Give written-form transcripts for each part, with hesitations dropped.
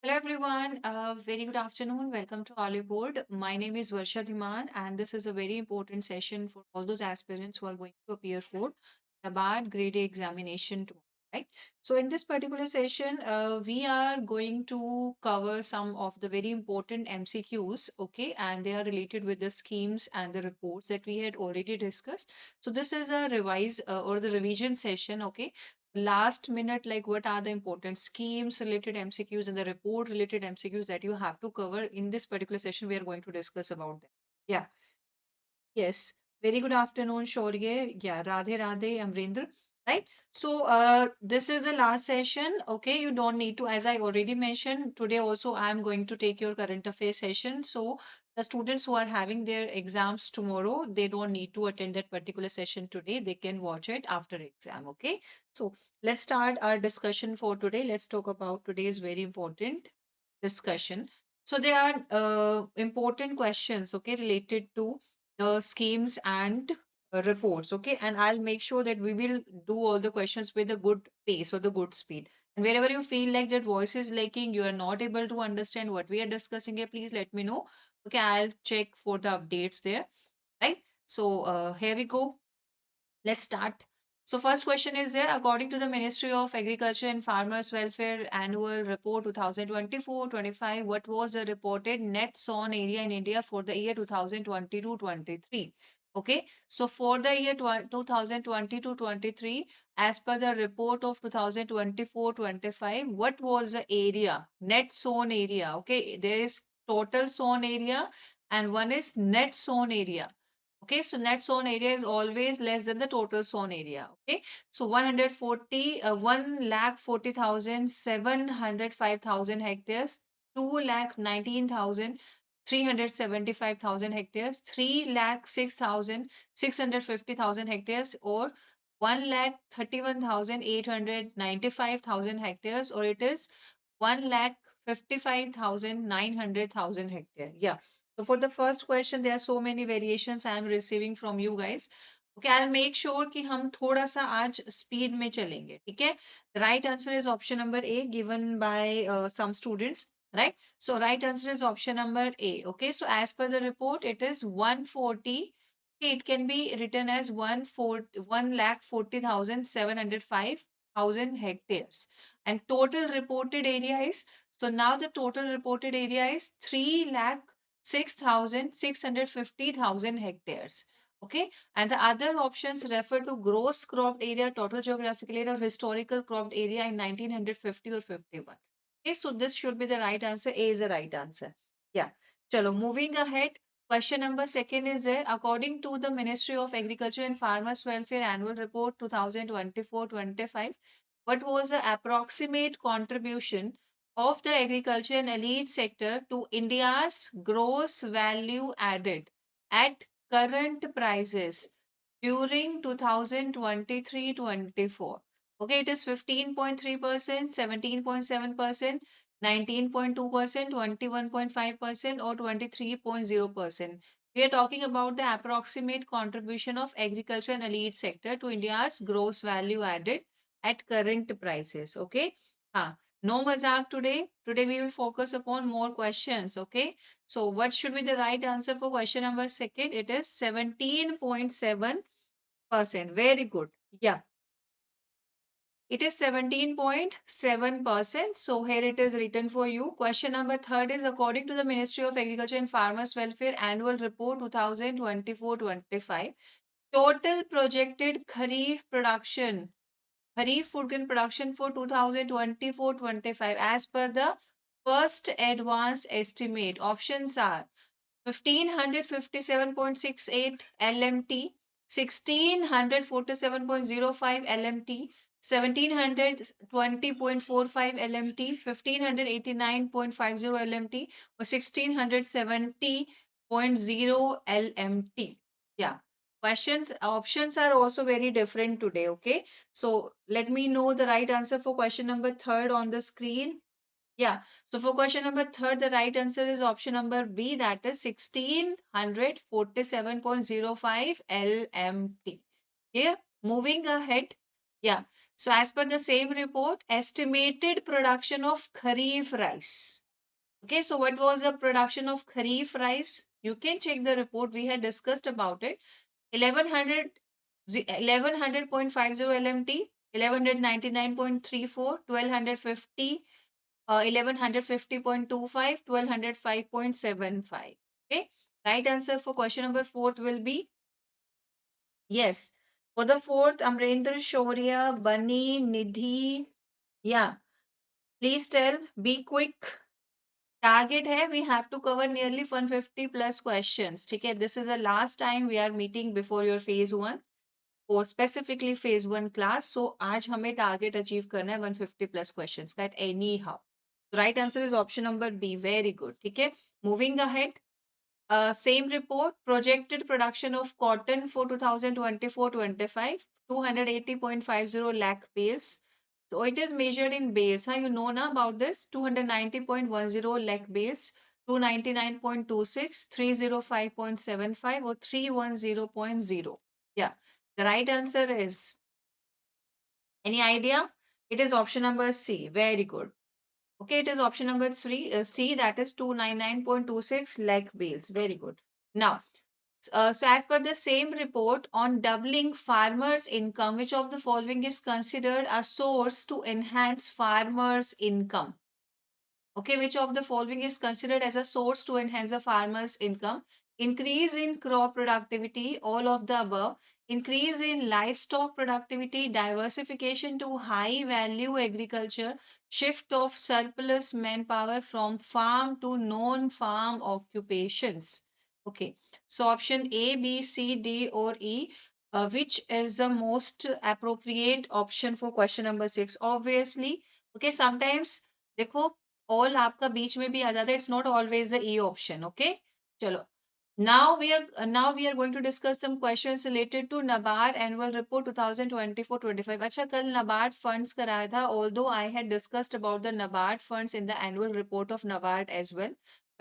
Hello everyone, very good afternoon. Welcome to ARD Board. My name is Varsha Dhiman, and this is a very important session for all those aspirants who are going to appear for NABARD Grade A examination tomorrow, right? So in this particular session, we are going to cover some of the very important MCQs, okay, and they are related with the schemes and the reports that we had already discussed. So this is a revise or the revision session, okay, last minute, like what are the important schemes related MCQs and the report related MCQs that you have to cover in this particular session. We are going to discuss about them. Yeah. Yes. Very good afternoon, Shaurya. Yeah, Radhe Radhe, Amrendra. Right. So this is the last session. Okay, you don't need to, as I already mentioned, today also I am going to take your current affairs session. So the students who are having their exams tomorrow, they don't need to attend that particular session today. They can watch it after exam. Okay. So let's start our discussion for today. Let's talk about today's very important discussion. So there are important questions, okay, related to the schemes and reports, okay, and I'll make sure that we will do all the questions with a good pace or the good speed. And wherever you feel like that voice is lacking, you are not able to understand what we are discussing here, please let me know. Okay, I'll check for the updates there, right? So here we go. Let's start. So first question is there, according to the Ministry of Agriculture and Farmers Welfare Annual Report 2024-25, what was the reported net sown area in India for the year 2022-23? Okay, so for the year 2022-23, as per the report of 2024-25, what was the area, net sown area? Okay, there is total sown area and one is net sown area. Okay, so net sown area is always less than the total sown area. Okay, so 1,40,705,000 hectares, 2,19,375,000 hectares, 3,06,650,000 hectares, or 1,31,895,000 hectares, or it is 1,55,900,000 hectares. Yeah. So for the first question, there are so many variations I am receiving from you guys. Okay, I'll make sure कि हम थोड़ा सा आज speed में चलेंगे, ठीक है? The right answer is option number A, given by some students, right? So right answer is option number A. Okay, so as per the report, it is 140. Okay, it can be written as 1,40,705,000 hectares, and total reported area is, so now the total reported area is 3,06,650,000 hectares. Okay, and the other options refer to gross cropped area, total geographical area, or historical cropped area in 1950 or 51. Okay, so this should be the right answer. A is the right answer. Yeah. Chalo, moving ahead. Question number second is there. According to the Ministry of Agriculture and Farmers Welfare Annual Report 2024-25, what was the approximate contribution of the agriculture and elite sector to India's gross value added at current prices during 2023-24? Okay, it is 15.3%, 17.7%, 19.2%, 21.5%, or 23.0%. We are talking about the approximate contribution of agriculture and elite sector to India's gross value added at current prices. Okay. No mazak today. Today we will focus upon more questions. Okay. So what should be the right answer for question number second? It is 17.7%. Very good. Yeah. It is 17.7%. So here it is written for you. Question number third is, according to the Ministry of Agriculture and Farmers Welfare Annual Report 2024-25, total projected Kharif food grain production for 2024-25 as per the first advanced estimate. Options are 1,557.68 LMT, 1,647.05 LMT, 1,720.45 LMT, 1,589.50 LMT, or 1,670.0 LMT. Yeah. Questions, options are also very different today. Okay. So let me know the right answer for question number third on the screen. Yeah. So for question number third, the right answer is option number B, that is 1647.05 LMT. Yeah. Moving ahead. Yeah. So as per the same report, estimated production of kharif rice. Okay, so what was the production of kharif rice? You can check the report. We had discussed about it. 1100, 1100.50 LMT, 1199.34, 1250, 1150.25, 1205.75. Okay, right answer for question number fourth will be yes. For the fourth, Amrendra, Shaurya, Bunny, Nidhi. Yeah, please tell. Be quick. Target है we have to cover nearly 150 plus questions. ठीक है, this is the last time we are meeting before your phase one or specifically phase one class. So आज हमें target achieve करना है 150 plus questions that anyhow. Right answer is option number B. Very good. ठीक है, moving ahead. Same report, projected production of cotton for 2024-25, 280.50 lakh bales. So it is measured in bales. Huh? You know now about this, 290.10 lakh bales, 299.26, 305.75 or 310.0. Yeah, the right answer is, any idea? It is option number C. Very good. Okay, it is option number C, that is 299.26 lakh bales. Very good. Now, so as per the same report on doubling farmers' income, which of the following is considered a source to enhance farmers' income? Okay, which of the following is considered as a source to enhance a farmer's income? Increase in crop productivity, all of the above. Increase in livestock productivity, diversification to high value agriculture, shift of surplus manpower from farm to non farm occupations. Okay, so option A, B, C, D, or E, which is the most appropriate option for question number 6? Obviously, okay, sometimes देखो all आपका बीच में भी आ जाता है, it's not always the E option. Okay, चलो. Now we are going to discuss some questions related to NABARD annual report 2024-25. अच्छा, कल NABARD funds कराया था, although I had discussed about the NABARD funds in the annual report of NABARD as well.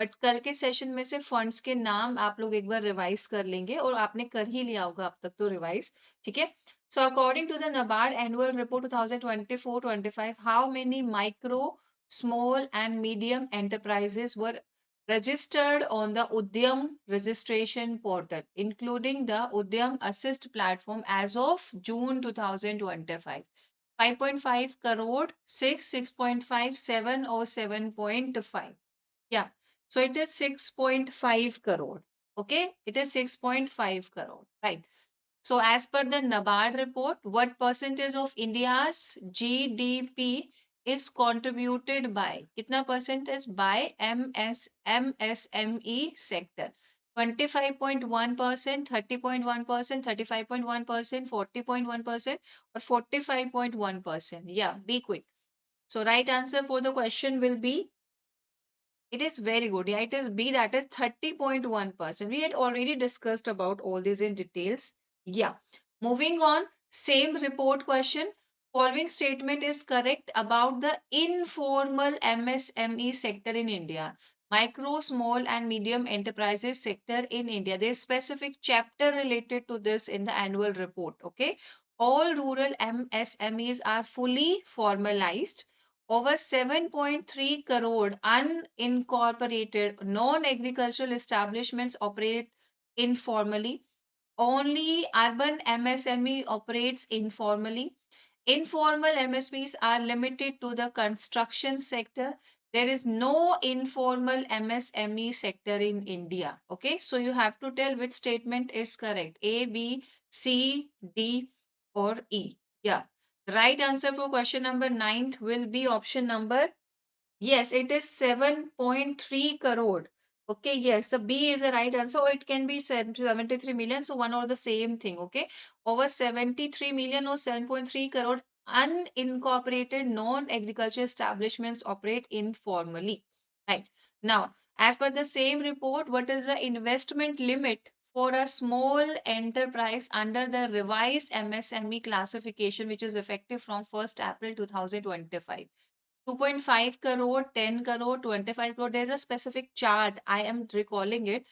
But कल के session में से funds के नाम आप लोग एक बार रिवाइज कर लेंगे और आपने कर ही लिया होगा अब तक तो रिवाइज. ठीक है. So according to the NABARD annual report 2024-25, how many micro, small and medium enterprises were registered on the Udyam registration portal, including the Udyam Assist platform as of June 2025? 5.5 crore, 6, 6.5, 7 or 7.5? Yeah, so it is 6.5 crore. Okay, it is 6.5 crore, right? So as per the NABARD report, what percentage of India's GDP is contributed by? Kitna percent is by MSME sector? 25.1%, 30.1%, 35.1%, 40.1% or 45.1%? Yeah, be quick. So right answer for the question will be, it is very good. Yeah, it is B, that is 30.1%. We had already discussed about all these in details. Yeah. Moving on, same report question. Following statement is correct about the informal MSME sector in India. Micro, small and medium enterprises sector in India. There is specific chapter related to this in the annual report. Okay. All rural MSMEs are fully formalized. Over 7.3 crore unincorporated non-agricultural establishments operate informally. Only urban MSME operates informally. Informal MSPs are limited to the construction sector. There is no informal MSME sector in India. Okay, so you have to tell which statement is correct. A, B, C, D, or E. Yeah. The right answer for question number 9 will be option number, yes, it is 7.3 crore. Okay, yes, the B is the right answer. Or it can be 73 million. So one or the same thing. Okay, over 73 million or 7.3 crore unincorporated non-agriculture establishments operate informally. Right. Now, as per the same report, what is the investment limit for a small enterprise under the revised MSME classification, which is effective from 1st April 2025? 2.5 crore, 10 crore, 25 crore. There's a specific chart. I am recalling it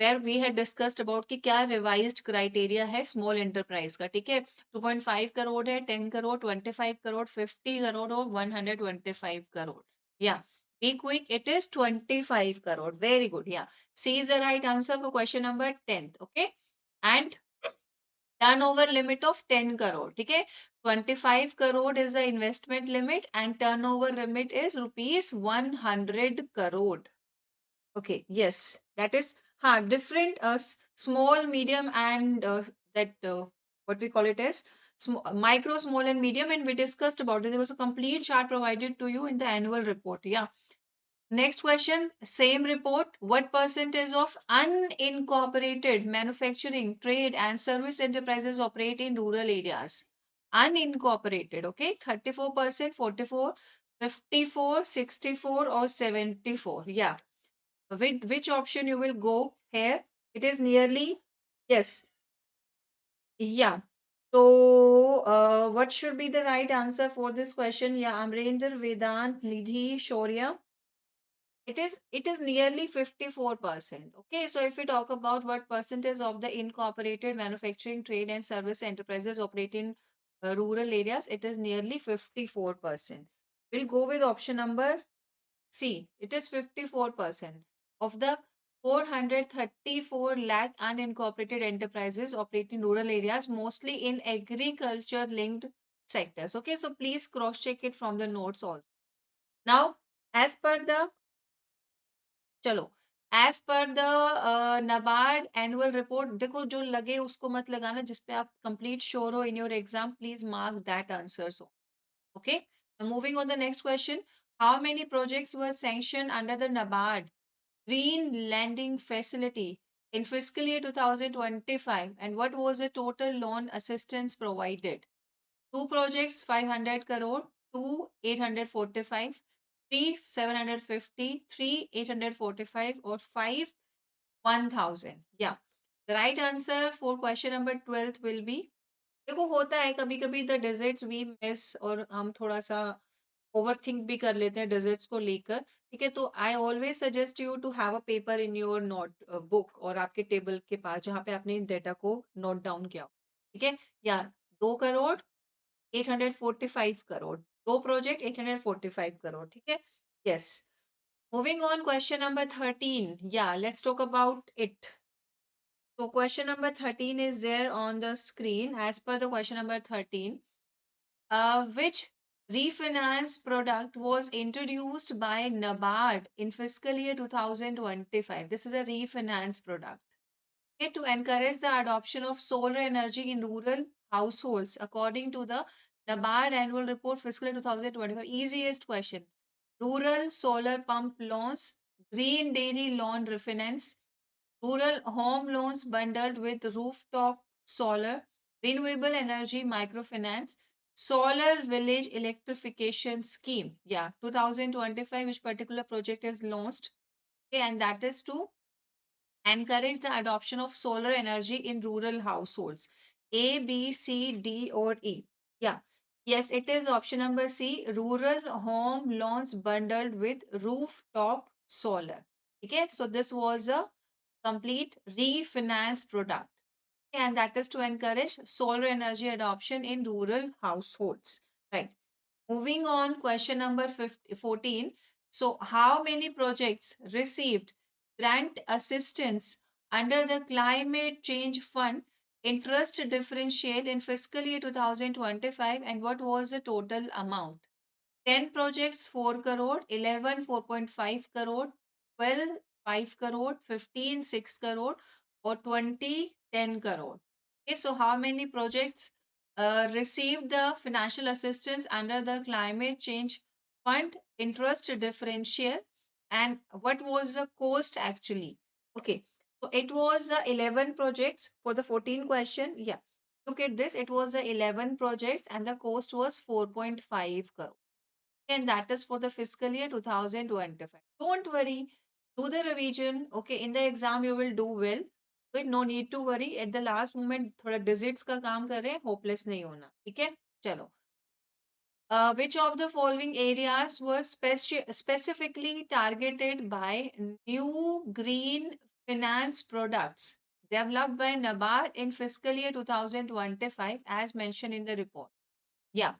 where we had discussed about कि क्या revised criteria है small enterprise का, ठीक है? 2.5 crore है, 10 crore, 25 crore, 50 crore और 125 crore. Yeah. Be quick, it is 25 crore. Very good. Yeah. C is the right answer for question number 10. Okay. And turnover limit of 10 crore. Okay. 25 crore is the investment limit and turnover limit is rupees 100 crore. Okay, yes, that is different small, medium, and that what we call it as micro, small, and medium. And we discussed about it. There was a complete chart provided to you in the annual report. Yeah. Next question, same report. What percentage of unincorporated manufacturing, trade, and service enterprises operate in rural areas? Unincorporated, okay? 34%, 44, 54, 64, or 74. Yeah, with which option you will go here? It is nearly, yes, yeah. So, what should be the right answer for this question? Yeah, Amrendra, Vedant, Nidhi, Shaurya. It is nearly 54%. Okay, so if we talk about what percentage of the incorporated manufacturing, trade, and service enterprises operate in rural areas, it is nearly 54%. We'll go with option number C, it is 54% of the 434 lakh unincorporated enterprises operate in rural areas, mostly in agriculture linked sectors. Okay, so please cross check it from the notes also. Now, as per the चलो as per the NABARD annual report, देखो जो लगे उसको मत लगाना, जिस पे आप complete sure हो in your exam, please mark that answer. So, okay. Now moving on the next question. How many projects were sanctioned under the NABARD Green Lending Facility in fiscal year 2025, and what was the total loan assistance provided? Two projects 500 crore, two 845, three 750, three 845, or five 1000. Yeah, the right answer for question number 12 will be, देखो होता है कभी कभी the digits we miss और हम थोड़ा सा overthink भी कर लेते हैं डिजिट्स को लेकर, ठीक है? तो I always suggest you to have a paper in your notebook और आपके टेबल के पास जहाँ पे आपने इन डेटा को नोट डाउन किया हो, ठीक है? या 2 करोड़ 845 करोड़, दो प्रोजेक्ट 845 करोड़, ठीक है? Yes. Moving on, question number 13. Yeah, let's talk about it. So question number 13 is there on the screen. As per the question number 13, which refinance product was introduced by NABARD in fiscal year 2025? This is a refinance product. Okay, to encourage the adoption of solar energy in rural households, according to the NABARD annual report fiscal year 2025. Easiest question. Rural solar pump loans, green dairy loan refinance, rural home loans bundled with rooftop solar, renewable energy microfinance, solar village electrification scheme. Yeah, 2025, which particular project is launched? Okay, and that is to encourage the adoption of solar energy in rural households. A, B, C, D, or E? Yeah. Yes, it is option number C, rural home loans bundled with rooftop solar. Okay, so this was a complete refinance product. And that is to encourage solar energy adoption in rural households. Right. Moving on, question number 14. So, how many projects received grant assistance under the Climate Change Fund interest differential in fiscal year 2025, and what was the total amount? 10 projects 4 crore, 11 4.5 crore, 12 5 crore, 15 6 crore, or 20 10 crore. Okay, so how many projects received the financial assistance under the Climate Change Fund interest differential, and what was the cost actually? Okay, so it was 11 projects for the 14 question. Yeah, look at this. It was 11 projects and the cost was 4.5 crore, and that is for the fiscal year 2025. Don't worry, do the revision. Okay, in the exam you will do well. But no need to worry. At the last moment थोड़ा digits का काम कर रहे हैं, hopeless नहीं होना, ठीक है? चलो. Which of the following areas were specifically targeted by new green finance products developed by NABARD in fiscal year 2025 as mentioned in the report? Yeah,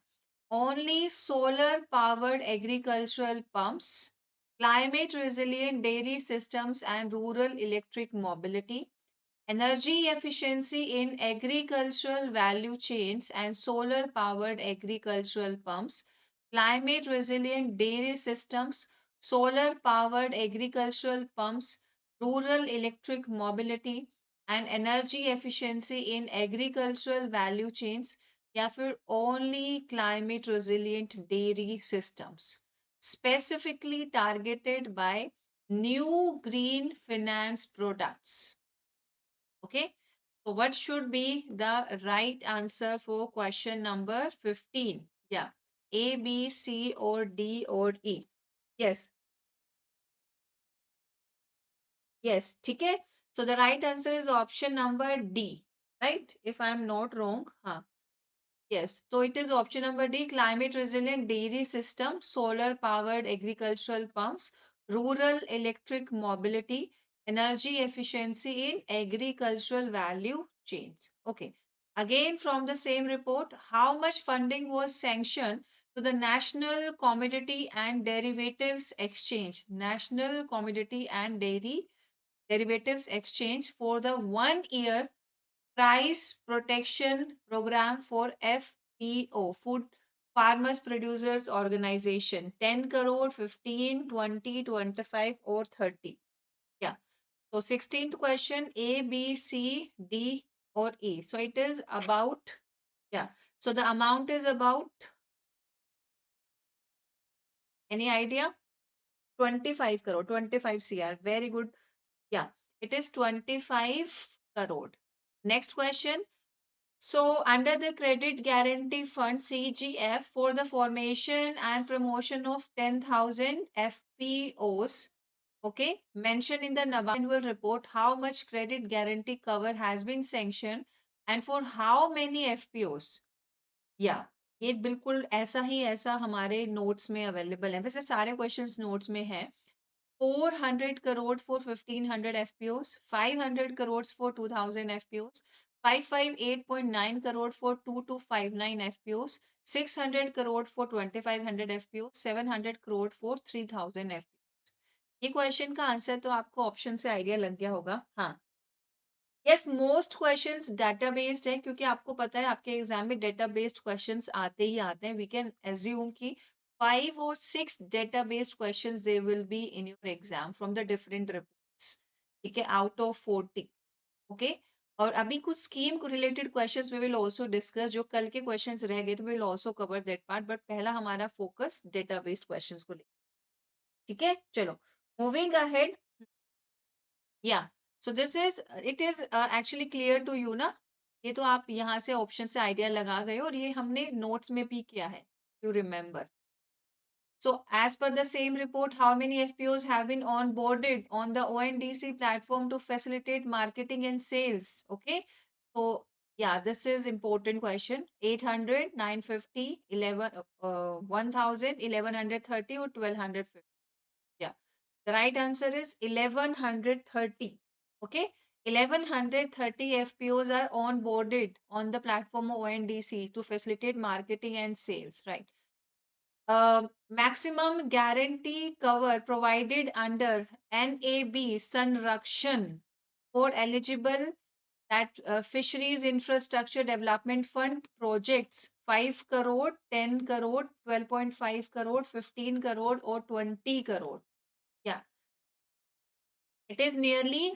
only solar powered agricultural pumps, climate resilient dairy systems and rural electric mobility, energy efficiency in agricultural value chains and solar powered agricultural pumps, climate resilient dairy systems, solar powered agricultural pumps, rural electric mobility, and energy efficiency in agricultural value chains, या फिर only climate resilient dairy systems, specifically targeted by new green finance products. Okay, so what should be the right answer for question number 15? Yeah, A, B, C, or D, or E? Yes, yes, okay. So the right answer is option number D, right? If I'm not wrong. Huh. Yes, so it is option number D, climate resilient dairy system, solar powered agricultural pumps, rural electric mobility, energy efficiency in agricultural value chains. Okay. Again, from the same report, how much funding was sanctioned to the National Commodity and Derivatives Exchange, National Commodity and Dairy Derivatives Exchange for the 1 year price protection program for FPO, Food Farmers Producers Organization? 10 crore, 15, 20, 25, or 30? Yeah. So 16th question, A, B, C, D, or E. So it is about, yeah. So the amount is about, any idea? 25 crore, 25 CR. Very good. Yeah. It is 25 crore. Next question. So, under the Credit Guarantee Fund CGF for the formation and promotion of 10,000 FPOs, okay, mentioned in the NABARD annual report, how much credit guarantee cover has been sanctioned and for how many FPOs? या ये बिल्कुल ऐसा ही ऐसा हमारे notes में available है, वैसे सारे क्वेश्चंस नोट्स में है. 400 crore for 1500 FPOs, 500 crores for 2000 FPOs, 558.9 crore for 2259 FPOs, 600 crore for 2500 FPOs, 700 crore for 3000 FPOs. ये क्वेश्चन का आंसर तो आपको ऑप्शन से आइडिया लग गया होगा. हाँ, yes, most questions data based है क्योंकि आपको पता है आपके एग्जाम में डाटा बेस्ड क्वेश्चंस आते ही आते हैं. वी कैन एज्यूम कि 5 or 6 data based questions they will be in your exam from the different reports. ठीक है, आउट ऑफ 40. ओके, और अभी कुछ scheme related questions we will also discuss, जो कल के क्वेश्चंस रह गए तो we will also cover that part, but पहला हमारा फोकस डेटा बेस्ड क्वेश्चंस को लेकर. ठीक है, चलो moving ahead. Yeah, so this is it is actually clear to you ना. ये तो आप यहाँ से ऑप्शन से आइडिया लगा गए और ये हमने नोट्स में भी किया है, you remember. So as per the same report, how many FPOs have been onboarded on the ONDC platform to facilitate marketing and sales? Okay, so yeah, this is important question. 800, 950, 11, 1000, 1130 or 1250. Yeah. The right answer is 1130. Okay. 1130 FPOs are onboarded on the platform of ONDC to facilitate marketing and sales. Right. Maximum guarantee cover provided under NAB Sanrakshan for eligible that Fisheries Infrastructure Development Fund projects 5 crore, 10 crore, 12.5 crore, 15 crore or 20 crore. Yeah. It is nearly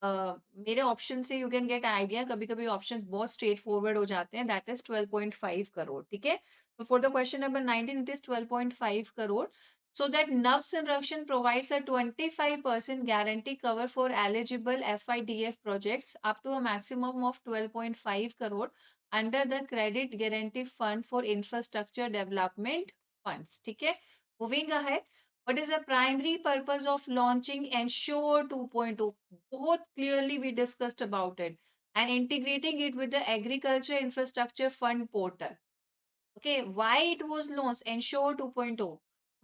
मेरे option से you can get idea, कभी कभी options बहुत straight forward हो जाते हैं. That is 12.5 crore. ठीक है, तो for the question number 19 it is 12.5 crore. So that NAB Sanrakshan provides a 25% guarantee cover for eligible FIDF projects up to a maximum of 12.5 crore under the Credit Guarantee Fund for Infrastructure Development Funds. ठीक है, moving ahead. What is the primary purpose of launching Ensure 2.0? बहुत clearly we discussed about it, and integrating it with the Agriculture Infrastructure Fund portal. Okay, why it was launched? Ensure 2.0 to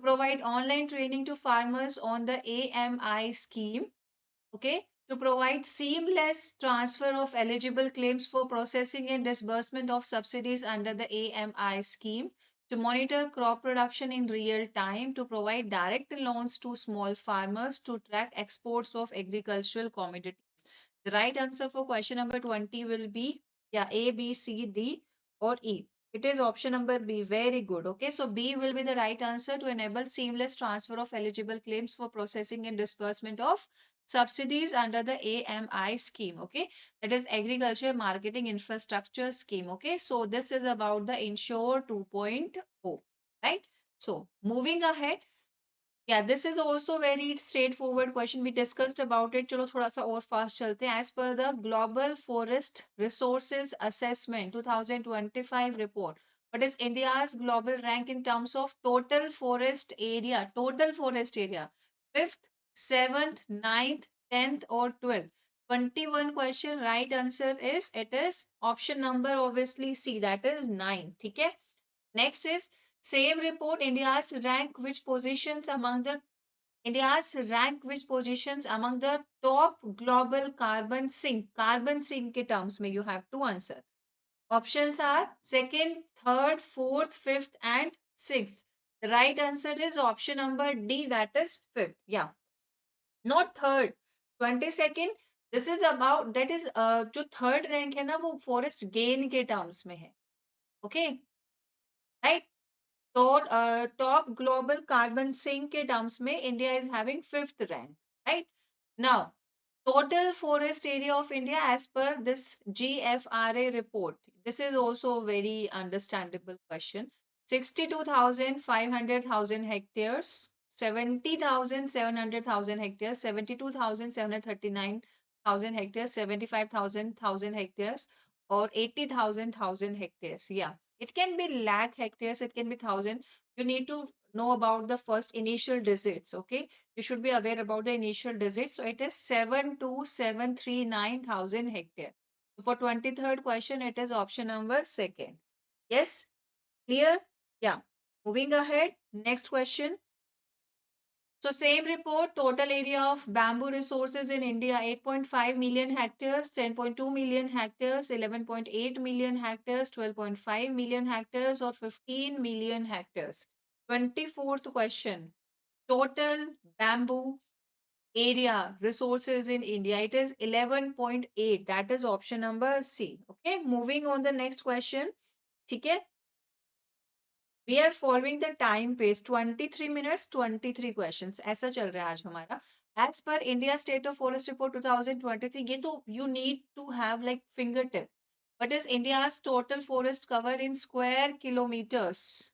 provide online training to farmers on the AMI scheme. Okay, to provide seamless transfer of eligible claims for processing and disbursement of subsidies under the AMI scheme, to monitor crop production in real time, to provide direct loans to small farmers, to track exports of agricultural commodities. The right answer for question number 20 will be, yeah, A, B, C, D, or E. It is option number B. Very good. Okay, so B will be the right answer, to enable seamless transfer of eligible claims for processing and disbursement of subsidies under the AMI scheme. Okay, that is Agriculture Marketing Infrastructure Scheme. Okay, so this is about the Insure 2.0, right? So moving ahead, yeah, this is also very straightforward question. We discussed about it. चलो थोड़ा सा और fast चलते हैं. As per the Global Forest Resources Assessment 2025 report, what is India's global rank in terms of total forest area? Total forest area. Fifth, seventh, ninth, 10th, or 12th? 21 question. Right answer is, it is option number obviously C. That is 9. ठीक है? Next is, same report, India's rank which positions among the top global carbon sink के terms में you have to answer. Options are second, third, fourth, fifth, and sixth. The right answer is option number D, that is fifth. Yeah, not third. 22nd, this is about, that is जो third rank है ना वो forest gain के terms में है. Okay, right? Top global carbon sink के terms में India is having fifth rank, right? Now, total forest area of India as per this GFRA report. This is also a very understandable question. 62,500,000 hectares, 70,700,000 hectares, 72,739,000 hectares, 75,000 hectares, or 80,000 hectares. Yeah, it can be lakh hectares, it can be thousand. You need to know about the first initial digits, okay? You should be aware about the initial digits. So it is 72,739,000 hectare. For 23rd question, it is option number second. Yes, clear? Yeah. Moving ahead, next question. So same report, total area of bamboo resources in India, 8.5 million hectares, 10.2 million hectares, 11.8 million hectares, 12.5 million hectares, or 15 million hectares. 24th question, total bamboo area resources in India, it is 11.8. That is option number C. Okay, moving on the next question. ठीक है, we are following the time pace, 23 minutes 23 questions. ऐसा चल रहा है आज हमारा. As per India State of Forest Report 2023, ये तो you need to have like fingertip. What is India's total forest cover in square kilometers?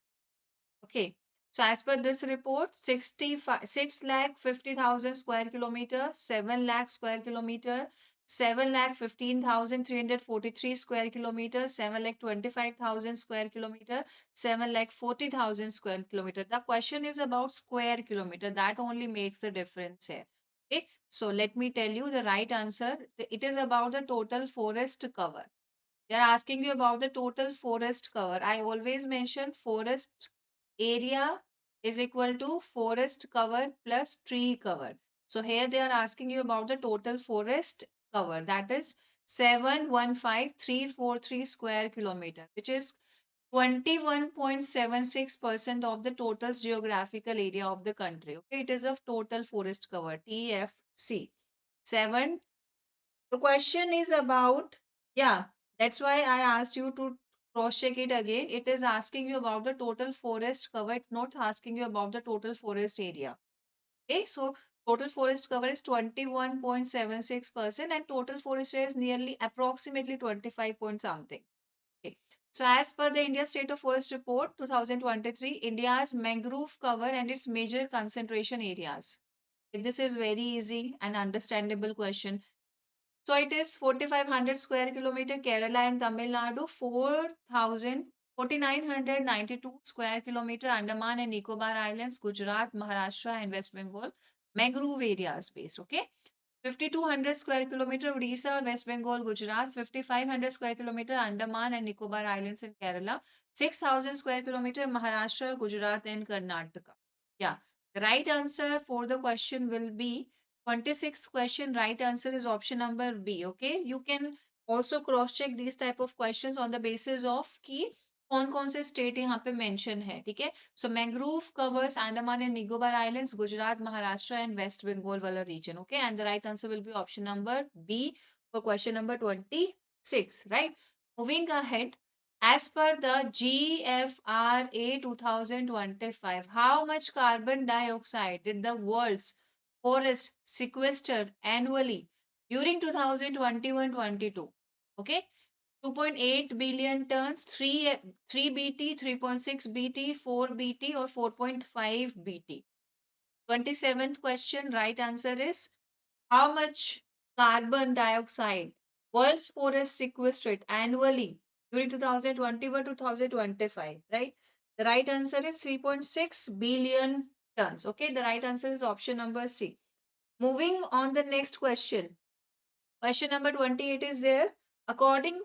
Okay, so as per this report, 6,50,000 square kilometer, 7 lakh square kilometer, 7,15,343 square kilometer, 7,25,000 square kilometer, 7,40,000 square kilometer. The question is about square kilometer. That only makes the difference here. Okay, so let me tell you the right answer. It is about the total forest cover. They're asking you about the total forest cover. I always mention forest area is equal to forest cover plus tree cover. So here they are asking you about the total forest cover. That is 715,343 square kilometer, which is 21.76% of the total geographical area of the country. Okay, it is of total forest cover, TFC. 7. The question is about, yeah, that's why I asked you to cross check it again. It is asking you about the total forest cover, it's not asking you about the total forest area. Okay, so total forest cover is 21.76% and total forest area is nearly approximately 25 point something. Okay. So as per the India State of Forest Report 2023, India's mangrove cover and its major concentration areas. This is very easy and understandable question. So it is 4,500 square kilometer, Kerala and Tamil Nadu, 4,992 square kilometer, Andaman and Nicobar Islands, Gujarat, Maharashtra and West Bengal, mangrove areas based, okay? 5,200 square kilometer, Odisha, West Bengal, Gujarat, 5,500 square kilometer, Andaman and Nicobar Islands in Kerala, 6,000 square kilometer, Maharashtra, Gujarat and Karnataka. Yeah, the right answer for the question will be 26th question, right answer is option number B. Okay, you can also cross check these type of questions on the basis of कि कौन से state यहाँ पे mention है. ठीक है, so mangrove covers Andaman and Nicobar Islands, Gujarat, Maharashtra and West Bengal wala region. Okay, and the right answer will be option number B for question number 26. Right, moving ahead. As per the GFRA 2025, how much carbon dioxide did the world's forest sequestered annually during 2021-22? Okay, 2.8 billion tons, 3 BT, 3.6 BT, 4 BT, or 4.5 BT. 27th question, right answer is how much carbon dioxide world's forest sequestrate annually during 2021 to 2025, right? The right answer is 3.6 billion tons. Okay, the right answer is option number C. Moving on the next question. Question number 28 is there. According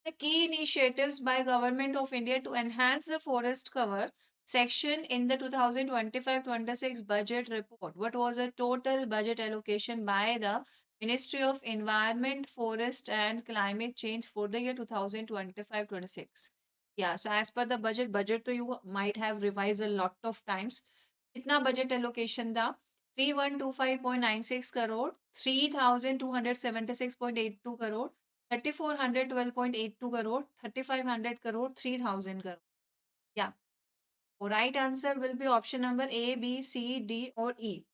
the key initiatives by Government of India to enhance the forest cover section in the 2025-26 budget report. What was the total budget allocation by the Ministry of Environment, Forest and Climate Change for the year 2025-26? Yeah, so as per the budget to you might have revised a lot of times. कितना budget allocation था? 3125.96 crore, 3276.82 crore, 3412.82 crore, 3500 crore, 3000 crore. Yeah. Right answer will be option number A, B, C, D, or E.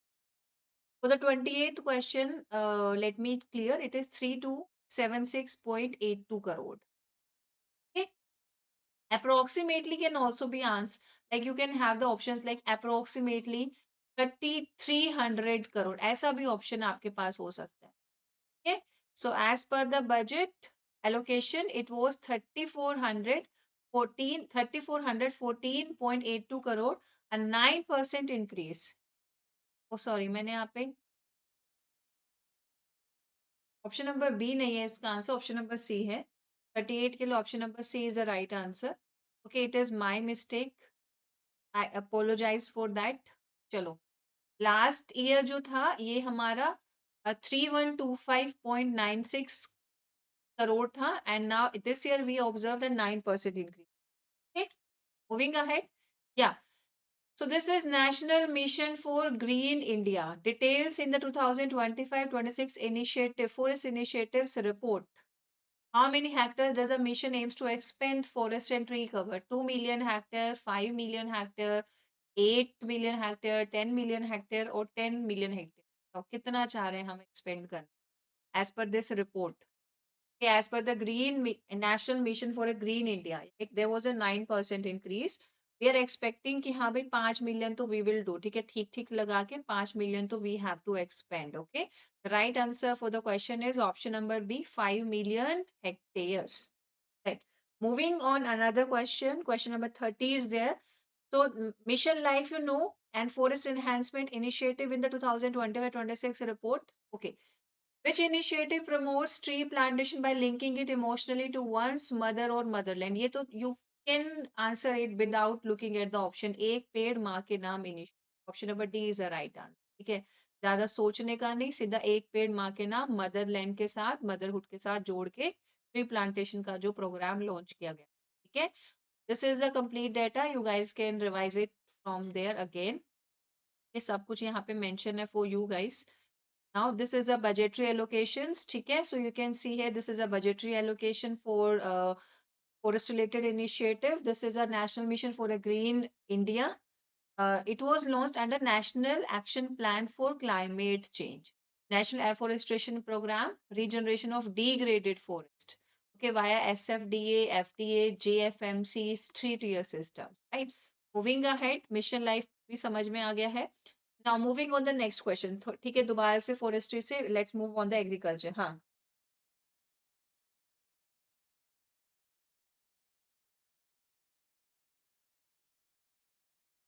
For the 28th question, let me clear. It is 3276.82 crore. Okay. Approximately can also be answered. Like you can have the options like approximately 3300 crore. ऐसा भी option आपके पास हो सकता है. Okay. So as per the budget allocation, it was 3414.82 crore, a 9% increase. Oh sorry, मैंने यहाँ पे option number B नहीं है इसका आंसर, ऑप्शन नंबर सी है. 38 के लिए option number C is the right answer. Okay, it is my mistake, I apologise for that. चलो, लास्ट ईयर जो था ये हमारा 3125.96 crore था, and now this year we observed a 9% increase. Okay, moving ahead. Yeah, so this is National Mission for Green India. Details in the 2025-26 initiative, Forest Initiatives report. How many hectares does the mission aims to expand forest and tree cover? 2 million hectare, 5 million hectare, 8 million hectare, 10 million hectare or 10 million hectare. तो कितना चाह रहे हैं हम expand करना? As per this report. Okay, as per the National Mission for a Green India, there was a 9% increase. We are expecting कि हाँ भाई 5 million तो we will do. ठीक है, ठीक ठीक लगा के 5 million तो we have to expand. Okay, the right answer for the question is option number B, 5 million hectares. Right. Moving on, another question. Question number 30 is there. So Mission Life, you know, and Forest Enhancement Initiative in the 2025-26 report. Okay, which initiative promotes tree plantation by linking it emotionally to one's mother or motherland? ये तो you can answer it without looking at the option. एक पेड़ माँ के नाम initiative. Option number D is the right answer. ठीक है, ज्यादा सोचने का नहीं, सीधा एक पेड़ माँ के नाम मदरलैंड के साथ, मदरहुड के साथ जोड़ के ट्री प्लांटेशन का जो प्रोग्राम लॉन्च किया गया. ठीक है, this is a complete data. You guys can revise it from there again. ये सब कुछ यहाँ पे mention है for you guys. Now this is a budgetary allocations. ठीक है, so you can see here this is a budgetary allocation for forest related initiative. This is a national mission for a green India. It was launched under National Action Plan for Climate Change, National Afforestation Program, regeneration of degraded forest. Okay, via SFDA, FDA, JFMC, 3-tier systems. Right. Moving ahead, mission life भी समझ में आ गया है. Now moving on the next question. ठीक है, दोबारा से forestry से let's move on the agriculture. हाँ.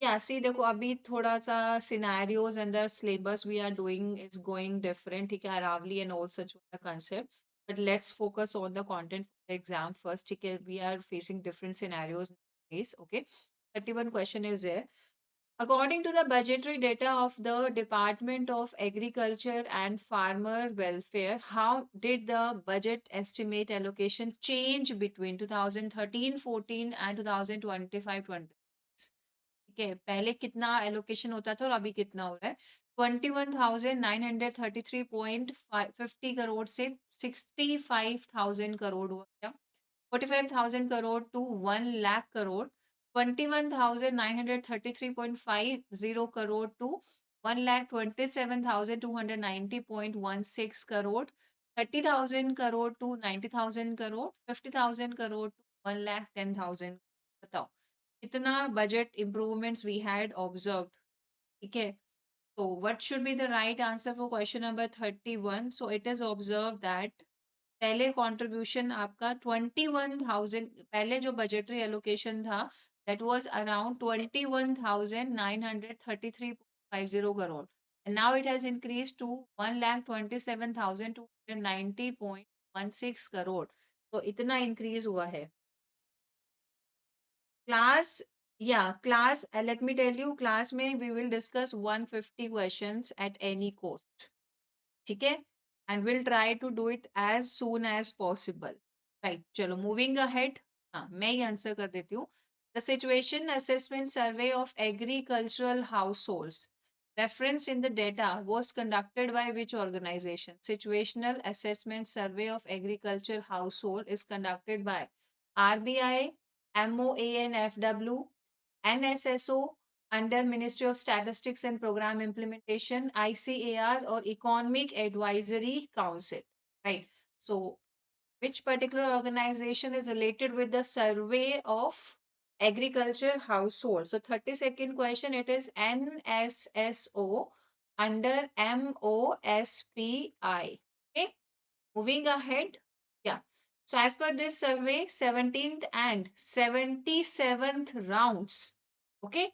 Yeah, see देखो अभी थोड़ा सा scenarios and the syllabus we are doing is going different. ठीक है, Aravali and all such concept. But let's focus on the content for the exam first. ठीक है, we are facing different scenarios nowadays. Okay. 31 question is there. According to the budgetary data of the Department of Agriculture and Farmer Welfare, how did the budget estimate allocation change between 2013-14 and 2025-26? ठीक है, पहले कितना allocation होता था और अभी कितना हो रहा है? 21,933.50 करोड़ से 65,000 करोड़ हुआ क्या? 45,000 crore to 1 lakh crore, 21,933.50 crore to 1,27,290.16 crore, 30,000 crore to 90,000 crore, 50,000 crore to 1,10,000. बताओ कितना budget improvements we had observed. ठीक है, so what should be the right answer for question number 31? So it is observed that पहले contribution आपका 21,000, पहले जो budgetary allocation था that was around 21,933.50 crore and now it has increased to 1,27,290.16 crore. तो इतना increase हुआ है. Class class let me tell you, class में we will discuss 150 questions at any cost. ठीक है, and we'll try to do it as soon as possible. Right, चलो moving ahead. हाँ, मैं ही आंसर कर देती हूँ. The situation assessment survey of agricultural households referenced in the data was conducted by which organization? Situational assessment survey of agriculture household is conducted by RBI, MOANFW, NSSO under Ministry of Statistics and Program Implementation, ICAR or Economic Advisory Council, right? So which particular organization is related with the survey of agriculture household? So 32nd question, it is NSSO under MOSPI. Okay, moving ahead. Yeah. So as per this survey, 17th and 77th rounds, okay,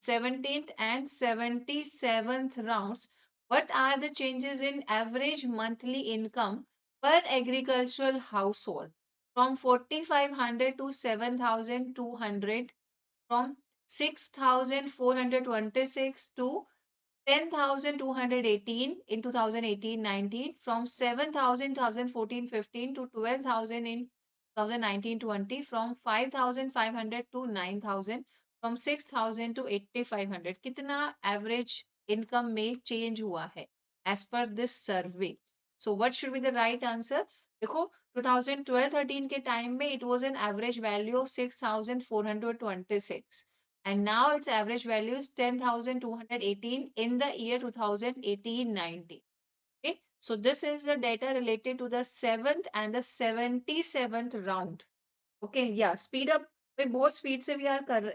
17th and 77th rounds, what are the changes in average monthly income per agricultural household from 4,500 to 7,200, from 6,426 to 10,218 in 2018-19, from 7,000 2014-15 to 12,000 in 2019-20, from 5,500 to 9,000, from 6,000 to 8,500. कितना average income में change हुआ है as per this survey? So what should be the right answer? देखो 2012-13 के time में it was an average value of 6,426. And now its average value is 10,218 in the year 2018-19. Okay, so this is the data related to the 7th and the 77th round. Okay, yeah, speed up with both speed से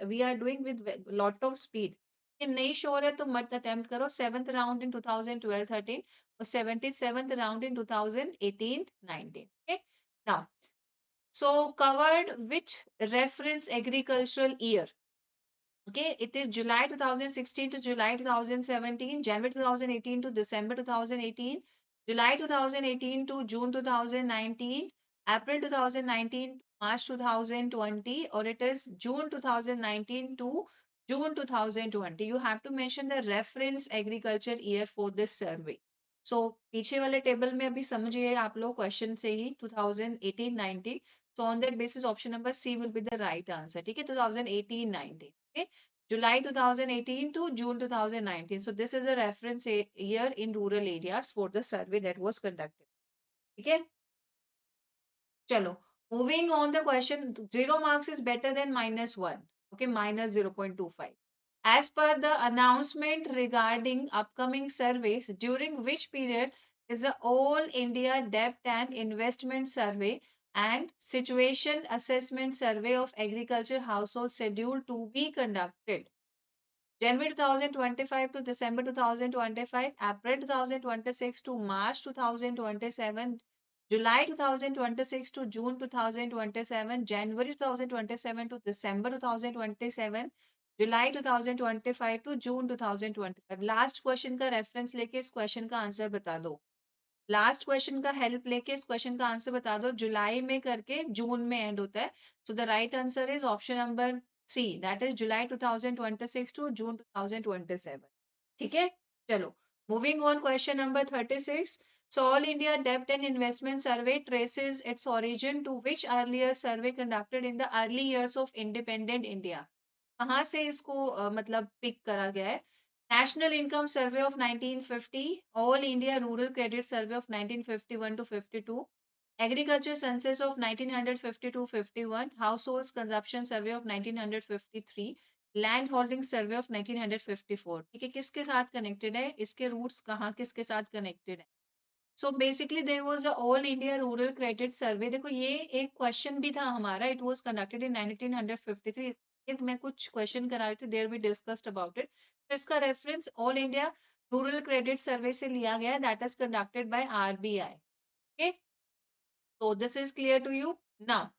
we are doing with lot of speed. कि नहीं sure है तो मत attempt करो. 7th round in 2012-13 और 77th round in 2018-19. Okay, now so covered which reference agricultural year? Okay, it is July 2016 to July 2017, January 2018 to December 2018, July 2018 to June 2019, April 2019 to March 2020, or it is June 2019 to June 2020. You have to mention the reference agriculture year for this survey. So पीछे वाले table में अभी समझिए आप लोग question से ही 2018-19. So on that basis, option number C will be the right answer. ठीक है, 2018-19. Okay, July 2018 to June 2019. So this is a reference year in rural areas for the survey that was conducted. Okay, chalo. Moving on the question, 0 marks is better than -1. Okay, minus 0.25. As per the announcement regarding upcoming surveys, during which period is the All India Debt and Investment Survey and Situation Assessment Survey of Agriculture Household scheduled to be conducted? January 2025 to December 2025, April 2026 to March 2027, July 2026 to June 2027, January 2027 to December 2027, July 2025 to June 2025. Last question का reference लेके इस question का answer बता दो. Last question का help लेके इस question का आंसर बता दो. जुलाई में करके जून में एंड होता है. So the right answer is option number C, that is July 2026 to June 2027. ठीक है, चलो. Moving on, question number 36. So, All India Debt and Investment Survey traces its origin to which earlier survey conducted in the early years of independent India? कहाँ से इसको मतलब pick करा गया है? National income survey of 1950, all India rural credit survey of 1951 to 52, agriculture census of 1950 to 51, households consumption survey of 1953, land holding survey of 1954. ठीक है, किसके साथ कनेक्टेड है? इसके रूट्स कहाँ किसके साथ कनेक्टेड है? So basically there was a all India rural credit survey. देखो ये एक क्वेश्चन भी था हमारा. It was conducted in 1953. ये मैं कुछ क्वेश्चन करा रही थी, there we discussed about it. तो इसका reference all India rural credit survey से लिया गया है, that is conducted by RBI. Okay, so this is clear to you now.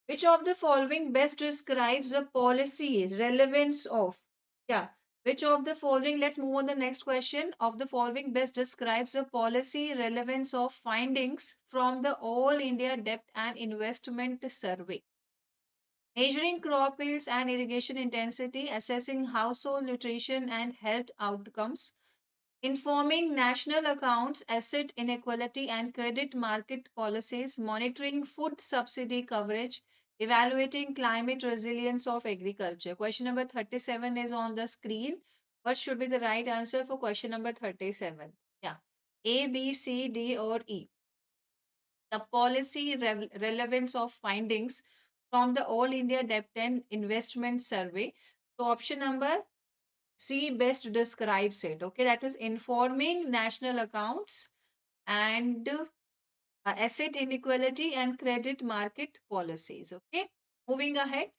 Which of the following best describes the policy relevance of? Yeah. Which of the following, let's move on the next question. Of the following best describes the policy relevance of findings from the All India Debt and Investment Survey? Measuring crop yields and irrigation intensity, assessing household nutrition and health outcomes, informing national accounts, asset inequality and credit market policies, monitoring food subsidy coverage, evaluating climate resilience of agriculture. Question number 37 is on the screen. What should be the right answer for question number 37? Yeah, A, B, C, D, or E. The policy relevance of findings from the All India Debt and Investment Survey. So option number C best describes it. Okay, that is informing national accounts and asset inequality and credit market policies. Okay, moving ahead.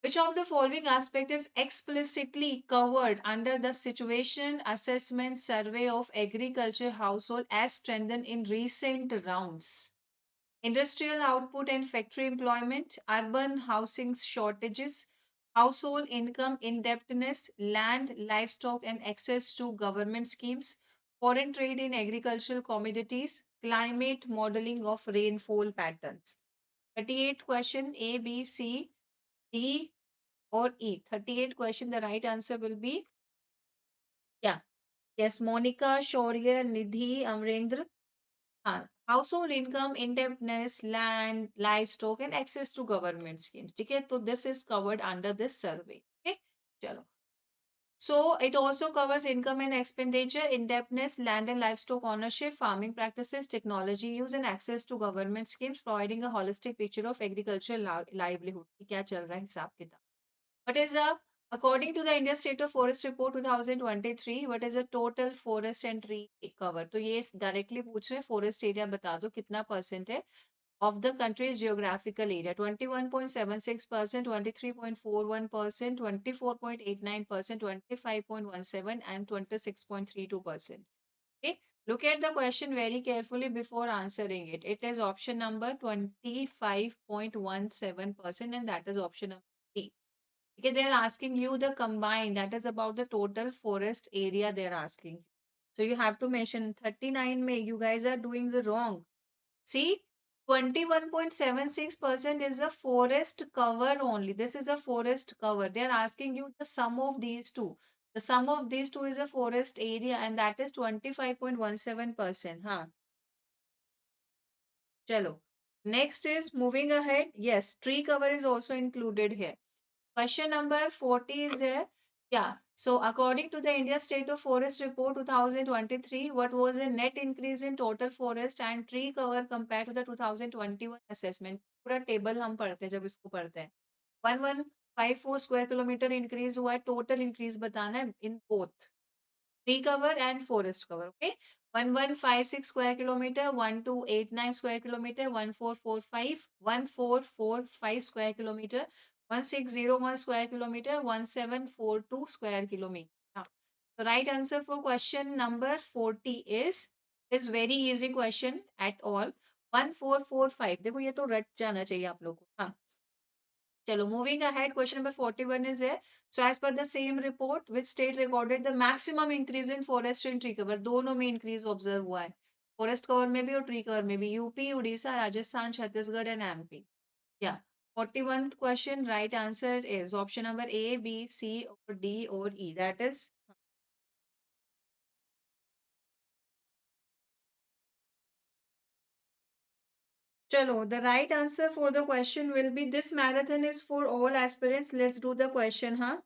Which of the following aspect is explicitly covered under the situation assessment survey of agriculture household as strengthened in recent rounds? Industrial output and factory employment, urban housing shortages, household income indebtedness, land, livestock, and access to government schemes, foreign trade in agricultural commodities, climate modeling of rainfall patterns. 38 question A, B, C, D, or E. 38 question, the right answer will be, yeah, yes, Monica, Shaurya, Nidhi, Amrendra. Household income, indebtedness, land, livestock, and access to government schemes. ठीक है, तो this is covered under this survey. Okay, चलो. So it also covers income and expenditure, indebtedness, land and livestock ownership, farming practices, technology use, and access to government schemes, providing a holistic picture of agricultural livelihood. कि क्या चल रहा है हिसाब किताब. What is a According to the India State of Forest Report 2023, what is the total forest and tree cover? तो ये directly पूछ रहे हैं forest area बता दो कितना percent है of the country's geographical area. 21.76%, 23.41%, 24.89%, 25.17% and 26.32%. Okay, look at the question very carefully before answering it. It is option number 25.17% and that is option number D. Okay, they're asking you the combined, that is about the total forest area they're asking. So you have to mention 39 May, you guys are doing the wrong. See, 21.76% is the forest cover only. This is a forest cover. They're asking you the sum of these two. The sum of these two is a forest area and that is 25.17%. Huh? Chalo. Next is moving ahead. Yes, tree cover is also included here. Question number 40 is there. Yeah. So according to the India State of Forest Report 2023, what was the net increase in total forest and tree cover compared to the 2021 assessment? पूरा table हम पढ़ते हैं जब इसको पढ़ते हैं. 1154 square kilometre increase हुआ है. टोटल इंक्रीज बताना है in both tree cover and forest cover. Okay, 1156 square kilometer, 1289 square kilometer, 1445 square kilometer, 1601 square kilometer, 1742 square kilometer. Now, the right answer for question number 40 is very easy question at all. 1445. देखो ये तो रट जाना चाहिए आप लोगों को. हाँ, चलो, moving ahead, question number 41 is here. So as per the same report, which state recorded the maximum increase in forest and tree cover? दोनों में increase observe हुआ है. Forest cover में भी और tree cover में भी. UP, Orissa, Rajasthan, Chhattisgarh and MP. Yeah. 41th question, right answer is option number A, B, C, or D, or E. That is, chalo, the right answer for the question will be this marathon is for all aspirants. Let's do the question, huh?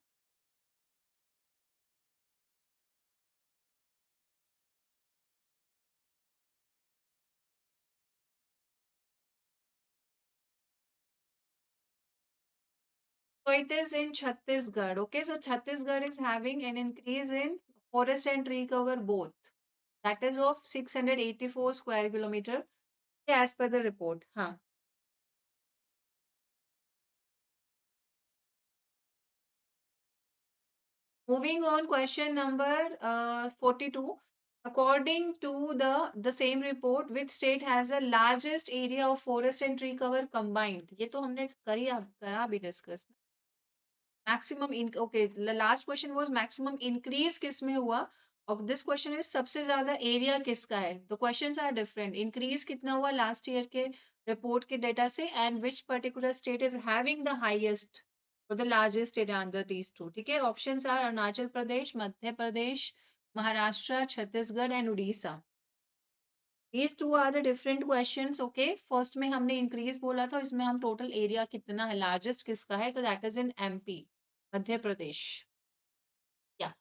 So it is in Chhattisgarh. Okay, so Chhattisgarh is having an increase in forest and tree cover both. That is of 684 square kilometer as per the report. Huh. Moving on, question number 42. According to the same report, which state has the largest area of forest and tree cover combined? ये तो हमने करा भी discuss. Maximum in okay, the last question was maximum increase किस में हुआ और this question is सबसे ज्यादा area किसका है. The questions are different. Increase कितना हुआ last year के report के data से and which particular state is having the highest or the largest area under these two. ठीक है, options are Arunachal Pradesh, Madhya Pradesh, Maharashtra, Chhattisgarh and Orissa. These two are the different questions. Okay, first में हमने increase बोला था, इसमें हम total area कितना है, largest किसका है, तो that is in MP, Madhya Pradesh. Yeah.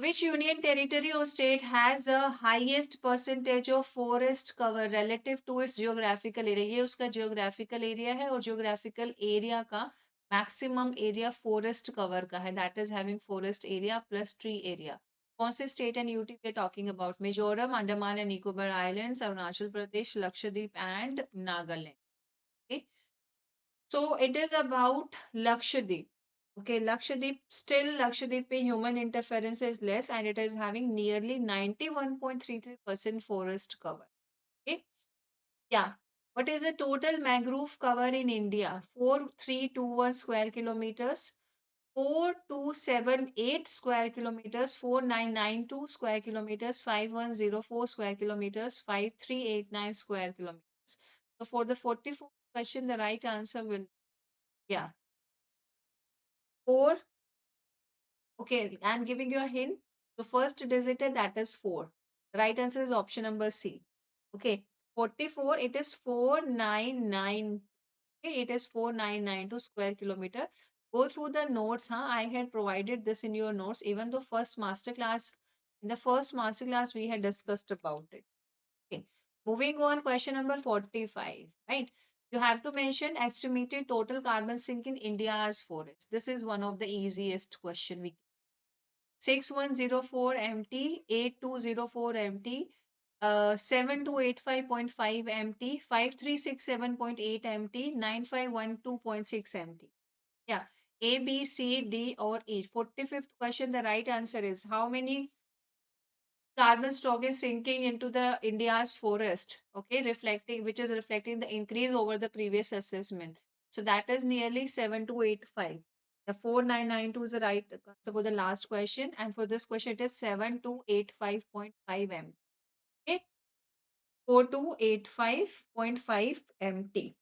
Which union territory or state has the highest percentage of forest cover relative to its geographical area? ये उसका geographical area है और geographical area का maximum area forest cover का है. That is having forest area plus tree area. कौन से state and UT we are talking about? Mizoram, Andaman and Nicobar Islands, Arunachal Pradesh, Lakshadweep and Nagaland. Okay. So it is about Lakshadweep. Okay, Lakshadweep, still Lakshadweep pe human interference is less and it is having nearly 91.33% forest cover. Okay, yeah. What is the total mangrove cover in India? 4321 square kilometers, 4278 square kilometers, 4992 square kilometers, 5104 square kilometers, 5389 square kilometers. So for the 44th question, the right answer will, yeah, 4. Okay, I'm giving you a hint. The first digit that is 4. The right answer is option number C. Okay, 44, it is 4992. Okay, it is 4992 square kilometer. Go through the notes, huh? I had provided this in your notes, even though first master class, in the first master class, we had discussed about it. Okay, moving on, question number 45, right? You have to mention estimated total carbon sink in India's forest. This is one of the easiest question we 6104 MT, 8204 MT, 7285.5 MT, 5367.8 MT, 9512.6 MT. Yeah, A, B, C, D, or E. 45th question, the right answer is how many carbon stock is sinking into the India's forest, okay, reflecting which is reflecting the increase over the previous assessment. So that is nearly 7285. The 4992 is the right answer for the last question, and for this question it is 7285.5 m. Okay, 4285.5 mt.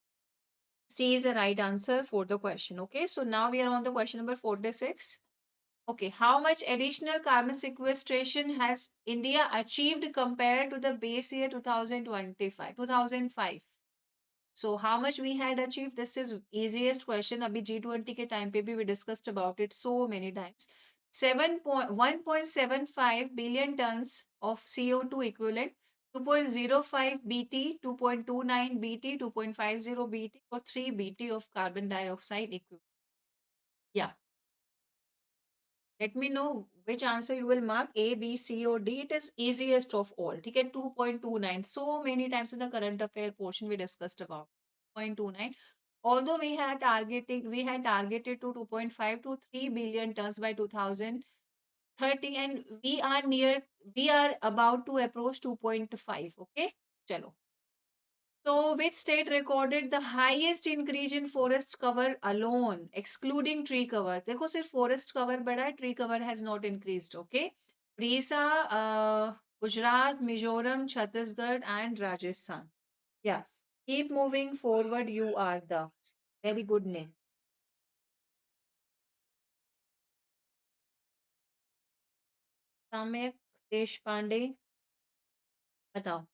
C is the right answer for the question. Okay, so now we are on the question number 46. Okay, how much additional carbon sequestration has India achieved compared to the base year 2025, 2005? So how much we had achieved? This is easiest question. अभी G20 के time पे भी we discussed about it so many times. 1.75 billion tons of CO2 equivalent, 2.05 BT, 2.29 BT, 2.50 BT, or 3 BT of carbon dioxide equivalent. Yeah. Let me know which answer you will mark, A, B, C, or D. It is easiest of all. ठीक है, 2.29. So many times in the current affair portion we discussed about 2.29. Although we had targeted to 2.5 to 3 billion tons by 2030, and we are about to approach 2.5. Okay, chalo. So, which state recorded the highest increase in forest cover alone, excluding tree cover? देखो सिर्फ forest cover बढ़ा है, tree cover has not increased. Okay, Odisha, Gujarat, Mizoram, Chhattisgarh, and Rajasthan. Yeah, keep moving forward. You are the Very good name. Samyak Deshpande. Batao.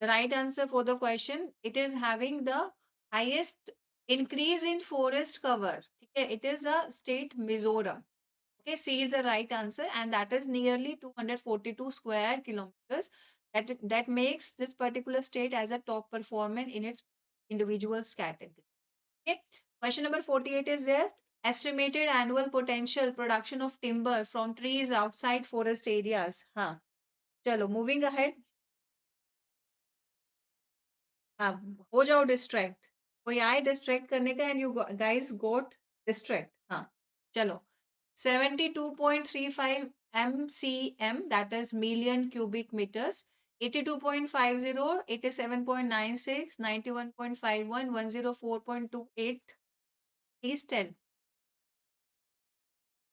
The right answer for the question, it is having the highest increase in forest cover. Okay, it is a state Mizoram. Okay, C is the right answer, and that is nearly 242 square kilometers. That makes this particular state as a top performer in its individuals category. Okay, question number 48 is there. Estimated annual potential production of timber from trees outside forest areas. हाँ, चलो moving ahead. हाँ, हो जाओ distract, कोई आए distract करने का and you guys got distract. हाँ, चलो. 72.35 MCM, that is million cubic meters. 82.50, 87.96, 91.51, 104.28. Please tell.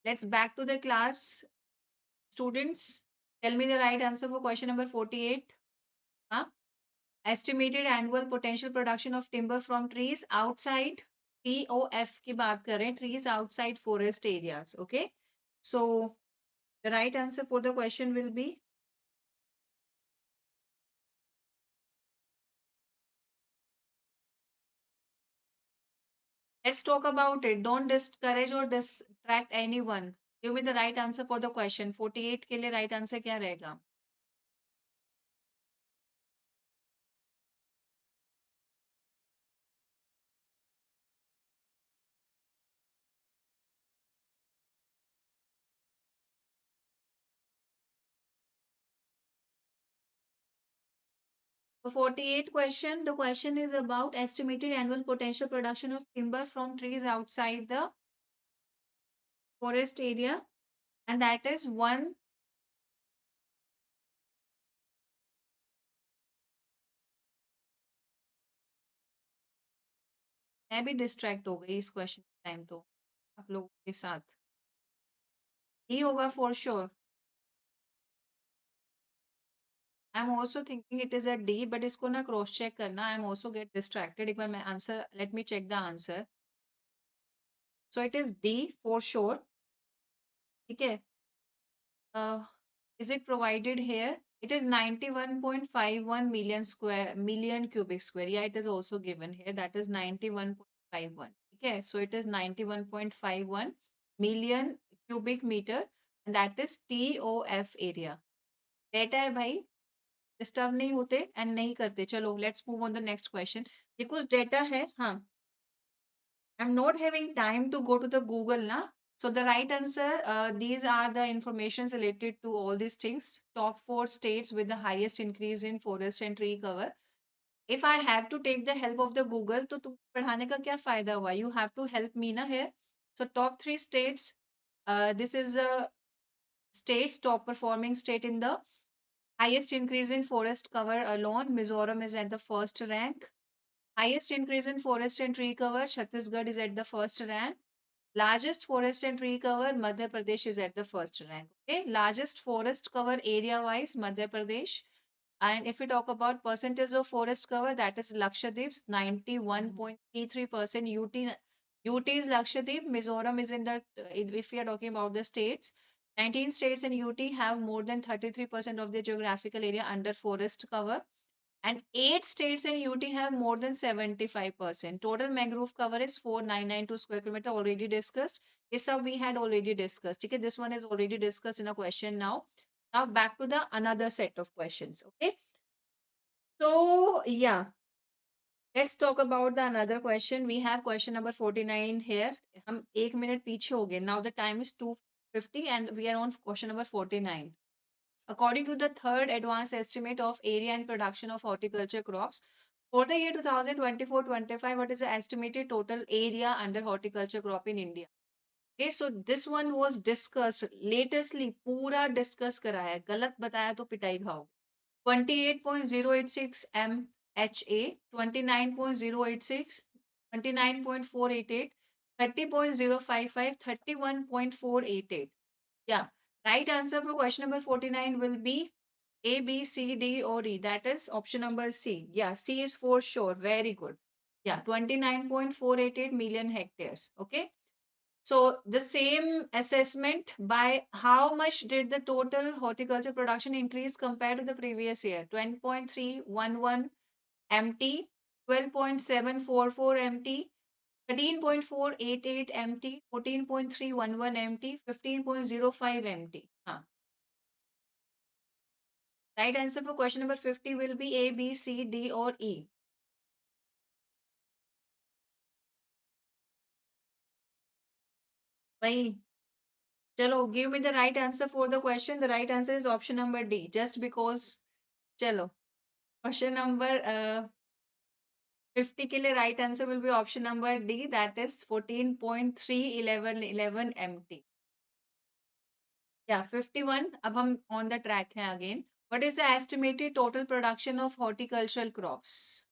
Let's back to the class. Students, tell me the right answer for question number 48. Huh? Estimated annual potential production of timber from trees outside, TOF की बात कर रहे हैं, trees outside forest areas. Okay, so the right answer for the question will be, let's talk about it. Don't discourage or distract anyone. Give me the right answer for the question. 48 के लिए right answer क्या रहेगा? For 48 question, the question is about estimated annual potential production of timber from trees outside the forest area, and that is one. मैं भी distract हो गई इस question time तो आप लोगों के साथ. ही होगा for sure. I am also thinking it is a D, but इसको ना क्रॉस चेक करना. I am also get distracted. एक बार मैं answer, let me check the answer. So it is D for sure. ठीक है. Is it provided here? It is 91.51 million cubic square. Yeah, it is also given here. That is 91.51. Okay, so it is 91.51 million cubic meter, and that is TOF area. Data है भाई, disturb नहीं होते and नहीं करते. चलो let's move on the next question. ये कुछ data है. हाँ, I'm not having time to go to the Google na. So the right answer, these are the informations related to all these things. Top 4 states with the highest increase in forest and tree cover. If I have to take the help of the Google, तो तुम पढ़ाने का क्या फायदा हुआ? You have to help me na here. So top 3 states. This is a states, top performing state in the highest increase in forest cover alone. Mizoram is at the first rank. Highest increase in forest and tree cover, Chhattisgarh is at the first rank. Largest forest and tree cover, Madhya Pradesh is at the first rank. Okay, largest forest cover area wise, Madhya Pradesh. And if we talk about percentage of forest cover, that is Lakshadweep's 91.33%. UT is Lakshadweep. Mizoram is in the, if we are talking about the states, 19 states in UT have more than 33% of their geographical area under forest cover. And 8 states in UT have more than 75%. Total mangrove cover is 4992 square kilometer, already discussed. This sub we had already discussed. Okay, this one is already discussed in a question now. Now back to the another set of questions. Okay. So yeah, let's talk about the another question. We have question number 49 here. हम 1 minute पीछे हो गए. Now the time is 2:50 and we are on question number 49. According to the third advanced estimate of area and production of horticulture crops, for the year 2024-25, what is the estimated total area under horticulture crop in India? Okay, so this one was discussed latestly. पूरा discuss करा है. गलत बताया तो पिटाई खाओगे. 28.086 MHA, 29.086, 29.488, 30.055, 31.488. Yeah, right answer for question number 49 will be A, B, C, D, or E. That is option number C. Yeah, C is for sure. Very good. Yeah, 29.488 million hectares. Okay. So the same assessment, by how much did the total horticulture production increase compared to the previous year? 20.311 MT, 12.744 MT, 13.488 MT, 14.311 MT, 15.05 MT. Right answer for question number 50 will be A, B, C, D, or E. Why? Chalo, give me the right answer for the question. The right answer is option number D. Just because. Chalo. Question number 50 के लिए right answer will be option number D. That is 14.31111 MT. Yeah, 51. अब हम on the track हैं again. What is the estimated total production of horticultural crops?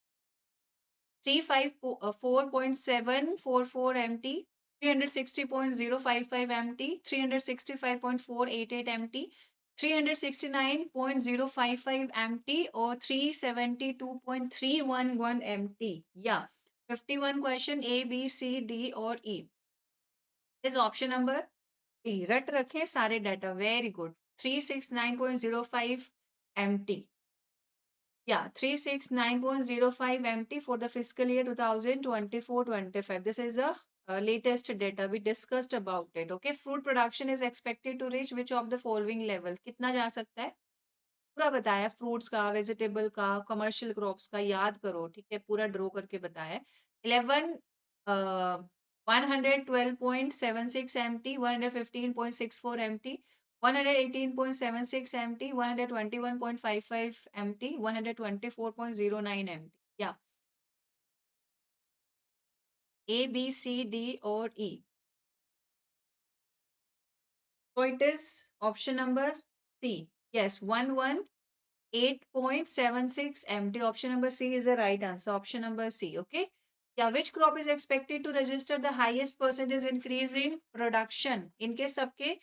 354.744 MT, 360.055 MT, 365.488 MT, 369.055 MT, or 372.311 MT. Yeah, 51 question A, B, C, D, or E. Is option number E. रट रखें सारे data. Very good. 369.05 MT. Yeah, 369.05 MT for the fiscal year 2024-25. This is the latest data we discussed about it. Okay, fruit production is expected to reach which of the following level? कितना जा सकता है? पूरा बताया, fruits का, vegetable का, commercial crops का, याद करो, ठीक है, पूरा ड्रॉ करके बताया. 11 112.76 MT, 115.64 MT, 118.76 MT, 121.55 MT, 124.09 MT. Yeah, A, B, C, D, or E. So it is option number C. Yes, 118.76 MT. Option number C is the right answer. Option number C. Okay. Yeah, which crop is expected to register the highest percentage increase in production? इनके सबके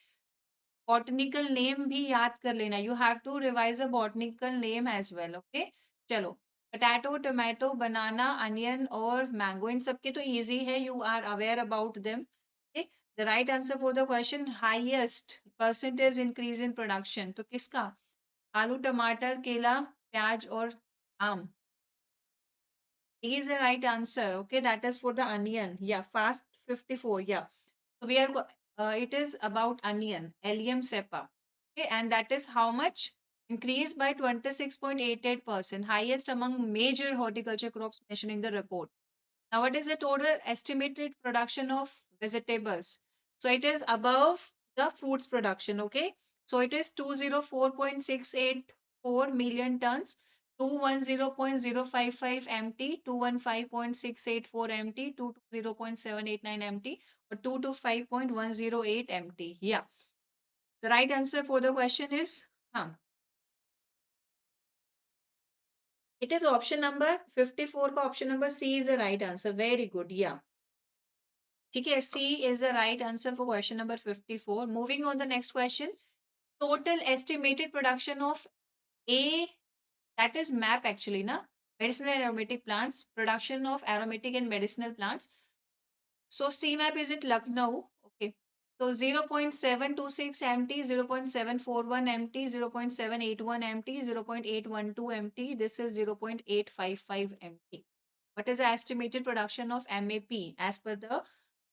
botanical name भी याद कर लेना. You have to revise a botanical name as well. Okay. चलो. Potato, tomato, banana, onion और mango, इन सबके तो easy है. You are aware about them. Okay. The right answer for the question, highest percentage increase in production. तो किसका? आलू, टमाटर, केला, प्याज और आम. D is the right answer. Okay, that is for the onion. Yeah, fast 54. Yeah. So we are it is about onion, Allium cepa. Okay, and that is how much? Increased by 26.88%, highest among major horticulture crops mentioned in the report. Now, what is the total estimated production of vegetables? So it is above the fruits production, okay? So it is 204.684 million tons, 210.055 MT, 215.684 MT, 220.789 MT, or 225.108 MT. Yeah. The right answer for the question is, it is option number 54 का option number C is the right answer. Very good. Yeah. ठीक है, C is the right answer for question number 54. Moving on the next question. Total estimated production of A, that is MAP actually, na? Medicinal and aromatic plants, production of aromatic and medicinal plants. So CMAP is at Lucknow. Okay. So 0.726 MT, 0.741 MT, 0.781 MT, 0.812 MT. This is 0.855 MT. What is the estimated production of MAP as per the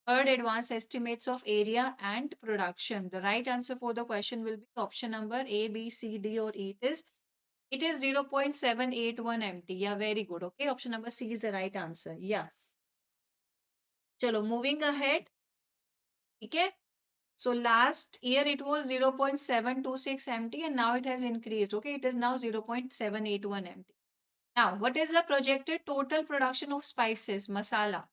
third advanced estimates of area and production? The right answer for the question will be option number A, B, C, D, or E. It is 0.781 MT. Yeah, very good. Okay, option number C is the right answer. Yeah. Chalo, moving ahead. Okay. So last year it was 0.726 MT and now it has increased. Okay, it is now 0.781 MT. Now, what is the projected total production of spices, masala?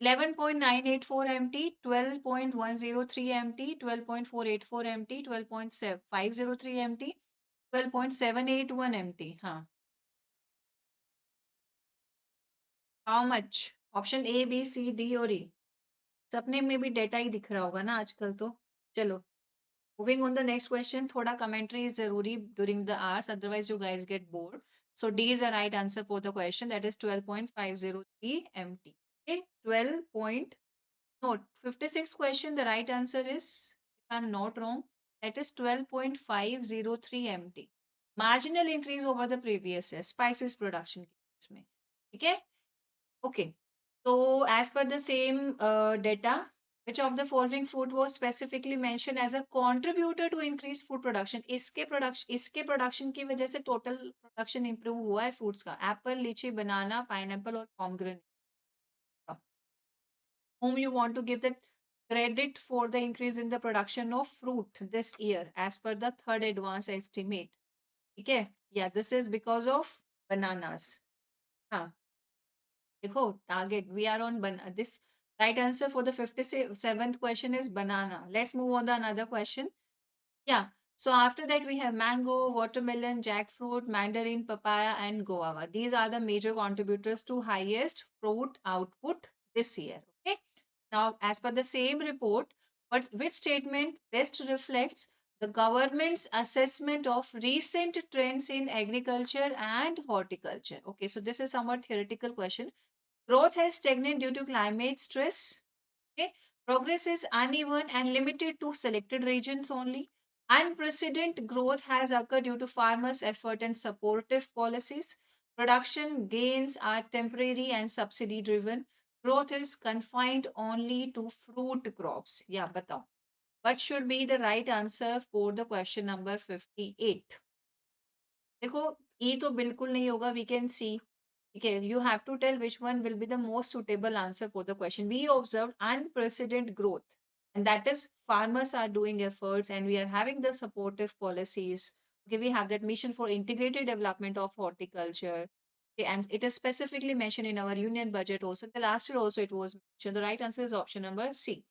11.984 MT, 12.103 MT, 12.484 MT, 12.503 MT, 12.781 MT. How much? Option A, B, C, D और E. सपने में भी data ही दिख रहा होगा ना आजकल तो. चलो. Moving on the next question. थोड़ा commentary is जरूरी during the hours, otherwise you guys get bored. So D is the right answer for the question. That is 12.503 MT. Okay, 12 point, no, 56 question. The right answer is, if I'm not wrong, that is 12.503 MT. Marginal increase over the previous year. Spices production के case में. Okay. Okay. So as per the same data, which of the following fruit was specifically mentioned as a contributor to increased food production? इसके production की वजह से total production improve हुआ है fruits का. Apple, lychee, banana, pineapple और pomegranate. Whom you want to give the credit for the increase in the production of fruit this year as per the third advance estimate? Okay. Yeah, this is because of bananas. हाँ, देखो, target, we are on this. Right answer for the 57th question is banana. Let's move on to another question. Yeah. So after that, we have mango, watermelon, jackfruit, mandarin, papaya, and guava. These are the major contributors to highest fruit output this year. Okay. Now, as per the same report, which statement best reflects the government's assessment of recent trends in agriculture and horticulture? Okay, so this is somewhat theoretical question. Growth has stagnated due to climate stress. Okay. Progress is uneven and limited to selected regions only. Unprecedented growth has occurred due to farmers' effort and supportive policies. Production gains are temporary and subsidy driven. Growth is confined only to fruit crops. Yeah, batao. What should be the right answer for the question number 58? देखो, E तो बिल्कुल नहीं होगा, we can see. Okay, you have to tell which one will be the most suitable answer for the question. We observed unprecedented growth, and that is farmers are doing efforts and we are having the supportive policies. Okay, we have that mission for integrated development of horticulture. Okay, and it is specifically mentioned in our union budget also. The last year also it was mentioned. The right answer is option number C.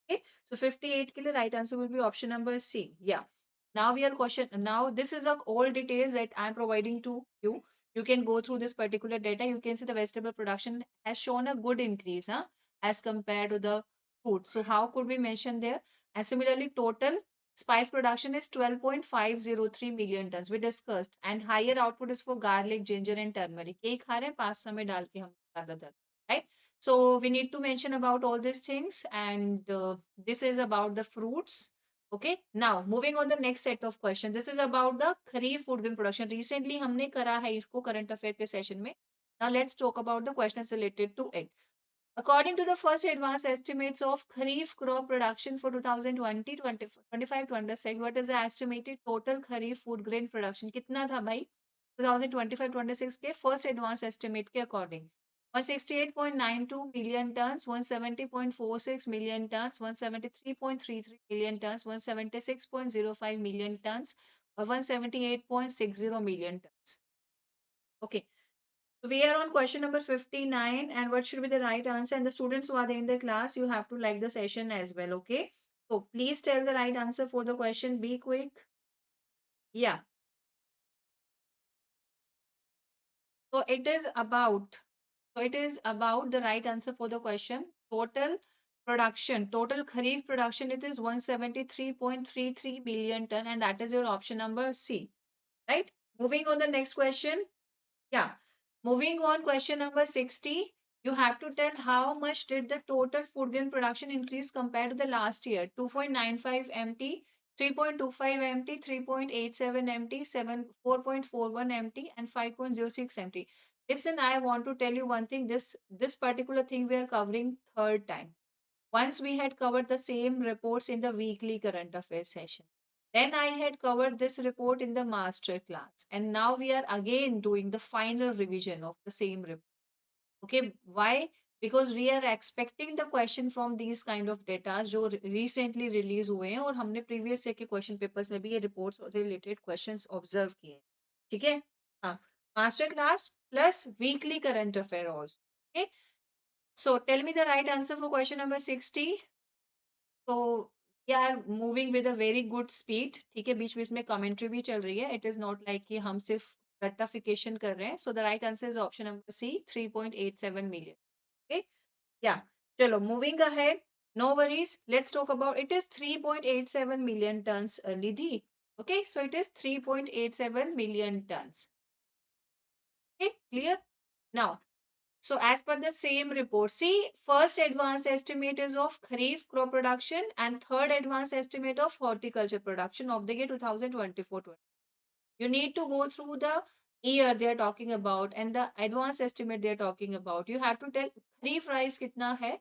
Okay, so 58 ke liye right answer will be option number C. Yeah. Now we are question. Now this is all details that I am providing to you. You can go through this particular data. You can see the vegetable production has shown a good increase, as compared to the food. So how could we mention there? And similarly, total spice production is 12.503 million tons. We discussed, and higher output is for garlic, ginger, and turmeric. यही खा रहे हैं pasta में डाल के हम ज्यादातर, right? So we need to mention about all these things, and this is about the fruits. Okay, now moving on the next set of questions. This is about the Kharif food grain production. Recently हमने करा है इसको current affair के session में. Now let's talk about the questions related to it. According to the first advanced estimates of Kharif crop production for 2020, 25, 26, what is the estimated total Kharif food grain production? कितना था भाई? 2025-26 के first advanced estimate के according. 168.92 million tons, 170.46 million tons, 173.33 million tons, 176.05 million tons, or 178.60 million tons. Okay. So we are on question number 59, and what should be the right answer? And the students who are there in the class, you have to like the session as well, okay? So please tell the right answer for the question. Be quick. Yeah. So it is about the right answer for the question. Total production, total Kharif production, it is 173.33 million ton, and that is your option number C, right? Moving on the next question. Yeah. Moving on, question number 60. You have to tell how much did the total food grain production increase compared to the last year? 2.95 MT, 3.25 MT, 3.87 MT, 4.41 MT, and 5.06 MT. Listen, I want to tell you one thing. This particular thing we are covering third time. Once we had covered the same reports in the weekly current affairs session. Then I had covered this report in the master class. And now we are again doing the final revision of the same report. Okay, why? Because we are expecting the question from these kind of data जो recently release हुए हैं और हमने previous year के question papers में भी ये reports related questions observe किए हैं. ठीक है? हाँ. Master class plus weekly current affair also. Okay. So tell me the right answer for question number 60. So we are moving with a very good speed. ठीक है, बीच बीच में commentary भी चल रही है. It is not like कि हम सिर्फ rectification कर रहे हैं. So the right answer is option number C, 3.87 million. Okay, yeah. चलो, moving ahead. No worries. Let's talk about it is 3.87 million tons, Nidhi. Okay, so it is 3.87 million tons. Okay, clear? Now, so as per the same report, see, first advanced estimate is of Kharif crop production and third advanced estimate of horticulture production of the year 2024-20. You need to go through the year they are talking about and the advanced estimate they are talking about. You have to tell Kharif rice kitna hai,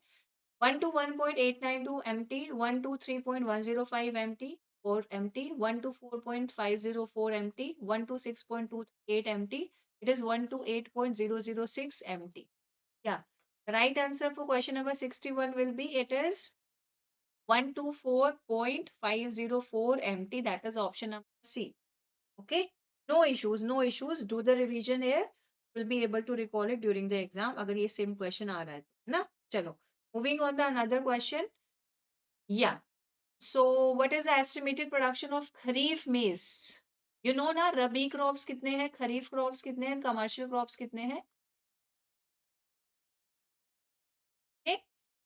1 to 1.892 MT, 1 to 3.105 MT, 4 MT, 1 to 4.504 MT, 1 to 6.28 MT. It is 1 to 8.006 MT. Yeah. The right answer for question number 61 will be it is 124.504 MT. That is option number C. Okay. No issues, no issues. Do the revision here. Will be able to recall it during the exam. अगर ये same question आ रहा है तो ना चलो. Moving on the another question. Yeah. So what is the estimated production of Kharif maize? You know ना Rabi crops कितने हैं, Kharif crops कितने हैं, commercial crops कितने हैं? Okay.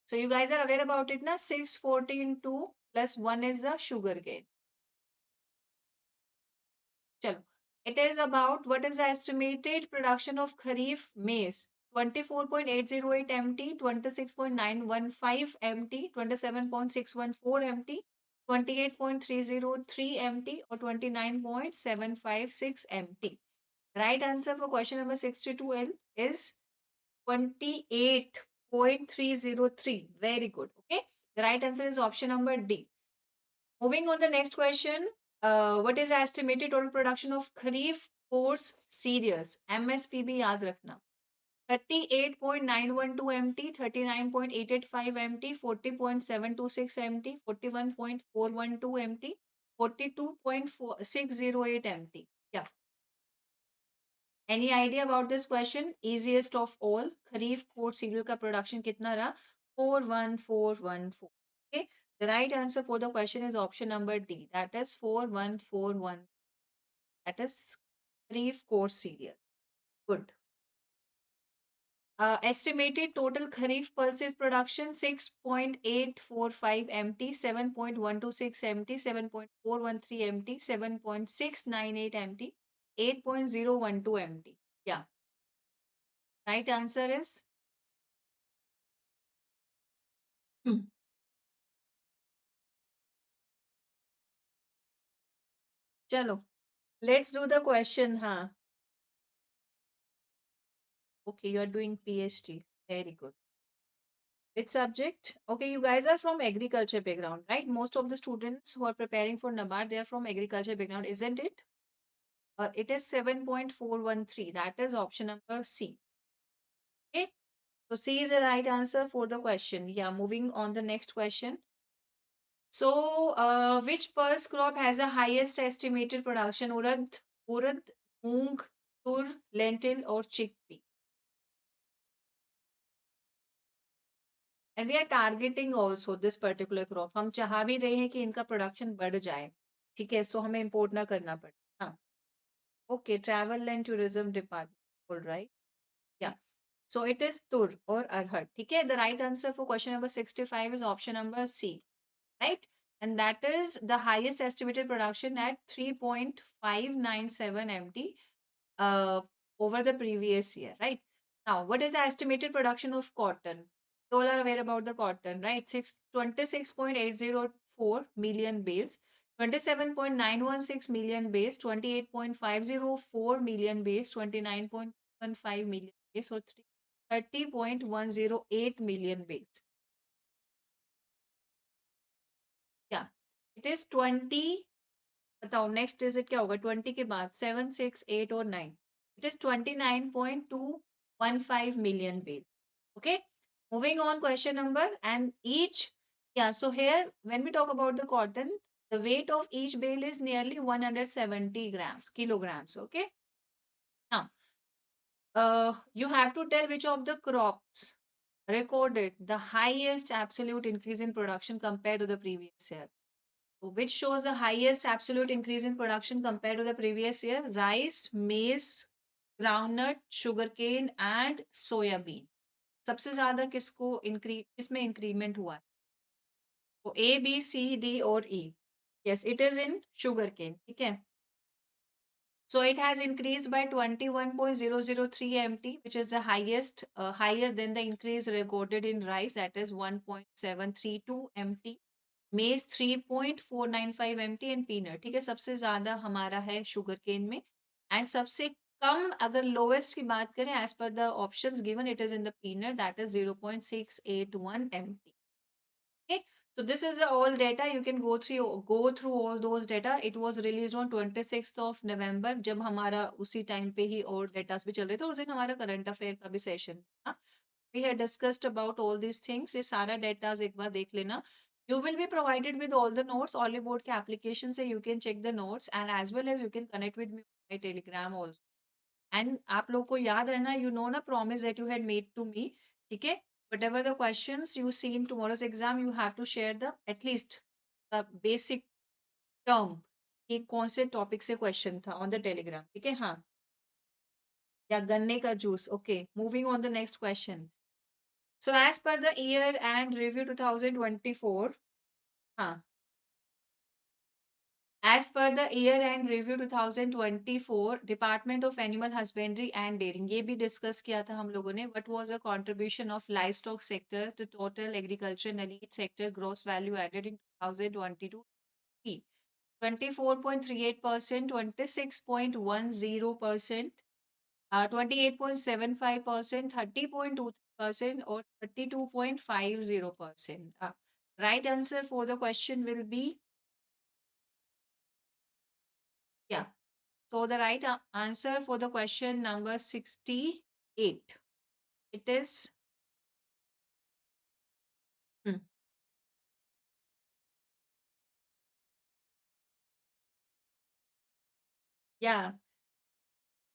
So you guys are aware about it na? 6, 14, 2 plus 1 is the sugar cane. Chalo. It is about what is the estimated production of Kharif maize? 24.808 MT, 26.915 MT, 27.614 MT, 28.303 MT, or 29.756 MT. Right answer for question number 62L is 28.303. Very good. Okay. The right answer is option number D. Moving on the next question. What is the estimated total production of Kharif coarse cereals? MSPB याद रखना. 38.912 MT, 39.885 MT, 40.726 MT, 41.412 MT, 42.608 MT. Yeah. Any idea about this question? Easiest of all. Kharif coarse cereal का production कितना रहा? 41414. Okay. The right answer for the question is option number D. That is 4141. That is Kharif coarse cereal. Good. Estimated total Kharif pulses production 6.845 MT, 7.126 MT, 7.413 MT, 7.698 MT, 8.012 MT. Yeah. Right answer is Chalo. Let's do the question, huh? Okay, you are doing PhD. Very good. Which subject? Okay, you guys are from agriculture background, right? Most of the students who are preparing for NABARD, they are from agriculture background, isn't it? It is 7.413. That is option number C. Okay, so C is the right answer for the question. Yeah, moving on the next question. So, which pulse crop has the highest estimated production? Urad, moong, tur, lentil, or chickpea? And we are targeting also this particular crop. हम चाह भी रहे हैं कि इनका production बढ़ जाए. ठीक है, so हमें import ना करना पड़े. हाँ. Okay, travel and tourism department. All right. Yeah. So it is tur or arhar. ठीक है, the right answer for question number 65 is option number C. Right? And that is the highest estimated production at 3.597 MT over the previous year, right? Now, what is the estimated production of cotton? You all are aware about the cotton, right? 26.804 million bales, 27.916 million bales, 28.504 million bales, 29.15 million bales, or 30.108 million bales. Yeah, it is 20. बताओ next digit क्या होगा 20 के बाद 7, 6, 8 और 9. It is 29.215 million bale. Okay, moving on question number and each. Yeah, so here when we talk about the cotton, the weight of each bale is nearly 170 kilograms. Okay, now you have to tell which of the crops recorded the highest absolute increase in production compared to the previous year. So which shows the highest absolute increase in production compared to the previous year? Rice, maize, groundnut, sugarcane and soya bean. सबसे ज्यादा किसमें increment हुआ है? तो A, B, C, D और E. Yes, it is in sugarcane. ठीक है. So it has increased by 21.003 MT, which is the highest, higher than the increase recorded in rice, that is 1.732 MT. मेज 3.495 MT and peanut, ठीक है, सबसे ज्यादा हमारा है शुगर केन में, एंड सबसे कम अगर लोवेस्ट की बात करें as per the options given it is in the peanut, that is 0.681 MT. Okay, so this is all data. You can go through all those data. It was released on 26th of November, जब हमारा उसी time पे ही और datas भी चल रहे थे, उस दिन हमारा करंट अफेयर का भी सेशन था. We had discussed about all these things. ये सारा data एक बार देख लेना. You will be provided with all the notes. Only board के application से you can check the notes, and as well as you can connect with me on my Telegram also. And आप लोग को याद है ना, you know ना promise that you had made to me, ठीक है? Whatever the questions you see in tomorrow's exam, you have to share the at least the basic term कि कौन से टॉपिक से क्वेश्चन था ऑन द टेलीग्राम, ठीक है? हाँ, या गन्ने का juice. Okay, moving on the next question. So as per the year and review 2024, हाँ, as per the year and review 2024, Department of Animal Husbandry and Dairying, ये भी डिस्कस किया था हम लोगों ने. What was the contribution of livestock sector to total agriculture and each sector gross value added in 2022? 24.38%, 26.10%, 28.75%, 30.23%, or 32.50%. Right answer for the question will be, yeah. So the right answer for the question number 68. It is, hmm, yeah.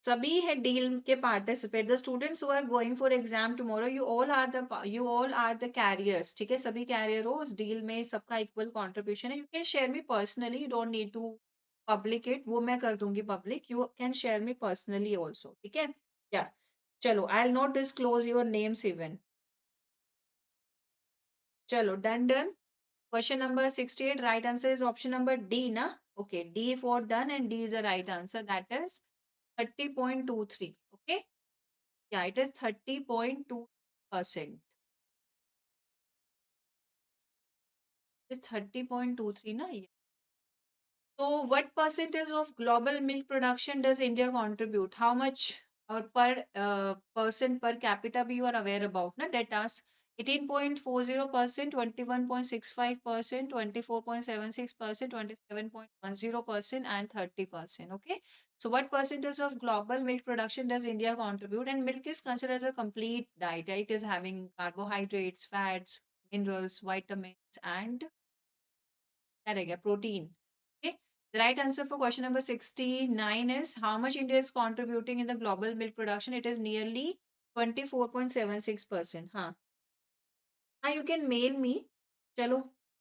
सभी है deal के participate. The students who are going for exam tomorrow, you all are the carriers, ठीक है, सभी carrier हो उस deal में, सबका इक्वल कंट्रीब्यूशन है. You can share me personally, you don't need to public it, वो मैं कर दूंगी public. You can share me personally also, ठीक है. या चलो, I will not disclose your names even. चलो, done done. Question number 68, right answer is option number D, na? Okay, D for done, and D is the right answer. That is 30.23. Okay. Yeah, it is 30.2%. It's 30.23, na? Yeah. So, what percentage of global milk production does India contribute? How much per percent per capita be you are aware about? Na datas 18.40%, 21.65%, 24.76%, 27.10%, and 30%. Okay. So, what percentage of global milk production does India contribute? And milk is considered as a complete diet. Right? It is having carbohydrates, fats, minerals, vitamins, and protein. Okay. The right answer for question number 69 is how much India is contributing in the global milk production. It is nearly 24.76%. Huh. You can mail me. Chalo,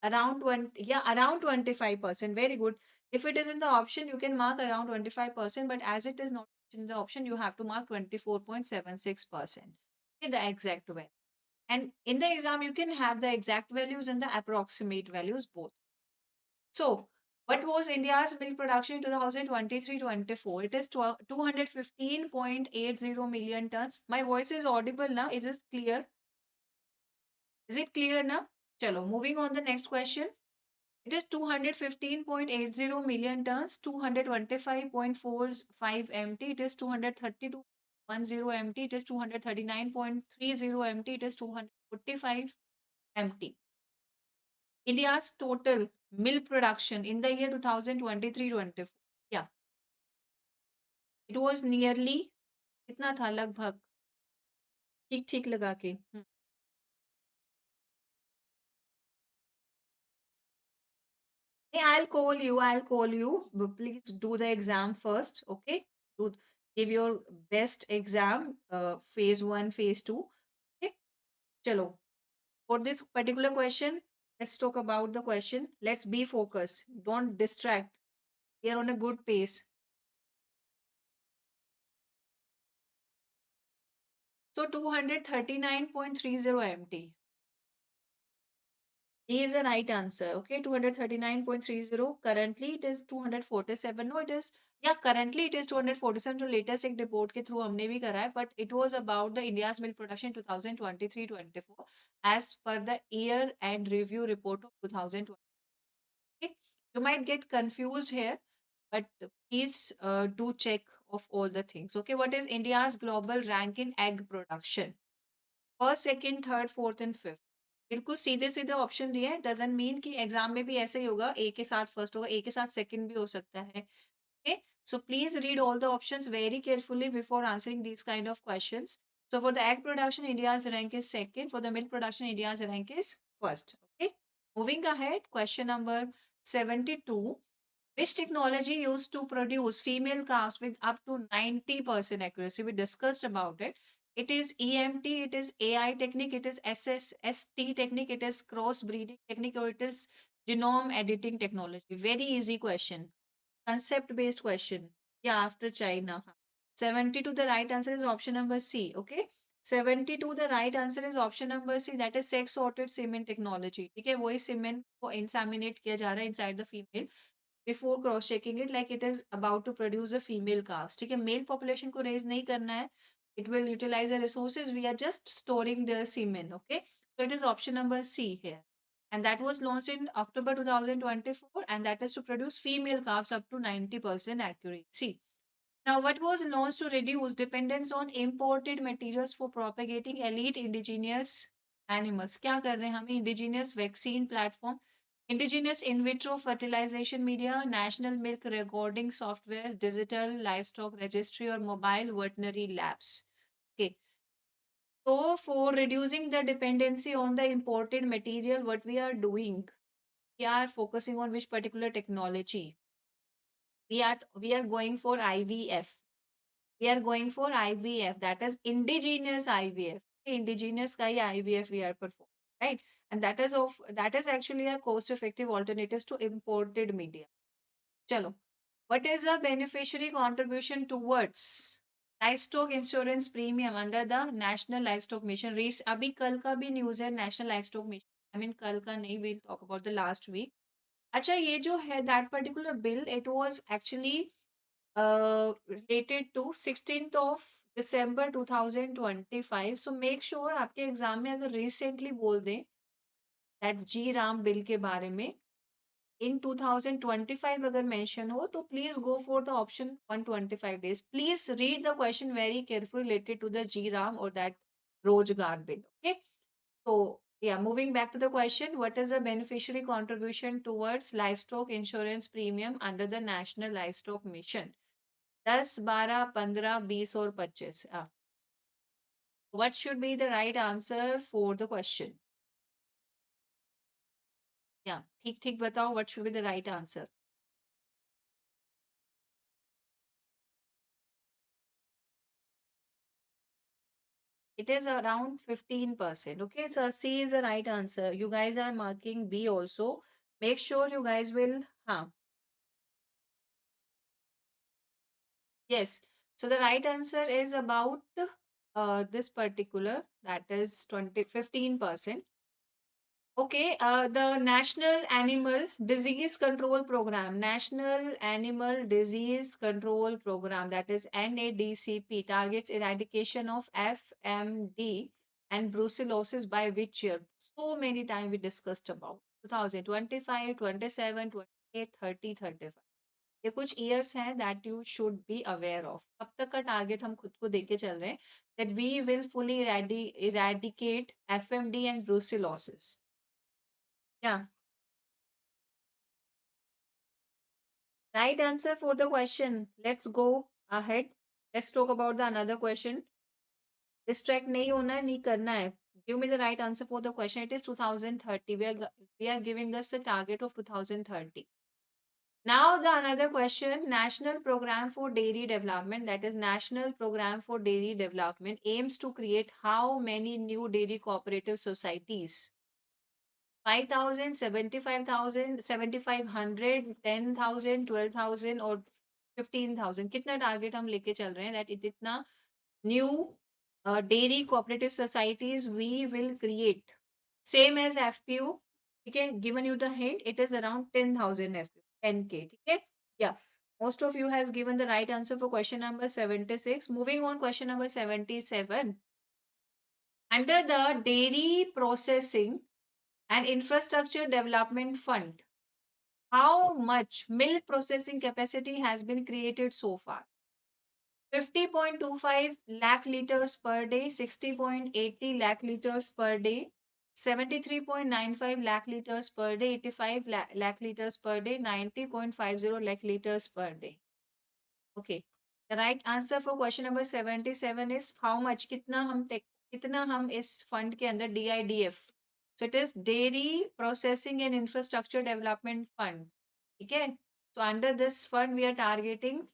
around 20, yeah, around 25%. Very good. If it is in the option, you can mark around 25%, but as it is not in the option, you have to mark 24.76%. Okay, the exact value. And in the exam, you can have the exact values and the approximate values both. So, what was India's milk production in 2023-24? It is 215.80 million tons. My voice is audible now. Is it clear? Is it clear now? Chalo, moving on the next question. It is 215.80 million tons, 225.45 MT. It is 232.10 MT. It is 239.30 MT. It is 245 MT. India's total milk production in the year 2023-24. Yeah, it was nearly, कितना था लगभग, ठीक ठीक लगा के. Hey, I'll call you. But please do the exam first, okay? Do give your best exam, phase 1, phase 2. Okay, chalo. For this particular question, let's talk about the question. Let's be focused. Don't distract. We are on a good pace. So 239.30 MT. A is the right answer. Okay, 239.30. Currently, it is 247. No, it is या currently it is 247, जो latest एक report के through हमने भी करा है, but it was about the India's milk production 2023-24 as per the year end review report of 2020. You might get confused here, but please do check of all the things. Okay, what is India's global rank in egg production? First second third fourth and fifth, बिल्कुल सीधे सीधे option दिए हैं. Doesn't mean कि exam में भी ऐसे ही होगा, ए के साथ फर्स्ट होगा, ए के साथ सेकंड भी हो सकता है. Okay, so please read all the options very carefully before answering these kind of questions. So for the egg production, India's rank is second. For the milk production, India's rank is first. Okay, moving ahead, question number 72. Which technology used to produce female calves with up to 90% accuracy? We discussed about it. It is EMT, it is AI technique, it is SSST technique, it is cross breeding technique, or it is genome editing technology. Very easy question. Concept based question. Yeah, after China. 72, the right answer is option number C. Okay. 72, the right answer is option number C. That is sex sorted semen technology. ठीक है, वही semen को inseminate किया जा रहा है inside the female before cross checking it, like it is about to produce a female calves. ठीक है, male population को raise नहीं करना है. It will utilize the resources. We are just storing the semen. Okay, so it is option number C here, and that was launched in October 2024, and that is to produce female calves up to 90% accuracy. Now, what was launched to reduce dependence on imported materials for propagating elite indigenous animals? क्या कर रहे हैं हमें? Indigenous vaccine platform, indigenous in vitro fertilization media, national milk recording softwares, digital livestock registry, or mobile veterinary labs. Okay. So, for reducing the dependency on the imported material, what we are doing, we are focusing on which particular technology? We are going for IVF. We are going for IVF, that is indigenous IVF. Indigenous ka hi IVF we are performing, right? And that is actually a cost-effective alternative to imported media. Chalo, what is the beneficiary contribution towards livestock insurance premium under the National Livestock Mission? Reese, अभी कल का भी news है National Livestock Mission. I mean कल का नहीं, we'll talk about the last week. अच्छा, ये जो है that particular bill, it was actually related to 16th of December 2025. So make sure आपके एग्जाम में अगर recently बोल दें that जी राम बिल के बारे में in 2025 अगर mention हो, तो please go for the option 125 days. Please read the question very carefully related to the G Ram or that Rojgar bill. Okay. So yeah, moving back to the question, what is the beneficiary contribution towards livestock insurance premium under the National Livestock Mission? 10, 12, 15, 20 और 25. What should be the right answer for the question? Yeah, ठीक ठीक बताओ, what should be the right answer? It is around 15%. Okay, so C is the right answer. You guys are marking B also. Make sure you guys will, yes. So the right answer is about this particular, that is 15%. Okay, the National Animal Disease Control Program, that is NADCP, targets eradication of FMD and brucellosis by which year? So many times we discussed about 2025, 27, 28, 30, 35. ये कुछ years हैं that you should be aware of. अब तक का target हम खुद को देके चल रहे हैं that we will fully eradicate FMD and brucellosis. Yeah, right answer for the question. Let's go ahead. Let's talk about the another question. Distract नहीं होना है, नहीं करना है. Give me the right answer for the question. It is 2030. We are giving us the target of 2030. Now the another question, National Program for Dairy Development, that is National Program for Dairy Development, aims to create how many new dairy cooperative societies? 5,000, 75,000, 7,500, 10,000, 12,000 और 15,000. कितना target हम लेके चल रहे हैं that इतना new dairy cooperative societies we will create? Same as FPO. ठीक है, given you the hint, it is around 10,000 FPO, 10K. ठीक है, yeah. Most of you has given the right answer for question number 76. Moving on, question number 77. Under the Dairy Processing and Infrastructure Development Fund, how much milk processing capacity has been created so far? 50.25 lakh liters per day, 60.80 lakh liters per day, 73.95 lakh liters per day, 85 lakh liters per day, 90.50 lakh liters per day. Okay. The right answer for question number 77 is how much, कितना हम इस fund के अंदर DIDF. So it is Dairy Processing and Infrastructure Development Fund. Okay. So under this fund we are targeting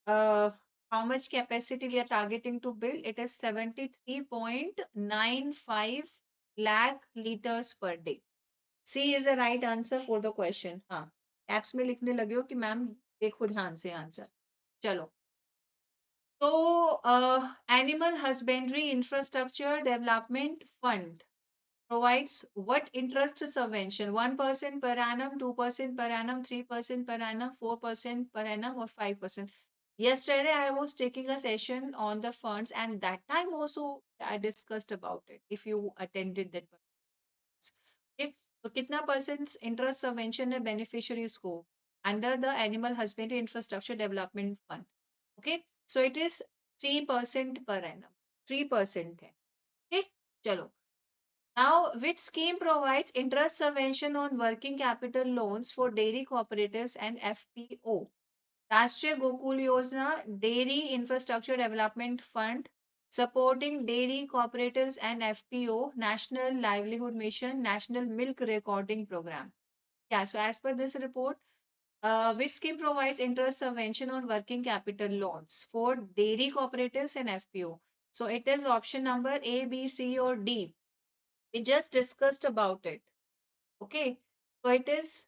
how much capacity we are targeting to build? It is 73.95 lakh liters per day. C is the right answer for the question. हाँ, apps में लिखने लगे हो कि ma'am देखो ध्यान से answer. चलो. So, Animal Husbandry Infrastructure Development Fund provides what interest subvention? 1% per annum, 2% per annum, 3% per annum, 4% per annum, or 5%. Yesterday, I was taking a session on the funds, and that time also I discussed about it. If you attended that, if तो कितना percent interest subvention है beneficiaries को under the Animal Husbandry Infrastructure Development Fund. Okay, so it is 3% per annum. 3% है. Okay, चलो. Now, which scheme provides interest subvention on working capital loans for dairy cooperatives and FPO? Rashtriya Gokul Yojana, Dairy Infrastructure Development Fund, supporting dairy cooperatives and FPO, National Livelihood Mission, National Milk Recording Program. Yeah, so as per this report, which scheme provides interest subvention on working capital loans for dairy cooperatives and FPO? So it is option number A, B, C, or D. We just discussed about it. Okay, so it is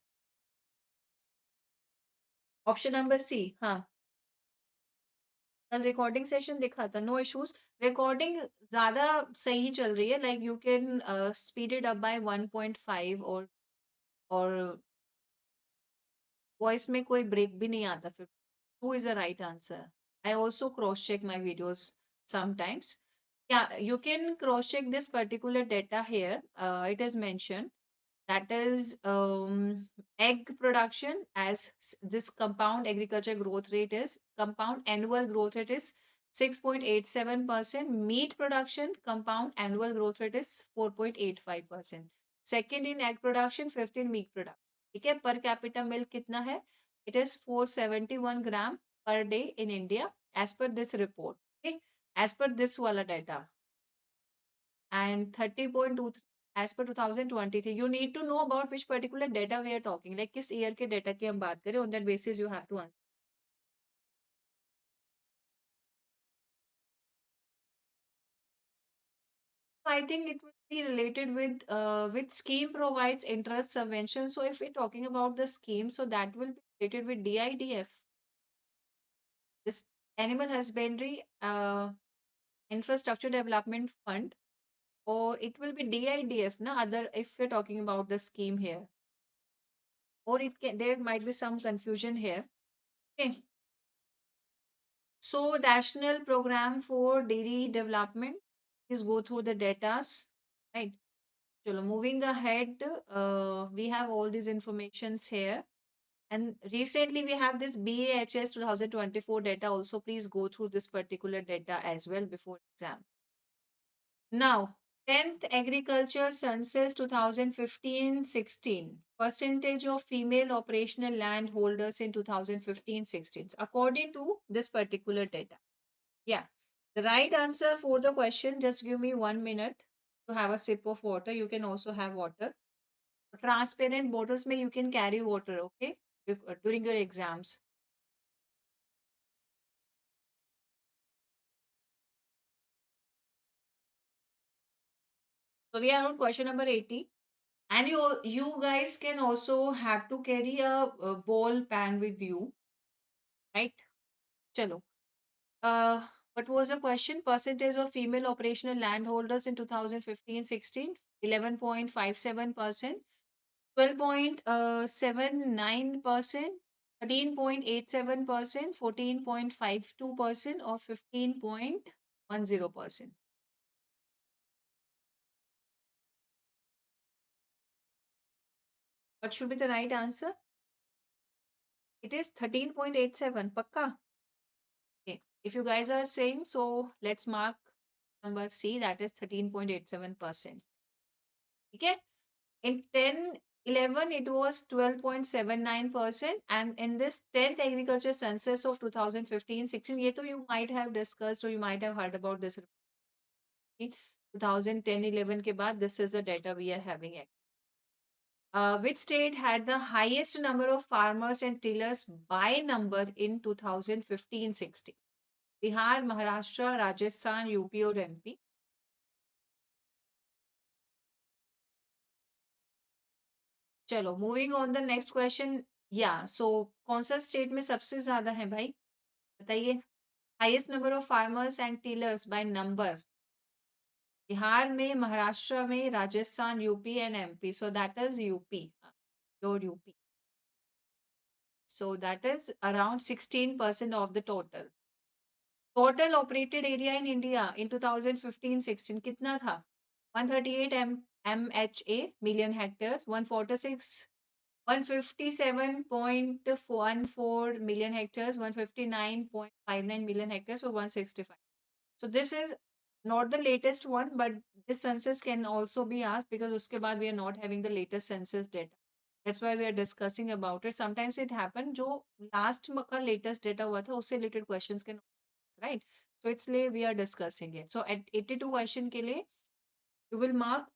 option number C. हाँ, कल recording session दिखा था, no issues. Recording ज्यादा सही चल रही है, like you can speed it up by 1.5 और वॉइस में कोई ब्रेक भी नहीं आता फिर. Two is a right answer. I also cross check my videos sometimes. Yeah, you can cross check this particular data here. It is mentioned that is egg production as this compound agriculture growth rate is compound annual growth rate is 6.87%. Meat production compound annual growth rate is 4.85%. Second in egg production, 15 meat production. ठीक है, per capita milk कितना है? It is 471 gram per day in India as per this report. Okay, as per this wala data. And 30.23 as per 2023. You need to know about which particular data we are talking, like किस year के data की हम बात करें. On that basis you have to answer. I think it will be related with which scheme provides interest subvention. So if we're talking about the scheme, so that will be related with DIDF, this Animal Husbandry Infrastructure Development Fund, or it will be DIDF, na other if we're talking about the scheme here, or it can there might be some confusion here. Okay. So National Program for Dairy Development, please go through the datas, right? Chalo, moving ahead, we have all these informations here. And recently we have this BAHS 2024 data also. Please go through this particular data as well before exam. Now, 10th Agriculture Census 2015-16. Percentage of female operational land holders in 2015-16. According to this particular data. Yeah, the right answer for the question, just give me 1 minute to have a sip of water. You can also have water. Transparent bottles may you can carry water, okay, during your exams. So we are on question number 80. And you guys can also have to carry a ball pan with you, right? Chalo. What was the question? Percentage of female operational landholders in 2015-16, 11.57%. 12.79%, 13.87%, 14.52%, or 15.10%? What should be the right answer? It is 13.87. Pakka? Okay. If you guys are saying so, let's mark number C, that is 13.87%. Okay. In 1011, it was 12.79%, and in this 10th agriculture census of 2015-16, ये तो you might have discussed or you might have heard about this. 2010-11 के बाद, this is the data we are having. Which state had the highest number of farmers and tillers by number in 2015-16? Bihar, Maharashtra, Rajasthan, UP or MP? चलो, moving on the next question. Yeah, so कौन सा state में सबसे ज्यादा है भाई? बताइए. Highest number of farmers and tillers by number. Bihar में, महाराष्ट्र में, Rajasthan, UP and MP. So that is UP. Your UP. So that is around 16% of the total. Total operated area in India in 2015-16 कितना था? 138 MHA million hectares, 146 157.14 million hectares, 159.59 million hectares, or 165. So this is not the latest one, but this census can also be asked because uske baad we are not having the latest census data. That's why we are discussing about it. Sometimes it happen जो last का latest data हुआ था उससे related questions can, right? So it's like we are discussing it. So at 82 question के लिए you will mark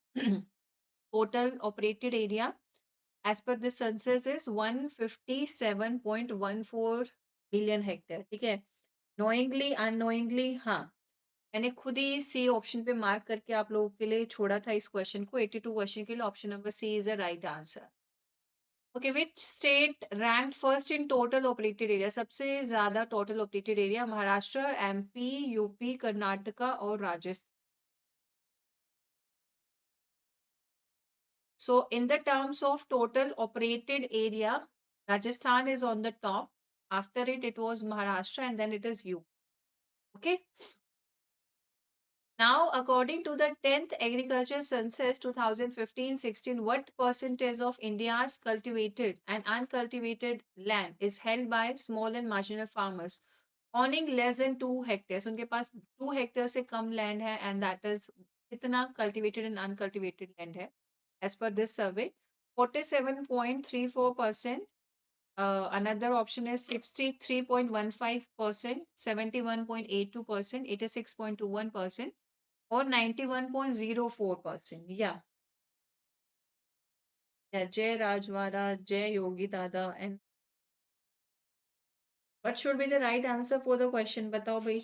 total operated area as per the census is 157.14 million hectare. ठीक है. Knowingly, unknowingly, हाँ, मैंने खुद ही सी ऑप्शन पे mark करके आप लोगों के लिए छोड़ा था इस क्वेश्चन को. 82 क्वेश्चन के लिए option number C is the right answer. Okay, which state ranked first in total operated area? सबसे ज्यादा total operated area Maharashtra, MP, UP, Karnataka और Rajasthan. So in the terms of total operated area, Rajasthan is on the top. After it, it was Maharashtra and then it is you. Okay. Now, according to the 10th Agriculture Census 2015-16, what percentage of India's cultivated and uncultivated land is held by small and marginal farmers owning less than 2 hectares? उनके पास 2 hectares से कम land है, and that is कितना cultivated and uncultivated land है as per this survey? 47.34%. Another option is 63.15%, 71.82%, 86.21%, or 91.04%. Yeah. Yeah, Jay Rajwada, Jay Yogi Dada, and what should be the right answer for the question? Batao bhai.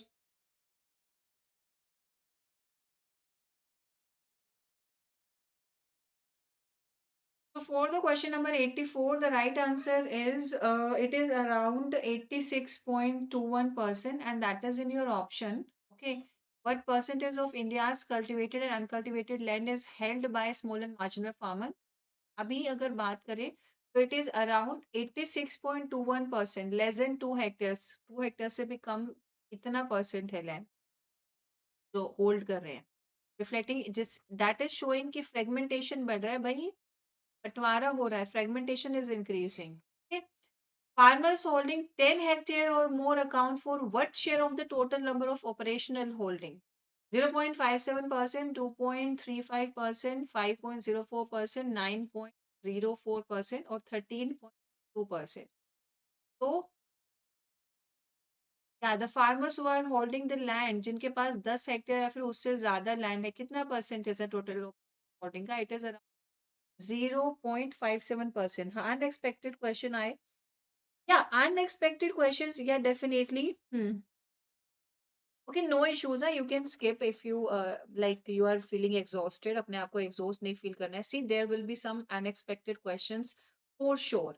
So for the question number 84, the right answer is it is around 86.21%, and that is in your option. Okay. What percentage of India's cultivated and uncultivated land is held by small and marginal farmer? अभी अगर बात करें तो it is around 86.21%, less than 2 hectares. 2 hectares से भी कम इतना percent है land जो होल्ड कर रहे हैं. रिफ्लेक्टिंग जिस दैट इज शोइंग कि फ्रेगमेंटेशन बढ़ रहा है भाई, बंटवारा हो रहा है, fragmentation is increasing. Farmers holding 10 hectare or more account for what share of the total number of operational holding? 0.57%, 2.35%, 5.04%, 9.04%, or 13.2%. So, yeah, the farmers who are holding the land, जिनके पास 10 हेक्टेयर या फिर उससे ज्यादा लैंड है, कितना percentage है total holding का? It is around 0.57%. हाँ, अनएक्सपेक्टेड क्वेश्चन आए. Yeah, unexpected questions. Yeah, definitely. Okay, no issues. You can skip if you like you are feeling exhausted. अपने आप को exhaust नहीं feel करना है. See, there will be some unexpected questions for sure.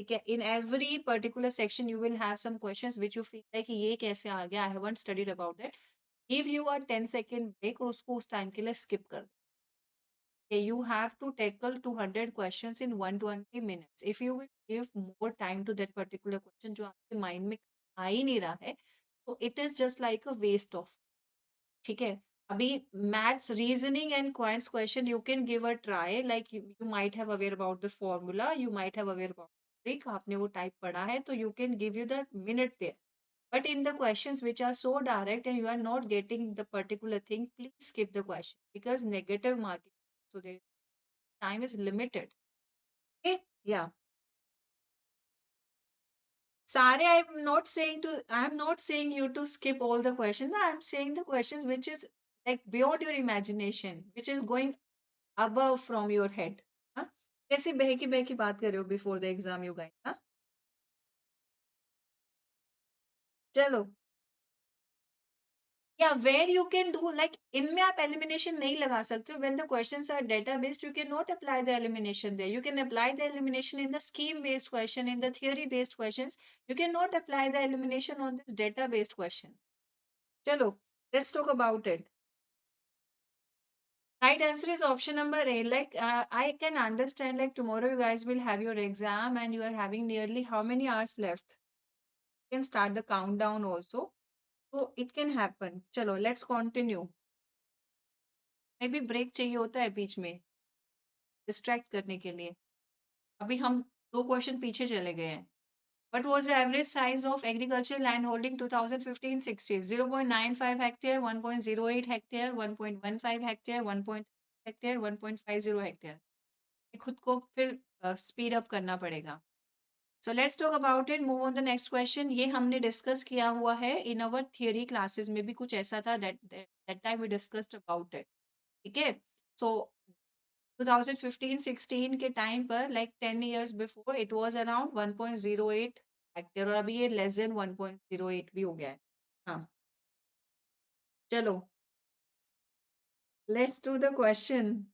Okay, in every particular section you will have some questions which you feel like ये कैसे आ गया? I haven't studied about that. Give you a 10-second break और उसको उस time के लिए skip कर. Okay, you have to tackle 200 questions in 120 minutes. If you will give more time to that particular question जो आपके mind में आ ही नहीं रहा है, तो it is just like a waste of. ठीक है, अभी maths reasoning and quants question you can give a try, like you might have aware about the formula, you might have aware about trick, आपने वो type पढ़ा है तो you can give you the minute there. But in the questions which are so direct and you are not getting the particular thing, please skip the question because negative marking. So the time is limited. Okay? Yeah. Sare, I'm not saying you to skip all the questions. I'm saying the questions which is like beyond your imagination, which is going above from your head. हाँ? कैसी बहकी बहकी बात कर रहे हो before the exam you guys? हाँ? चलो. Yeah, where you can do like इनमें आप elimination नहीं लगा सकते हो. When the questions are data based, you cannot apply the elimination there. You can apply the elimination in the scheme based question, in the theory based questions. You cannot apply the elimination on this data based question. चलो, let's talk about it. Right answer is option number A. Like I can understand like tomorrow you guys will have your exam and you are having nearly how many hours left? You can start the countdown also. So it can happen. चलो, let's continue. Maybe break चाहिए होता है बीच में distract करने के लिए. अभी हम दो क्वेश्चन पीछे चले गए हैं. What was the average size of agricultural land holding 2015-16? 0.95 hectare, 1.08 hectare, 1.15 hectare, 1.3 hectare, 1.50 hectare. खुद को फिर स्पीड अप करना पड़ेगा. So let's talk about it. Move on the next question. ये हमने डिस्कस किया हुआ है in our theory classes में भी कुछ ऐसा था that time we discussed about it. ठीक है. So 2015-16 के टाइम पर like 10 years before it was around 1.08 hectare और अभी ये less than 1.08 भी हो गया है. हाँ, चलो, let's do the question.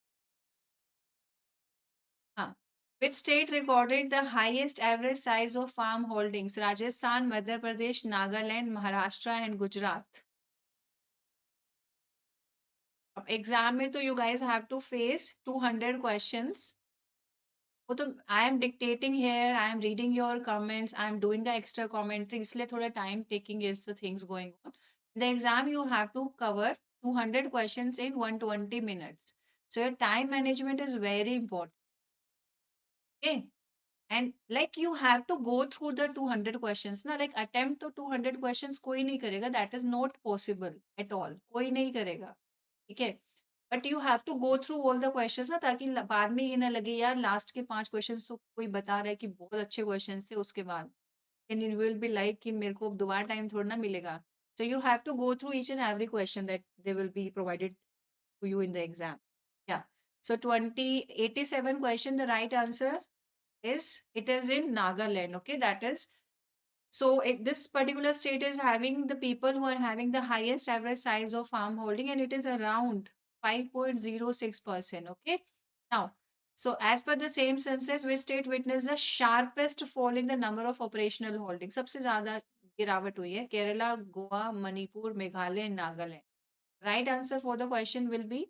हाँ. Which state recorded the highest average size of farm holdings? Rajasthan, Madhya Pradesh, Nagaland, Maharashtra and Gujarat. अब एग्जाम में तो you guys have to face 200 questions. वो तो I am dictating here, I am reading your comments, I am doing the extra commentary, इसलिए थोड़ा time taking is the things going on. In the exam you have to cover 200 questions in 120 minutes. So your time management is very important. Okay. And like you have to go through the 200 questions ना, like attempt तो 200 questions कोई नहीं करेगा, that is not possible at all, कोई नहीं करेगा. ठीक है, but you have to go through all the questions ना, ताकि बाद में ये ना लगे यार लास्ट के 5 क्वेश्चंस तो कोई बता रहा है कि बहुत अच्छे क्वेश्चंस थे, उसके बाद and it will be like कि मेरे को दोबारा टाइम थोड़ा ना मिलेगा. So you have to go through each and every question that they will be provided to you in the exam. Yeah. So 2087 question, the right answer is it is in Nagaland. Okay, that is. So this particular state is having the people who are having the highest average size of farm holding and it is around 5.06%. Okay. Now, so as per the same census, which state witnessed the sharpest fall in the number of operational holdings? सबसे ज़्यादा गिरावट हुई है Kerala, Goa, Manipur, Meghalaya, Nagaland. Right answer for the question will be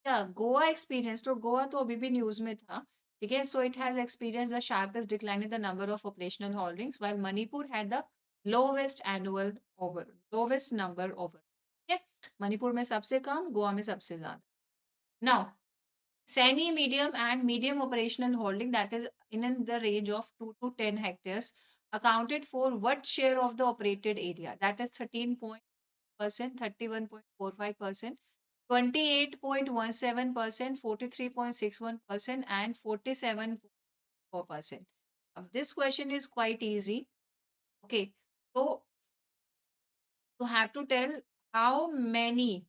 Goa experience. तो गोवा तो अभी भी news में था. ठीक है, so it has experienced the sharpest decline in the number of operational holdings while Manipur had the lowest annual over lowest number over. ठीक है, मणिपुर में सबसे कम, गोवा में सबसे ज्यादा. Now semi medium and medium operational holding, that is in the range of 2 to 10 hectares, accounted for what share of the operated area? That is 13%, 31.45%, 28.17%, 43.61% and 47.4%. This question is quite easy. Okay, so you have to tell how many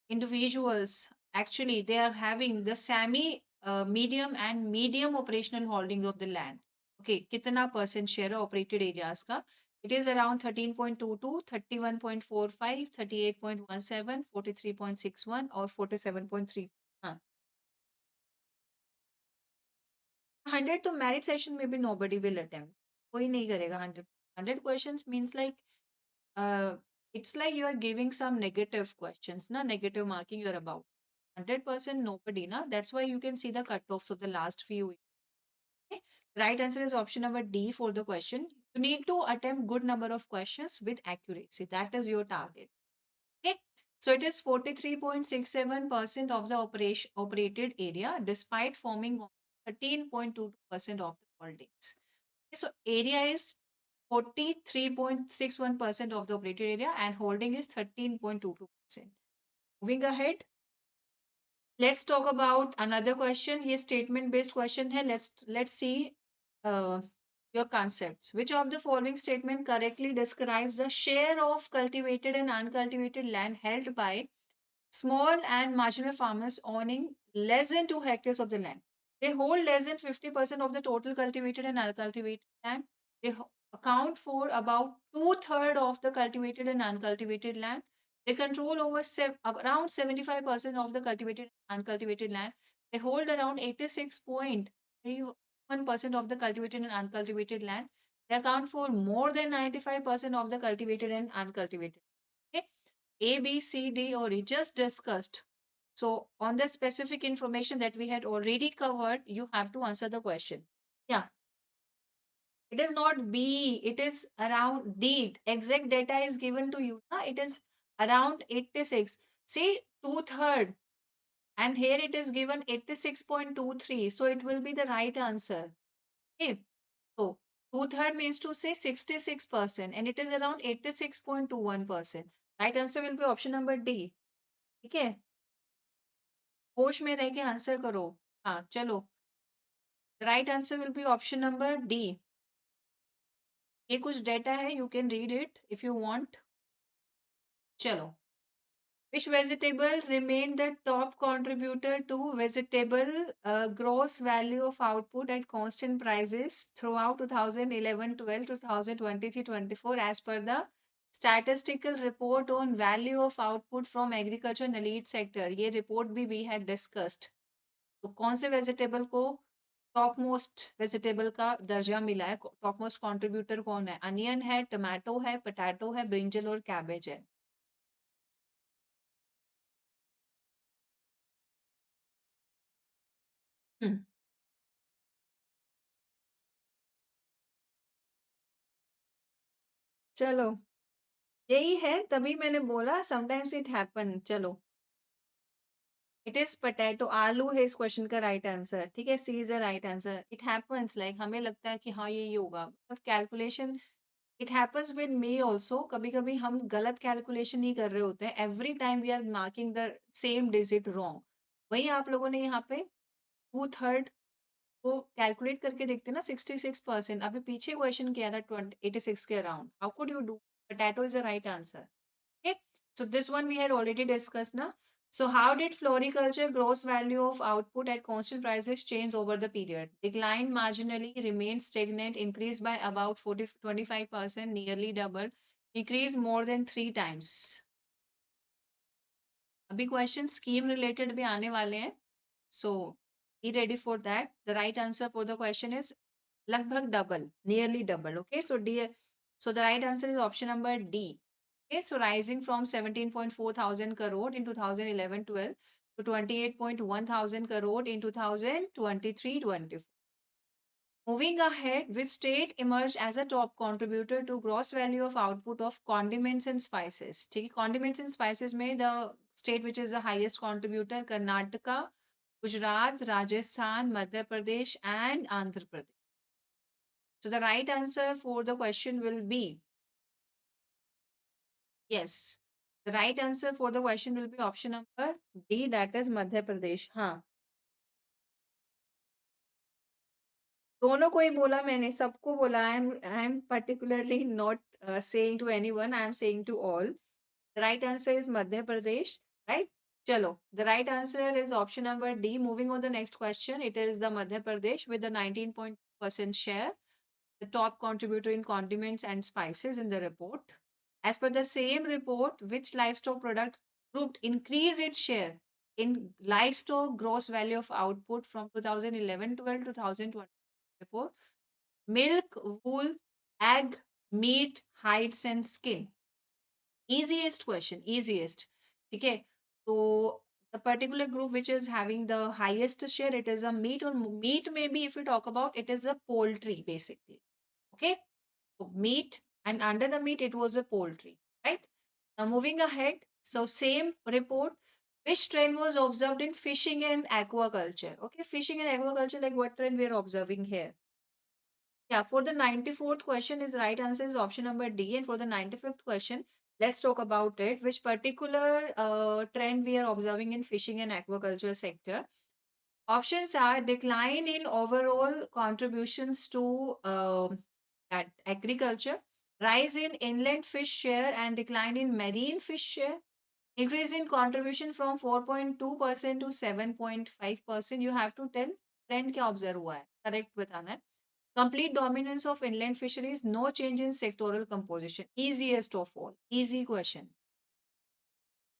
individuals actually they are having the semi medium and medium operational holding of the land. Okay, कितना percent share है operated areas का? It is around 13.22, 31.45, 38.17, 43.61 or 47.3. हाँ, 100 तो merit session में भी nobody will attempt. कोई नहीं करेगा 100. 100 questions means like uh, it's like you are giving some negative questions, na negative marking you are about. 100% nobody, na. That's why you can see the cutoffs of the last few years. Okay? Right answer is option number D for the question. You need to attempt good number of questions with accuracy. That is your target. Okay. So it is 43.67% of the operated area despite forming 13.22% of the holdings. Okay, so area is 43.61% of the operated area and holding is 13.22%. Moving ahead, let's talk about another question. ये statement based question है. Let's see uh, your concepts. Which of the following statement correctly describes the share of cultivated and uncultivated land held by small and marginal farmers owning less than 2 hectares of the land? They hold less than 50% of the total cultivated and uncultivated land. They account for about two-thirds of the cultivated and uncultivated land. They control over around 75% of the cultivated and uncultivated land. They hold around 86.31% of the cultivated and uncultivated land. They account for more than 95% of the cultivated and uncultivated. Okay? A, B, C, D, or E just discussed. So on the specific information that we had already covered, you have to answer the question. Yeah, it is not B, it is around D. Exact data is given to you. Na? It is around 86. See, two-third. And here it is given 86.23. So it will be the right answer. Okay. So two-third means to say 66%. And it is around 86.21%. Right answer will be option number D. Okay. होश में रह के answer करो. हाँ चलो. The right answer will be option number D. ये कुछ data है, you can read it if you want. चलो. Which vegetable remained the top contributor to vegetable gross value of output at constant prices throughout 2011-12, 2023-24 as per the statistical report on value of output from agriculture and elite sector? ये report भी we had discussed. तो कौन से vegetable को top most vegetable का दर्जा मिला है? टॉप मोस्ट कंट्रीब्यूटर कौन है? अनियन है, टमाटो है, पोटैटो है, ब्रिंजल और कैबेज है. हम्म, चलो यही है, तभी मैंने बोला समटाइम्स इट हैपन. चलो इट इज पोटैटो. आलू है इस क्वेश्चन का राइट आंसर. ठीक है, C is the right answer. It happens like हमें लगता है कि हाँ ये होगा, मतलब calculation. It happens with me also. कभी कभी हम गलत कैलकुलेशन ही कर रहे होते हैं. Every time we are marking the same digit wrong. वही आप लोगों ने यहाँ पे टू थर्ड को कैलकुलेट करके देखते ना 66%. अभी पीछे क्वेश्चन किया था 86 के around. How could you do? Potato is the right answer. Okay, so this one we had already discussed now. So how did floriculture gross value of output at constant prices change over the period? Declined marginally, remained stagnant, increased by about 25%, nearly doubled, decreased more than 3 times. अभी question scheme related भी आने वाले हैं. So be ready for that. The right answer for the question is लगभग double, nearly double. Okay, so so the right answer is option number D. Okay, so rising from 17.4 thousand crore in 2011-12 to 28.1 thousand crore in 2023-24. Moving ahead, which state emerged as a top contributor to gross value of output of condiments and spices? ठीक है, condiments and spices में the state which is the highest contributor Karnataka, Gujarat, Rajasthan, Madhya Pradesh and Andhra Pradesh. So the right answer for the question will be yes. The right answer for the question will be option number D, that is Madhya Pradesh. हाँ, दोनों को ही बोला मैंने, सबको बोला. I am particularly not saying to anyone. I am saying to all. The right answer is Madhya Pradesh. Right? चलो. The right answer is option number D. Moving on the next question. It is the Madhya Pradesh with the 19% share, the top contributor in condiments and spices in the report. As per the same report, which livestock product group increased its share in livestock gross value of output from 2011-12 to 2024? Milk, wool, egg, meat, hides and skin. Easiest question, easiest. Okay, so the the particular group which is having the highest share, it is a meat, or meat maybe if we talk about, it is a poultry basically. Okay, so meat, and under the meat it was a poultry, right? Now moving ahead, so same report, which trend was observed in fishing and aquaculture? Okay, fishing and aquaculture, like what trend we are observing here? Yeah, for the 94th question, is right answer is option number D. And for the 95th question, let's talk about it. Which particular trend we are observing in fishing and aquaculture sector? Options are decline in overall contributions to that agriculture, rise in inland fish share and decline in marine fish share, increase in contribution from 4.2% to 7.5%. You have to tell trend क्या observe हुआ है, correct बताना है. Complete dominance of inland fisheries, no change in sectoral composition. Easiest of all, easy question.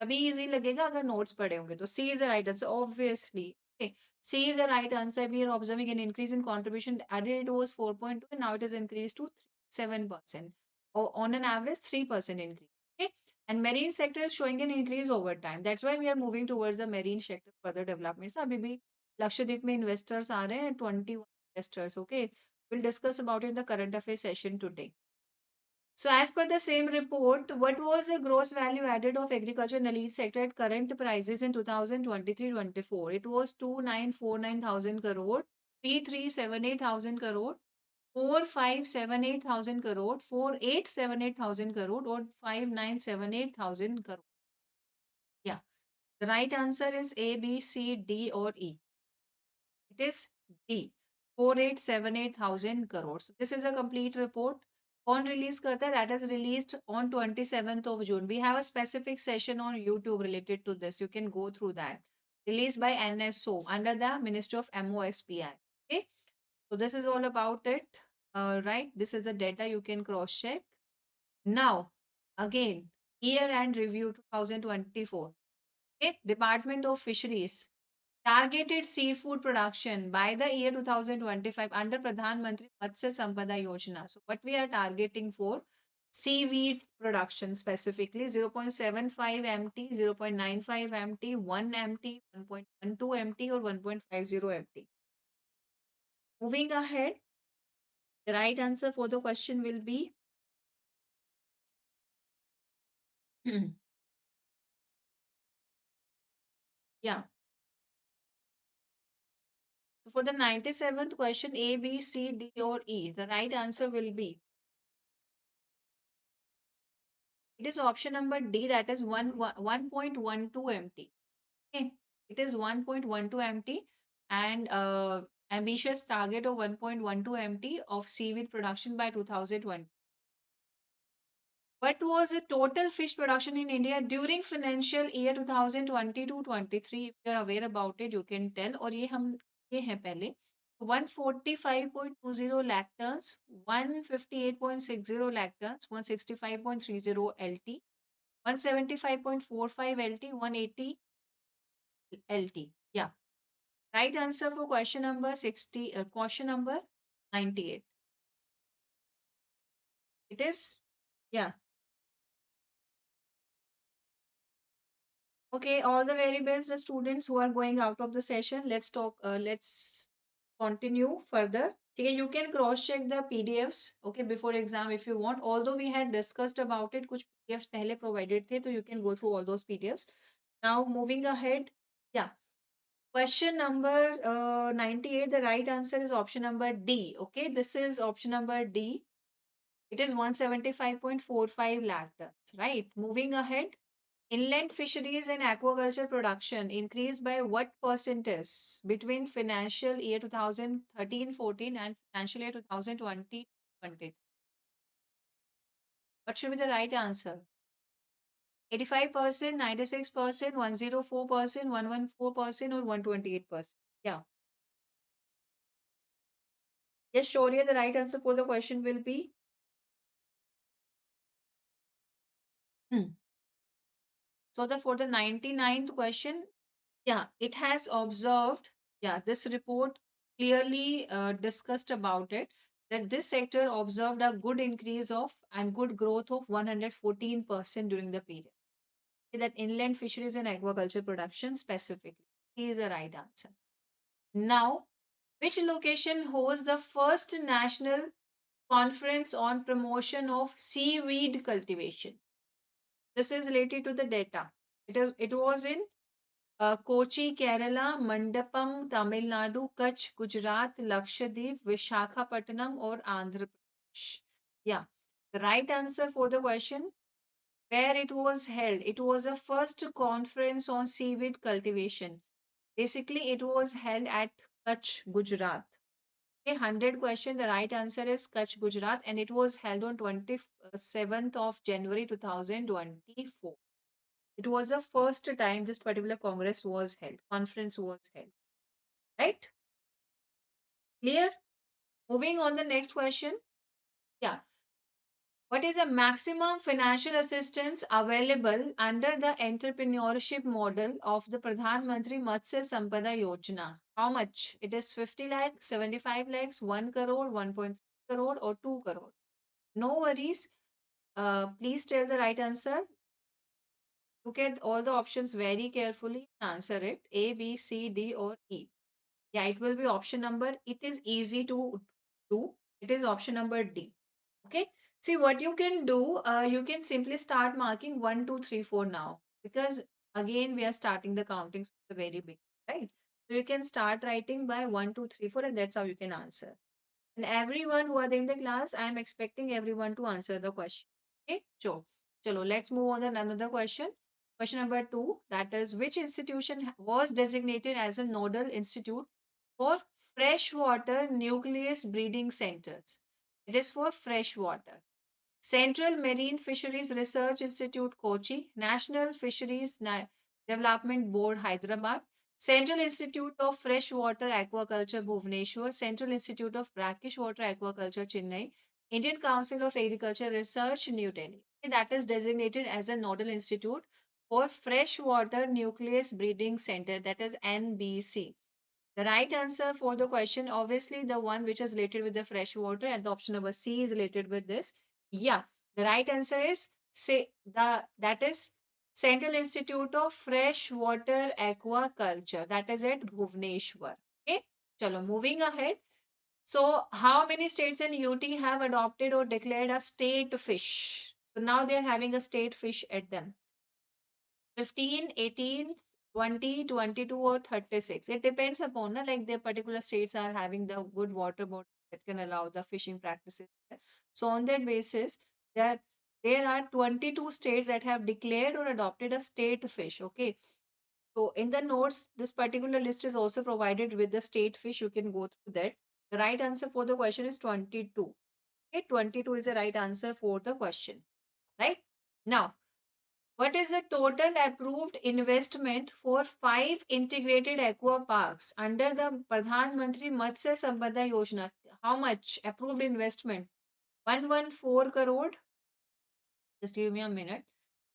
तभी easy लगेगा अगर notes पढ़े होंगे तो. C is the right answer, obviously. Okay. C is the right answer. We are observing an increase in contribution. Earlier it was 4.2 and now it is increased to 7%. Or on an average 3% increase. Okay. And marine sector is showing an increase over time. That's why we are moving towards the marine sector further development. So अभी भी लक्षद्वीप में investors आ रहे हैं, 21 investors. Okay. We'll discuss about it in the current affairs session today. So as per the same report, what was the gross value added of agriculture in the lead sector at current prices in 2023-24? It was 2949,000 crore, 3378,000 crore, 4578,000 crore, 4878,000 crore, or 5978,000 crore. Yeah, the right answer is A, B, C, D, or E. It is D, 4878,000 crores. So this is a complete report. On release करता है, that is released on 27th of June. We have a specific session on YouTube related to this. You can go through that. Released by NSO under the Ministry of MOSPI. Okay. So this is all about it. Right. This is the data you can cross check. Now, again, year end review 2024. Okay. Department of Fisheries targeted seafood production by the year 2025 under Pradhan Mantri Matsya Sampada Yojana. So what we are targeting for seaweed production specifically 0.75 MT, 0.95 MT, 1 MT, 1.12 MT or 1.50 MT. Moving ahead, the right answer for the question will be yeah. So for the 97th question, A, B, C, D or E, the right answer will be, it is option number D, that is 1.12 MT. Okay, it is 1.12 MT and ambitious target of 1.12 MT of seaweed production by 2020. What was the total fish production in India during financial year 2022-23? If you are aware about it, you can tell. और ये है पहले 145.20 lakh tons, 158.60 lakh tons, 165.30 LT, 175.45 LT, 180 LT. Yeah. Right answer for question number 60, question number 98. It is, yeah. Okay, all the very best, the students who are going out of the session. Let's continue further. Okay, you can cross check the PDFs, okay, before exam if you want. Although we had discussed about it, कुछ PDFs पहले provided थे, so you can go through all those PDFs. Now moving ahead, yeah. Question number 98, the right answer is option number D. Okay, this is option number D. It is 175.45 lakh tons, right? Moving ahead, inland fisheries and aquaculture production increased by what percentage between financial year 2013-14 and financial year 2020-23? What should be the right answer? 85%, 96%, 104%, 114%, or 128%? Yeah. Yes, surely the right answer for the question will be. So for the 99th question, yeah, it has observed, yeah, this report clearly discussed about it, that this sector observed a good increase of and good growth of 114% during the period. that inland fisheries and aquaculture production specifically. C is the right answer. Now, which location hosts the first national conference on promotion of seaweed cultivation? This is related to the data. It was in Kochi, Kerala, Mandapam, Tamil Nadu, Kutch, Gujarat, Lakshadweep, Vishakhapatnam, or Andhra Pradesh. Yeah, the right answer for the question where it was held. It was a first conference on seaweed cultivation. Basically, it was held at Kutch, Gujarat. Okay, 100 question. The right answer is Kutch, Gujarat, and it was held on 27th of January 2024. It was the first time this particular conference was held, right? Clear? Moving on the next question. Yeah. What is the maximum financial assistance available under the entrepreneurship model of the Pradhan Mantri Matsya Sampada Yojana? How much? It is 50 lakhs, 75 lakhs, 1 crore, 1.3 crore, or 2 crore. No worries. Please tell the right answer. Look at all the options very carefully and answer it. A, B, C, D, or E. Yeah, it will be option number. It is easy to do. It is option number D. Okay. See what you can do. You can simply start marking 1, 2, 3, 4 now because again we are starting the counting from the very beginning, right? So you can start writing by 1, 2, 3, 4, and that's how you can answer. And everyone who are in the class, I am expecting everyone to answer the question. Okay, so chalo, let's move on to another question. Question number 2, that is which institution was designated as a nodal institute for freshwater nucleus breeding centers? It is for freshwater. Central Marine Fisheries Research Institute, Kochi; National Fisheries Development Board, Hyderabad; Central Institute of Freshwater Aquaculture, Bhubaneswar; Central Institute of Brackish Water Aquaculture, Chennai; Indian Council of Agriculture Research, New Delhi. Okay, that is designated as a nodal institute for freshwater nucleus breeding center, that is NBC. The right answer for the question, obviously, the one which is related with the fresh water, and the option number C is related with this. Yeah, the right answer is say that is Central Institute of Freshwater Aquaculture. That is at Bhubaneswar. Okay, chalo, moving ahead. So, how many states and UT have adopted or declared a state fish? So now they are having a state fish at them. 15, 18, 20, 22, or 36. It depends upon, like the particular states are having the good water body that can allow the fishing practices. So on that basis, there are 22 states that have declared or adopted a state fish. Okay. So in the notes, this particular list is also provided with the state fish. You can go through that. The right answer for the question is 22. Okay, 22 is the right answer for the question. Right? Now, what is the total approved investment for 5 integrated aqua parks under the Pradhan Mantri Matsya Sampada Yojana? How much approved investment? 114 crore. Just give me a minute.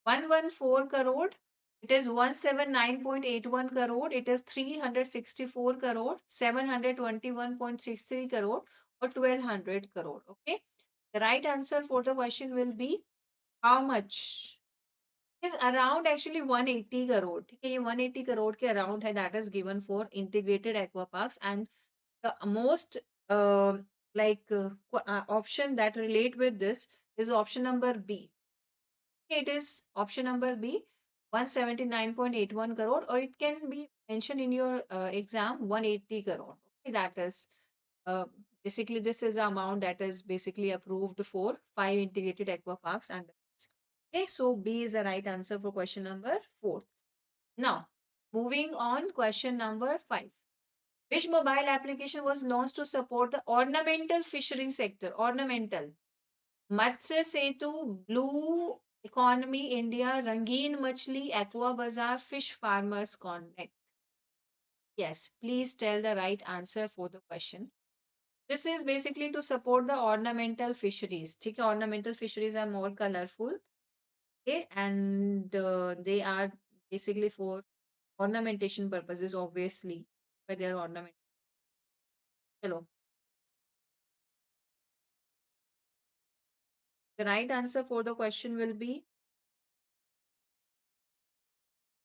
114 crore. It is 179.81 crore. It is 364 crore, 721.63 crore, or 1200 crore. Okay. The right answer for the question will be how much? Is around actually 180 crore. ठीक है, ये 180 crore के around है, that is given for integrated aqua parks, and the most option that relate with this is option number B. Okay, it is option number B, 179.81 crore, or it can be mentioned in your exam 180 crore. Okay, that is uh, basically this is the amount that is basically approved for 5 integrated aqua parks and okay, so B is the right answer for question number 4. Now, moving on, question number 5. Which mobile application was launched to support the ornamental fishery sector? Ornamental. Matsya Setu, Blue Economy India, Rangeen Machli, Aqua Bazaar, Fish Farmers Connect. Yes, please tell the right answer for the question. This is basically to support the ornamental fisheries. ठीक है, ornamental fisheries are more colorful. Okay, and they are basically for ornamentation purposes, obviously, but they are ornament. Hello. The right answer for the question will be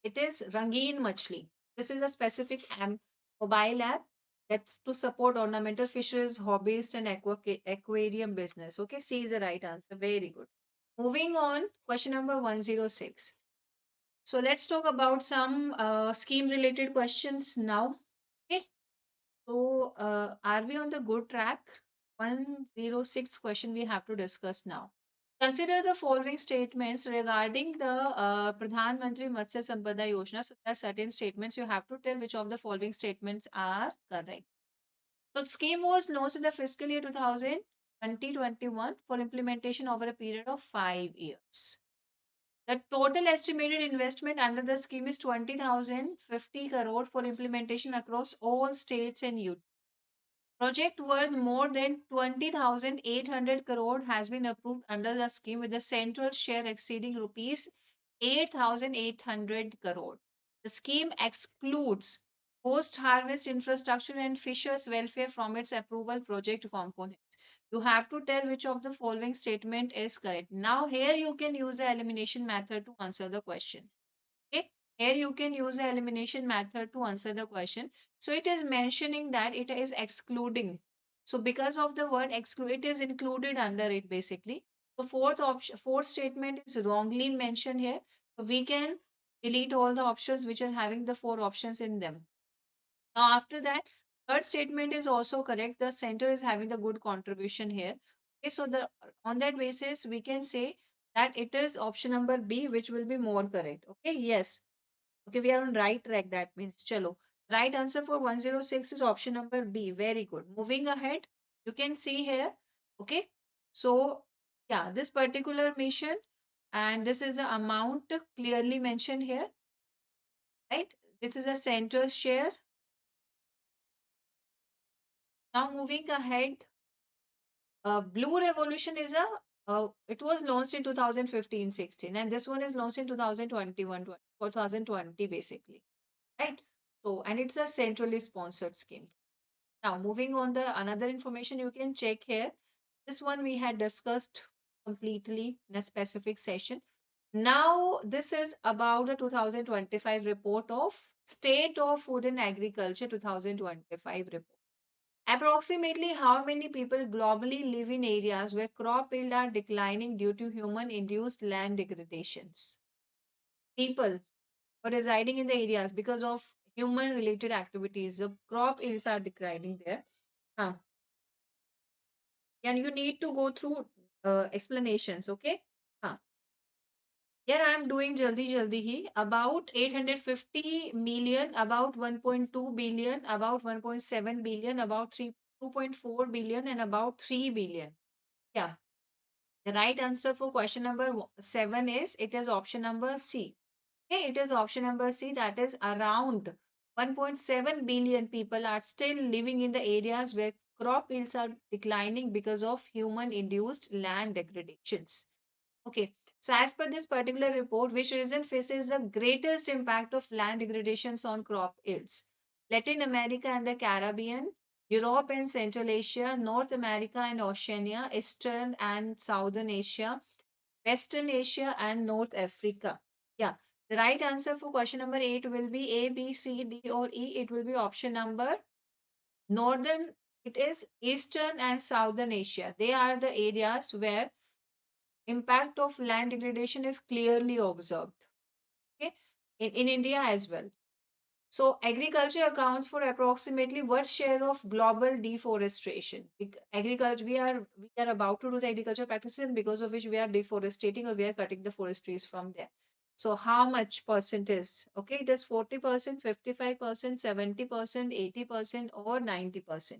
It is Rangeen Machli. This is a specific mobile app that's to support ornamental fisheries, hobbyist, and aquarium business. Okay, C is the right answer. Very good. Moving on, question number 106. So let's talk about some scheme related questions now. Okay, so are we on the good track? 106 question we have to discuss now. Consider the following statements regarding the Pradhan Mantri Matsya Sampada Yojana. So there are certain statements you have to tell which of the following statements are correct. So the scheme was launched in the fiscal year 2020-21 for implementation over a period of 5 years. The total estimated investment under the scheme is 20,050 crore for implementation across all states and UTs. Project worth more than 20,800 crore has been approved under the scheme with the central share exceeding rupees 8,800 crore. The scheme excludes post-harvest infrastructure and fishers' welfare from its approval project components. You have to tell which of the following statement is correct. Now here you can use the elimination method to answer the question. Okay, here you can use the elimination method to answer the question. So it is mentioning that it is excluding. So because of the word exclude, it is included under it basically. The fourth option, fourth statement is wrongly mentioned here. So we can delete all the options which are having the four options in them. Now after that, third statement is also correct. The center is having the good contribution here. Okay, so the on that basis we can say that it is option number B which will be more correct. Okay, yes. Okay, we are on right track. That means, chalo. Right answer for 106 is option number B. Very good. Moving ahead, you can see here. Okay, so yeah, this particular mission and this is the amount clearly mentioned here, right? This is a center share. Now moving ahead, Blue Revolution is a it was launched in 2015-16 and this one is launched in 2020 basically, right? So and it's a centrally sponsored scheme. Now, moving on the another information you can check here. This one we had discussed completely in a specific session. Now, this is about the 2025 report of State of Food and Agriculture 2025 report. Approximately how many people globally live in areas where crop yield are declining due to human-induced land degradations? People who are residing in the areas because of human-related activities, the crop yields are declining there. Huh. And you need to go through explanations, okay? Huh. Here I am doing jaldi hi. About 850 million, about 1.2 billion, about 1.7 billion, about 2.4 billion, and about 3 billion. Yeah. The right answer for question number 7 is it is option number C. Okay, it is option number C. That is around 1.7 billion people are still living in the areas where crop yields are declining because of human induced land degradations. Okay, so as per this particular report, which region faces the greatest impact of land degradations on crop yields? Latin America and the Caribbean, Europe and Central Asia, North America and Oceania, Eastern and Southern Asia, Western Asia, and North Africa. Yeah, the right answer for question number 8 will be A, B, C, D, or E. It will be option number Northern. It is Eastern and Southern Asia. They are the areas where impact of land degradation is clearly observed. Okay, in India as well. So agriculture accounts for approximately what share of global deforestation? Agriculture, we are about to do the agriculture practices and because of which we are deforesting or we are cutting the forestries from there. So how much percent is? Okay, it is 40%, 55%, 70%, 80%, or 90%.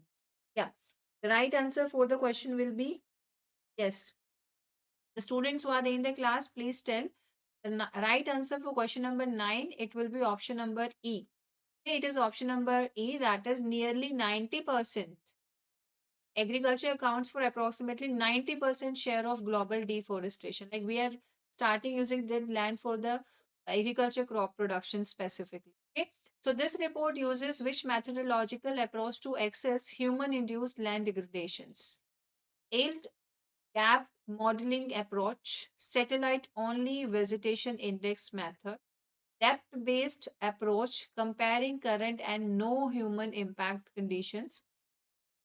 Yeah, the right answer for the question will be yes. The students who are there in the class, please tell the right answer for question number 9. It will be option number E. Okay, it is option number E, that is nearly 90%. Agriculture accounts for approximately 90% share of global deforestation. Like we are starting using the land for the agriculture crop production specifically. Okay, so this report uses which methodological approach to assess human induced land degradations? Yield gap modeling approach, satellite only vegetation index method, depth-based approach comparing current and no human impact conditions,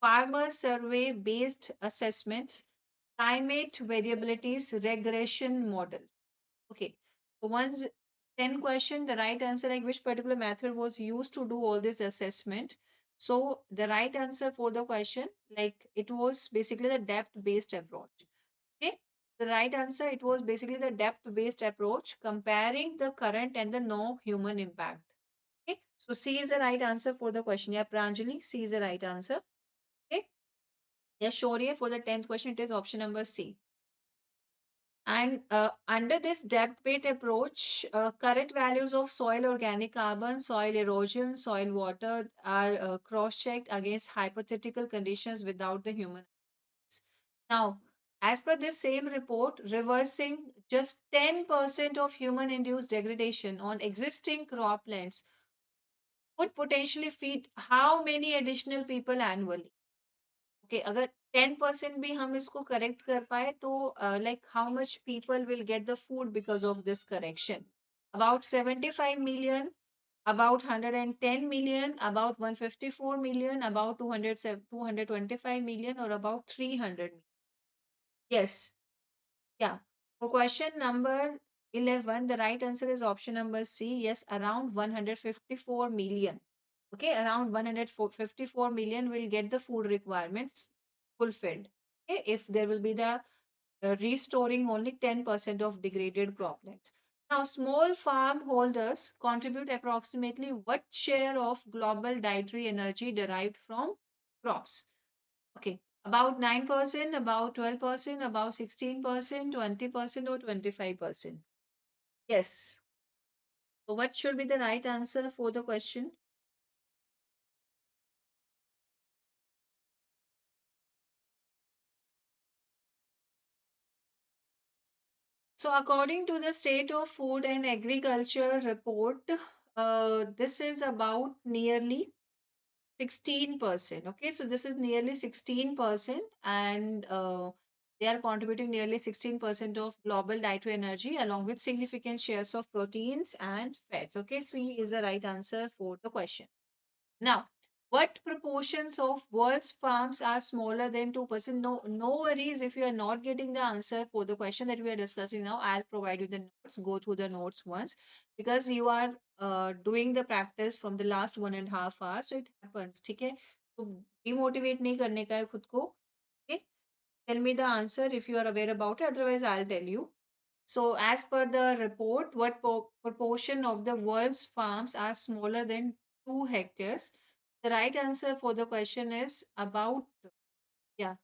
farmer survey based assessments, climate variabilities regression model. Okay, so once 10 question, the right answer, like which particular method was used to do all this assessment. So the right answer for the question, like it was basically the depth based approach. Okay, the right answer, it was basically the depth based approach comparing the current and the no human impact. Okay, so C is the right answer for the question. Yeah, Pranjali, C is the right answer. Okay, yes, Shaurya, for the 10th question, it is option number C. And under this depth-based approach, current values of soil organic carbon, soil erosion, soil water are cross-checked against hypothetical conditions without the human eyes. Now, as per this same report, reversing just 10% of human-induced degradation on existing croplands would potentially feed how many additional people annually? Okay, अगर 10% भी हम इसको correct कर पाए तो like how much people will get the food because of this correction? About 75 million, about 110 million, about 154 million, about 225 million, or about 300 million. Yes, yeah. For question number 11, the right answer is option number C. Yes, around 154 million. Okay, around 154 million will get the food requirements fulfilled. Okay, if there will be the restoring only 10% of degraded croplands. Now, small farm holders contribute approximately what share of global dietary energy derived from crops? Okay, about 9%, about 12%, about 16%, 20%, or 25%. Yes. So, what should be the right answer for the question? So, according to the State of Food and Agriculture report, this is about nearly 16%. Okay, so this is nearly 16%, and they are contributing nearly 16% of global dietary energy, along with significant shares of proteins and fats. Okay, so E is the right answer for the question. Now, what proportions of world's farms are smaller than 2%? No, no worries if you are not getting the answer for the question that we are discussing now. I'll provide you the notes. Go through the notes once because you are doing the practice from the last 1.5 hours. So it happens. ठीक है? तो demotivate नहीं करने का है खुद को. Okay? Tell me the answer if you are aware about it. Otherwise, I'll tell you. So, as per the report, what proportion of the world's farms are smaller than 2 hectares? The right answer for the question is about, yeah,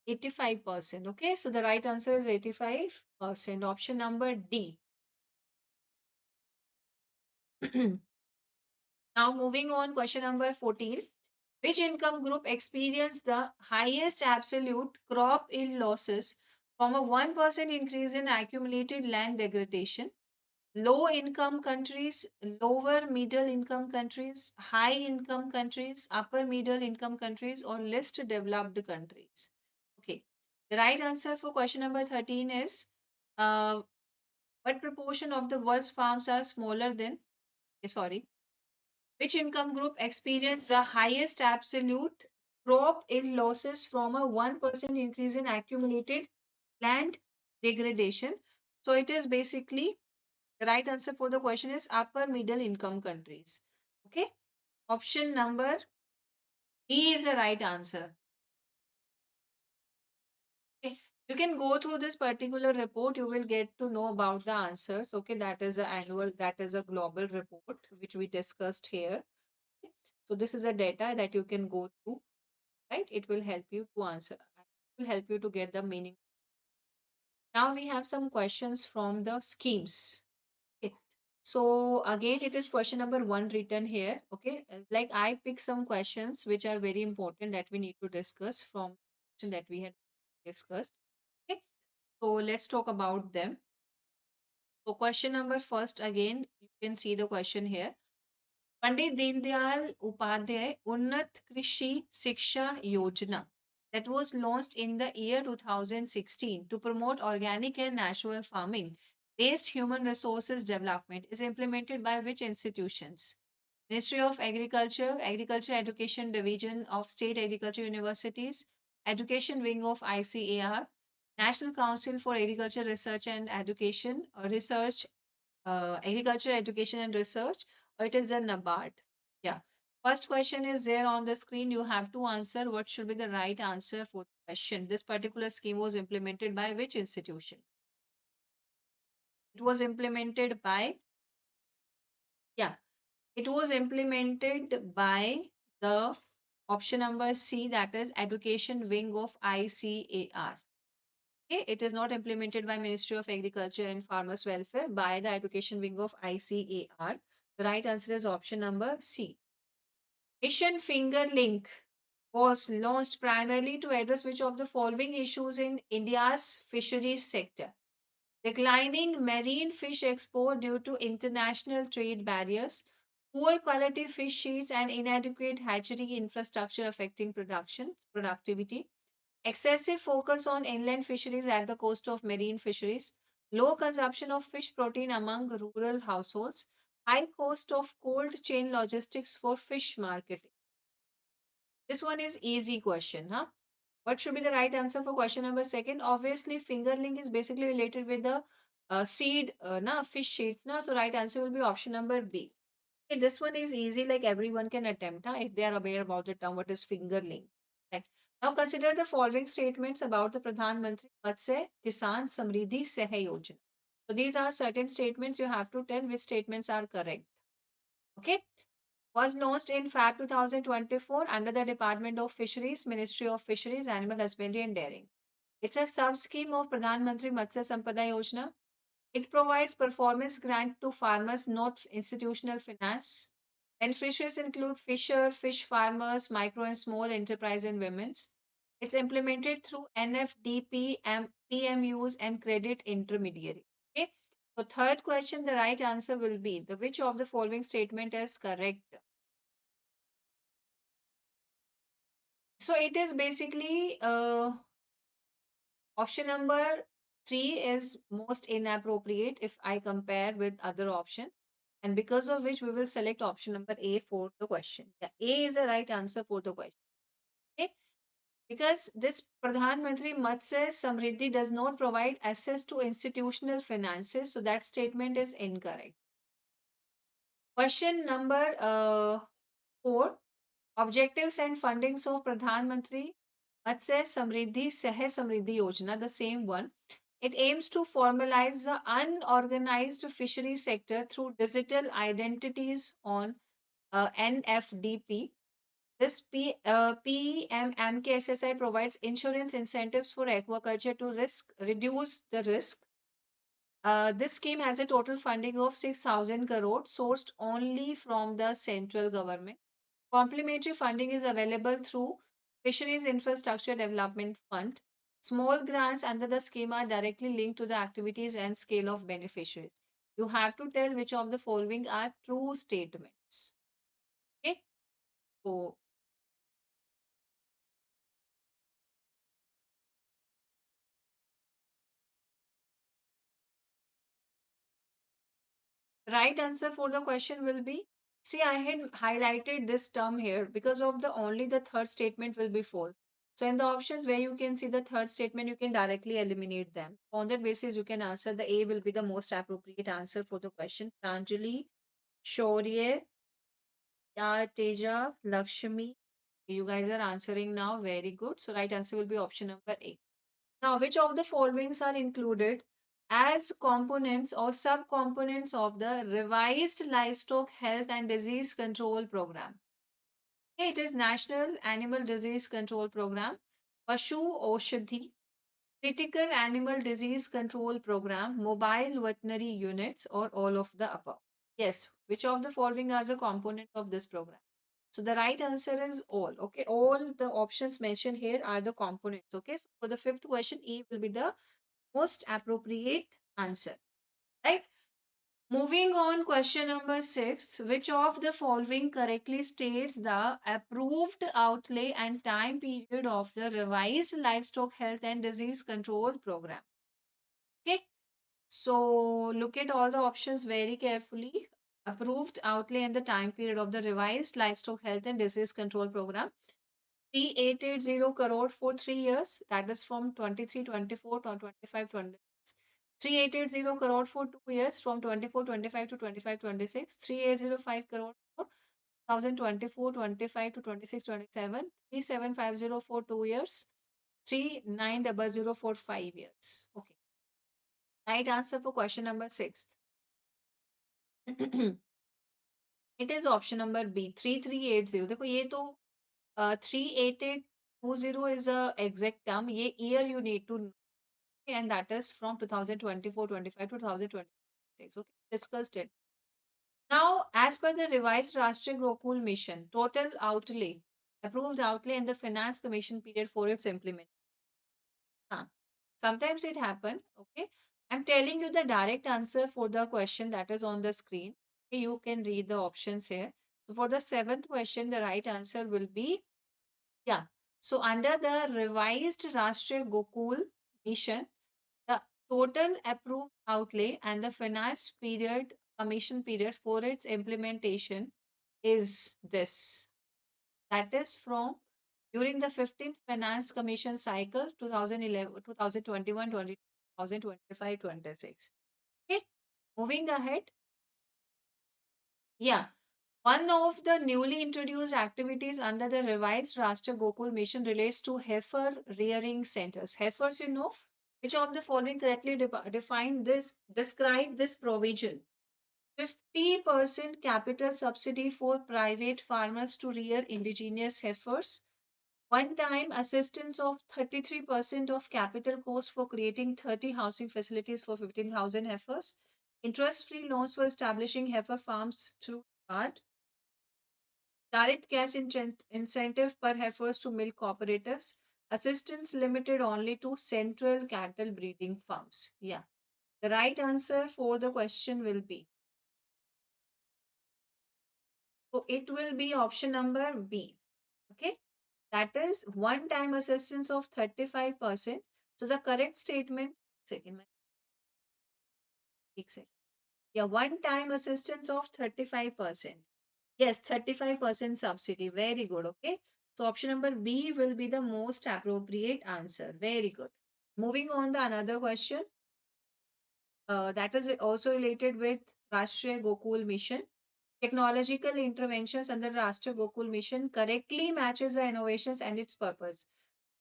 85%. Okay, so the right answer is 85%. Option number D. Now, moving on, question number 14. Which income group experienced the highest absolute crop yield losses from a 1% increase in accumulated land degradation? Low income countries, lower middle income countries, high income countries, upper middle income countries, or least developed countries? Okay. The right answer for question number 13 is uh, what proportion of the world's farms are smaller than, sorry, which income group experienced the highest absolute crop yield losses from a 1% increase in accumulated land degradation? So it is basically the right answer for the question is upper middle income countries. Okay. Option number D is the right answer. Okay. You can go through this particular report. You will get to know about the answers. Okay. That is a annual, that is a global report which we discussed here. Okay. So this is a data that you can go through, right? It will help you to answer. It will help you to get the meaning. Now we have some questions from the schemes. Okay. So again, it is question number 1 written here. Okay. Like I pick some questions which are very important that we need to discuss from that we had discussed. Okay. So let's talk about them. So question number first, again, you can see the question here. Pandit Deendayal Upadhyay Unnat Krishi Siksha Yojana that was launched in the year 2016 to promote organic and natural farming based human resources development is implemented by which institutions? Ministry of Agriculture, Agriculture Education Division of State Agriculture Universities, Education Wing of ICAR, National Council for Agriculture Research and Education, Agriculture Education and Research, or it is the NABARD. Yeah. First question is there on the screen. You have to answer what should be the right answer for the question. This particular scheme was implemented by which institution? It was implemented by, yeah, it was implemented by the option number C, that is Education Wing of ICAR. Okay, it is not implemented by Ministry of Agriculture and Farmers Welfare, by the Education Wing of ICAR. The right answer is option number C. Mission Finger Link was launched primarily to address which of the following issues in India's fisheries sector? Declining marine fish export due to international trade barriers, poor quality fish feeds and inadequate hatchery infrastructure affecting productivity, excessive focus on inland fisheries at the cost of marine fisheries, low consumption of fish protein among rural households, high cost of cold chain logistics for fish marketing. This one is easy question, huh? What should be the right answer for question number second? Obviously, fingerling is basically related with the seed, fish seeds, na. So right answer will be option number B. Okay, this one is easy, like everyone can attempt, if they are aware about the term what is fingerling. Right. Now consider the following statements about the Pradhan Mantri Matsya Kisan Samriddhi Sahay Yojana. So these are certain statements. You have to tell which statements are correct. Okay, was launched in Feb 2024 under the Department of Fisheries, Ministry of Fisheries, Animal Husbandry and Dairying. It's a sub-scheme of Pradhan Mantri Matsya Sampada Yojana. It provides performance grant to farmers, not institutional finance. Beneficiaries include fisher, fish farmers, micro and small enterprise and women's. It's implemented through NFDP, PMUs and credit intermediary. Okay. So third question, the right answer will be the which of the following statement is correct? So it is basically option number three is most inappropriate if I compare with other options, and because of which we will select option number A for the question. Yeah, A is the right answer for the question. Okay, because this Pradhan Mantri Matsya Samriddhi does not provide access to institutional finances, so that statement is incorrect. Question number four. Objectives and fundings of Pradhan Mantri Matsya Samriddhi Sahay Samriddhi Yojana, the same one. It aims to formalize the unorganized fishery sector through digital identities on NFDP. This PMMKSSI provides insurance incentives for aquaculture to reduce the risk. This scheme has a total funding of 6,000 crore sourced only from the central government. Complementary funding is available through Fisheries Infrastructure Development Fund. Small grants under the scheme are directly linked to the activities and scale of beneficiaries. You have to tell which of the following are true statements. Okay, so the right answer for the question will be, see, I had highlighted this term here because of the only the third statement will be false. So in the options where you can see the third statement, you can directly eliminate them. On that basis, you can answer the A will be the most appropriate answer for the question. Pranjali, Shaurya, Teja, Lakshmi. You guys are answering now. Very good. So right answer will be option number A. Now, which of the followings are included as components or subcomponents of the revised livestock health and disease control program? Okay, it is National Animal Disease Control Program, Pashu Oshadhi, Critical Animal Disease Control Program, Mobile Veterinary Units, or all of the above. Yes, which of the following are a component of this program? So the right answer is all. Okay, all the options mentioned here are the components. Okay, so for the fifth question, E will be the most appropriate answer. Right? Moving on, question number six. Which of the following correctly states the approved outlay and time period of the revised livestock health and disease control program? Okay. So look at all the options very carefully. Approved outlay and the time period of the revised livestock health and disease control program. 3880 crore for 3 years. That is from 23-24 to 25-26. 3880 crore for 2 years from 24-25 to 25-26. 3805 crore for 2024-25 to 26-27. 3750 for 2 years. 3900 for 5 years. Okay. Right answer for question number 6. It is option number B 3380. देखो ये तो 38820 is a exact term. ये year you need to know, and that is from 2024-25 to 2026. Okay, discussed it. Now, as per the revised Rashtriya Gokul Mission, total outlay, approved outlay, and the finance commission period for its implementation. Huh. Sometimes it happen. Okay, I'm telling you the direct answer for the question that is on the screen. Okay, you can read the options here. So for the seventh question, the right answer will be yeah. So under the revised Rashtriya Gokul Mission, the total approved outlay and the finance period, commission period for its implementation is this. That is from during the 15th Finance Commission cycle 2011, 2021, 2025, 26. Okay, moving ahead. Yeah, one of the newly introduced activities under the revised Rashtriya Gokul Mission relates to heifer rearing centers. Heifers, you know, which of the following correctly define this, describe this provision? 50% capital subsidy for private farmers to rear indigenous heifers. One-time assistance of 33% of capital cost for creating 30 housing facilities for 15,000 heifers. Interest-free loans for establishing heifer farms through NABARD. Direct cash incentive per heifers to milk cooperatives. Assistance limited only to central cattle breeding farms. Yeah. The right answer for the question will be. So it will be option number B. Okay. That is one-time assistance of 35%. So the correct statement, second, yeah, one-time assistance of 35%. Yes, 35% subsidy. Very good. Okay. So option number B will be the most appropriate answer. Very good. Moving on the another question. That is also related with Rashtriya Gokul Mission. Technological interventions under Rashtriya Gokul Mission correctly matches the innovations and its purpose.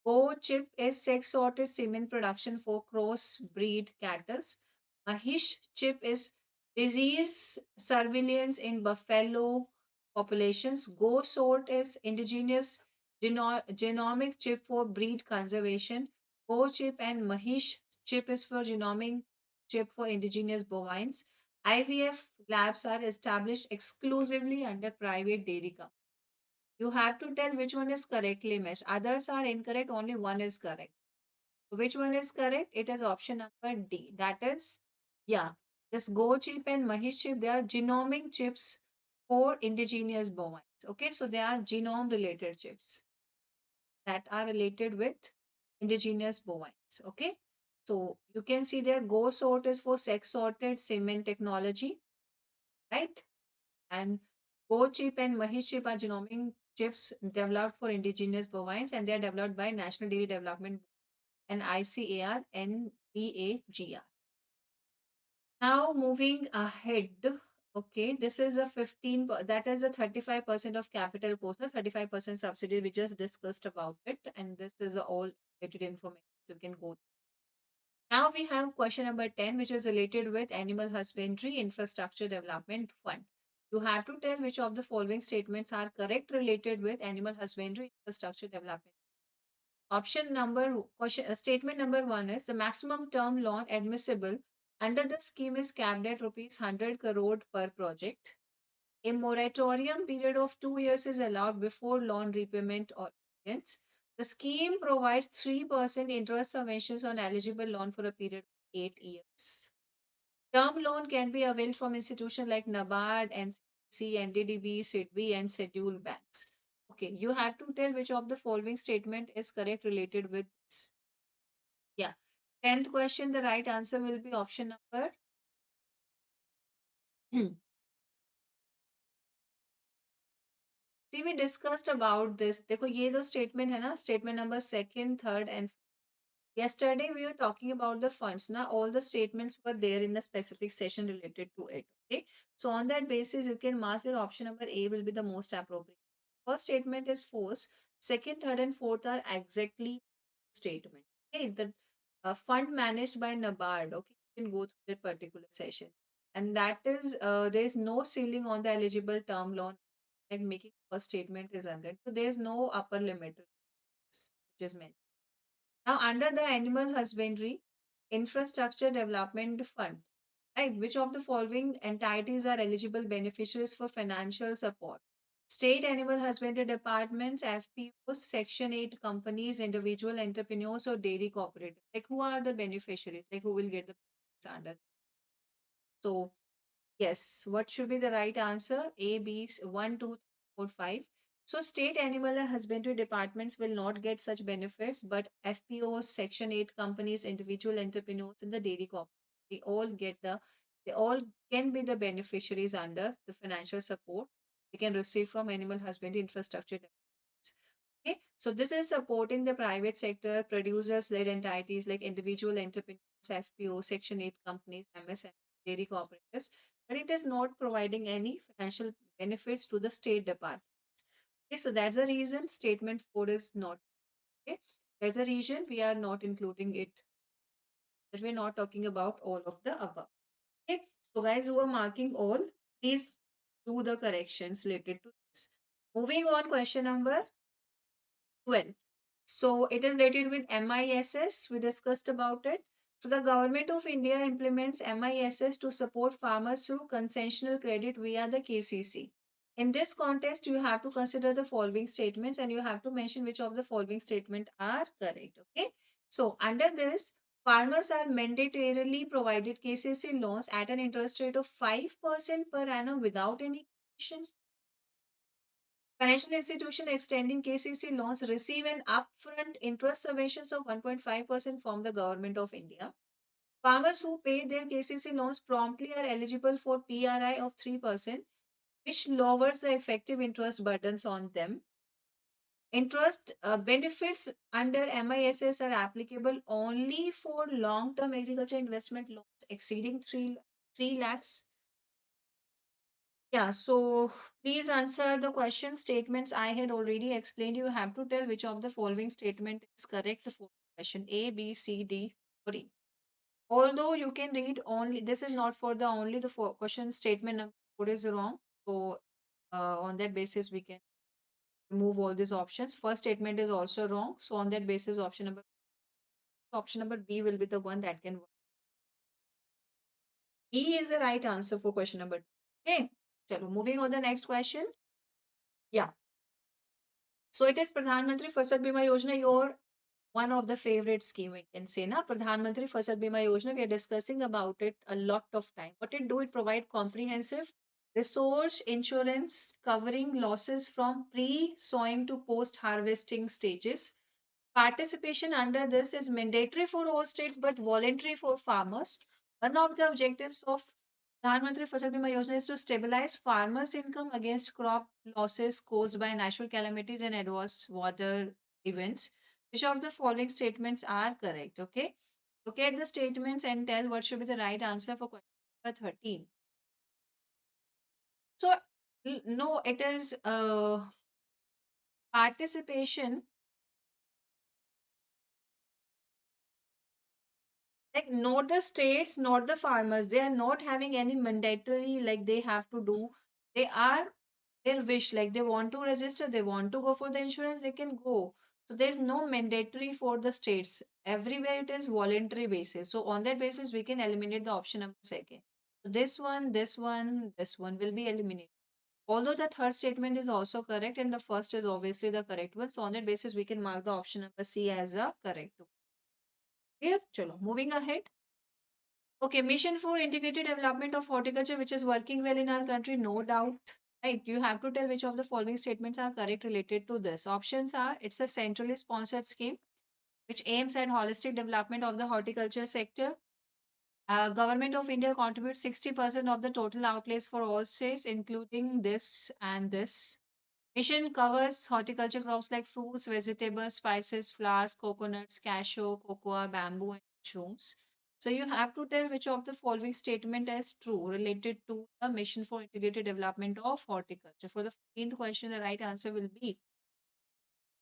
Go chip is sex sorted semen production for cross breed cattle. Mahish chip is disease surveillance in buffalo populations. Go sort is indigenous genomic chip for breed conservation. Go chip and Mahish chip is for genomic chip for indigenous bovines. IVF labs are established exclusively under private dairy companies. You have to tell which one is correctly matched. Others are incorrect, only one is correct. Which one is correct? It is option number D. That is, yeah, this Go chip and Mahish chip, they are genomic chips for indigenous bovines. Okay, so they are genome related chips that are related with indigenous bovines. Okay, so you can see there Go sort is for sex sorted semen technology, right? And Go chip and Mahish chip are genomic chips developed for indigenous bovines, and they are developed by National Dairy Development and ICAR NDAGR. Now moving ahead. Okay, this is a 15, that is a 35% of capital cost, 35% subsidy. We just discussed about it, and this is all related information. You can go. Now we have question number 10, which is related with Animal Husbandry Infrastructure Development Fund. You have to tell which of the following statements are correct related with Animal Husbandry Infrastructure Development. Option number question statement number 1 is the maximum term loan admissible under the scheme is capped at rupees 100 crore per project. A moratorium period of 2 years is allowed before loan repayment or begins. The scheme provides 3% interest subventions on eligible loan for a period of 8 years. Term loan can be availed from institutions like NABARD, NCC, NDDB, SIDBI, and scheduled banks. Okay, you have to tell which of the following statement is correct related with this. Yeah. 10th question, the right answer will be option number. See, we discussed about this. देखो ये दो statement है ना, statement number second, third, and yesterday we were talking about the funds. Now all the statements were there in the specific session related to it. Okay, so on that basis, you can mark your option number A will be the most appropriate. First statement is false. Second, third, and fourth are exactly statement. Okay, the fund managed by NABARD. Okay, you can go through that particular session, and that is there is no ceiling on the eligible term loan. Like making first statement is 100, so there is no upper limit which is meant. Now, under the Animal Husbandry Infrastructure Development Fund, right, which of the following entities are eligible beneficiaries for financial support? State Animal Husbandry Departments, FPOs, Section 8 companies, individual entrepreneurs, or dairy cooperatives. Like, who are the beneficiaries? Like, who will get the benefits under? So, yes, what should be the right answer? A, B, 1, 2, 3, 4, 5. So, state animal and husbandry departments will not get such benefits, but FPOs, Section 8 companies, individual entrepreneurs, and the dairy corp, they all get they all can be the beneficiaries under the financial support they can receive from animal husbandry infrastructure. Okay, so this is supporting the private sector, producers-led entities like individual entrepreneurs, FPO, Section 8 companies, MSME, dairy cooperatives, but it is not providing any financial benefits to the State Department. Okay, so that's the reason statement 4 is not. Okay, that's the reason we are not including it, that we're not talking about all of the above. Okay, so guys who are marking all, please do the corrections related to this. Moving on, question number 12. So it is related with MISS. We discussed about it. So the government of India implements MISS to support farmers through concessional credit via the KCC. In this context, you have to consider the following statements and you have to mention which of the following statement are correct. Okay. So under this, farmers are mandatorily provided KCC loans at an interest rate of 5% per annum without any condition. Financial institution extending KCC loans receive an upfront interest subventions of 1.5% from the government of India. Farmers who pay their KCC loans promptly are eligible for PRI of 3%, which lowers the effective interest burdens on them. Interest benefits under MISS are applicable only for long-term agriculture investment loans exceeding 3 lakhs. Yeah, so please answer the question statements I had already explained. You have to tell which of the following statement is correct for question A, B, C, D, or E. Although you can read only, this is not for the only the question statement number 4 is wrong. So on that basis, we can remove all these options. First statement is also wrong. So on that basis, option number B will be the one that can work. E is the right answer for question number 2. Okay, chalo, moving on the next question. Yeah. So it is Pradhan Mantri Fasal Bima Yojana, your one of the favorite scheme we can say na. Pradhan Mantri Fasal Bima Yojana, we are discussing about it a lot of time. What it do, it provide comprehensive resource insurance covering losses from pre-sowing to post-harvesting stages. Participation under this is mandatory for all states but voluntary for farmers. One of the objectives of Pradhan Mantri Fasal Bima Yojana is to stabilize farmers' income against crop losses caused by natural calamities and adverse weather events. Which of the following statements are correct? Okay. Look at the statements and tell what should be the right answer for question number 13. So, no, it is participation. Like not the states, not the farmers, they are not having any mandatory like they have to do. They are their wish, like they want to register, they want to go for the insurance, they can go. So there's no mandatory for the states. Everywhere it is voluntary basis. So on that basis, we can eliminate the option number second. So this one will be eliminated. Although the third statement is also correct and the first is obviously the correct one. So on that basis, we can mark the option number C as a correct one. Yeah, chalo, moving ahead. Okay, mission for integrated development of horticulture, which is working well in our country, no doubt. Right, you have to tell which of the following statements are correct related to this. Options are it's a centrally sponsored scheme, which aims at holistic development of the horticulture sector. Government of India contributes 60% of the total outlays for all states, including this and this. Mission covers horticulture crops like fruits, vegetables, spices, flowers, coconuts, cashew, cocoa, bamboo, and mushrooms. So you have to tell which of the following statement is true related to the mission for integrated development of horticulture. For the 15th question, the right answer will be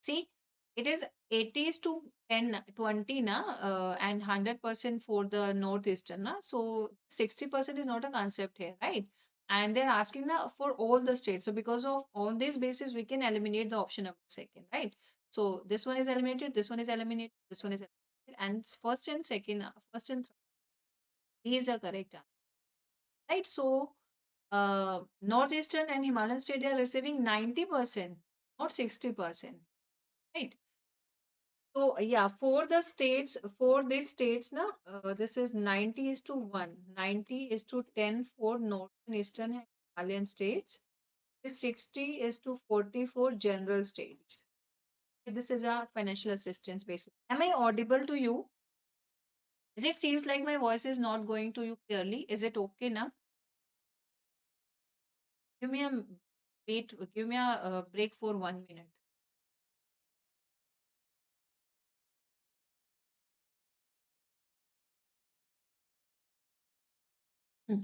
see, it is 80 is to 10, 20 na, and 100% for the northeastern na. So 60% is not a concept here, right? And they're asking na, for all the states. So because of on this basis, we can eliminate the option number second, right? So this one is eliminated, this one is eliminated, this one is eliminated, and first and second, first and third, these are correct answer, right? So northeastern and Himalayan state they are receiving 90%, not 60%, right? So yeah, for these states, now this is 90 is to 1, 90 is to 10 for northern, eastern, and Himalayan states. This 60 is to 40 for general states. This is a financial assistance basis. Am I audible to you? Is it seems like my voice is not going to you clearly? Is it okay now? Give me a wait. Give me a break for 1 minute. Hmm.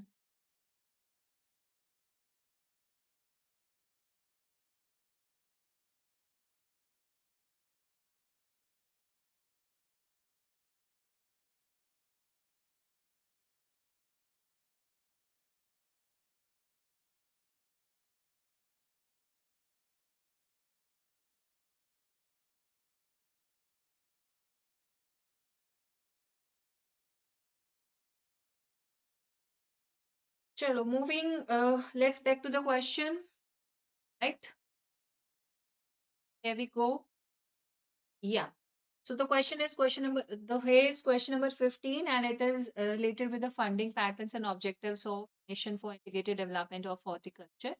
Chalo, moving. Let's back to the question. Right. Here we go. Yeah. So the question is here is question number 15, and it is related with the funding patterns and objectives of Nation for Integrated Development of Horticulture.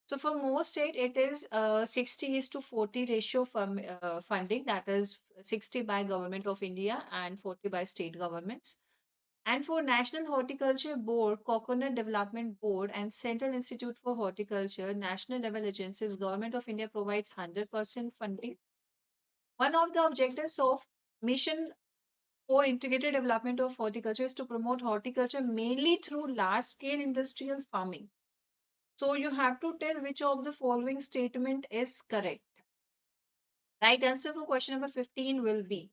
So for most state, it is 60 is to 40 ratio funding, that is 60 by Government of India and 40 by state governments. And for National Horticulture Board, Coconut Development Board, and Central Institute for Horticulture, national level agencies, Government of India provides 100% funding. One of the objectives of Mission for Integrated Development of Horticulture is to promote horticulture mainly through large scale industrial farming. So you have to tell which of the following statement is correct. Right answer for question number 15 will be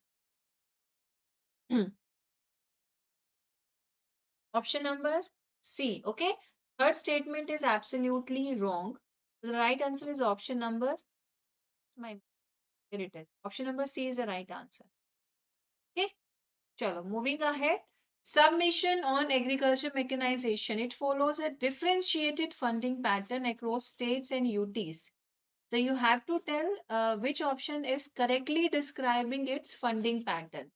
option number C. Okay. Third statement is absolutely wrong. The right answer is option number. My here it is. Option number C is the right answer. Okay. Chalo, moving ahead. Submission on agriculture mechanization. It follows a differentiated funding pattern across states and UTs. So you have to tell which option is correctly describing its funding pattern.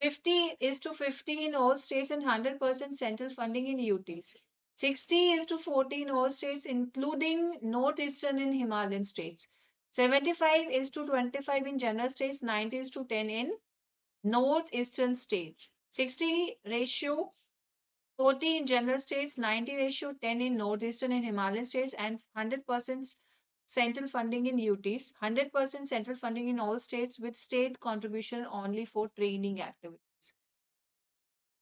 50 is to 50 in all states and 100% central funding in UTs. 60 is to 40 in all states, including northeastern and Himalayan states. 75 is to 25 in general states, 90 is to 10 in northeastern states. 60 ratio 40 in general states, 90 ratio 10 in northeastern and Himalayan states, and 100% central funding in UTs, 100% central funding in all states with state contribution only for training activities.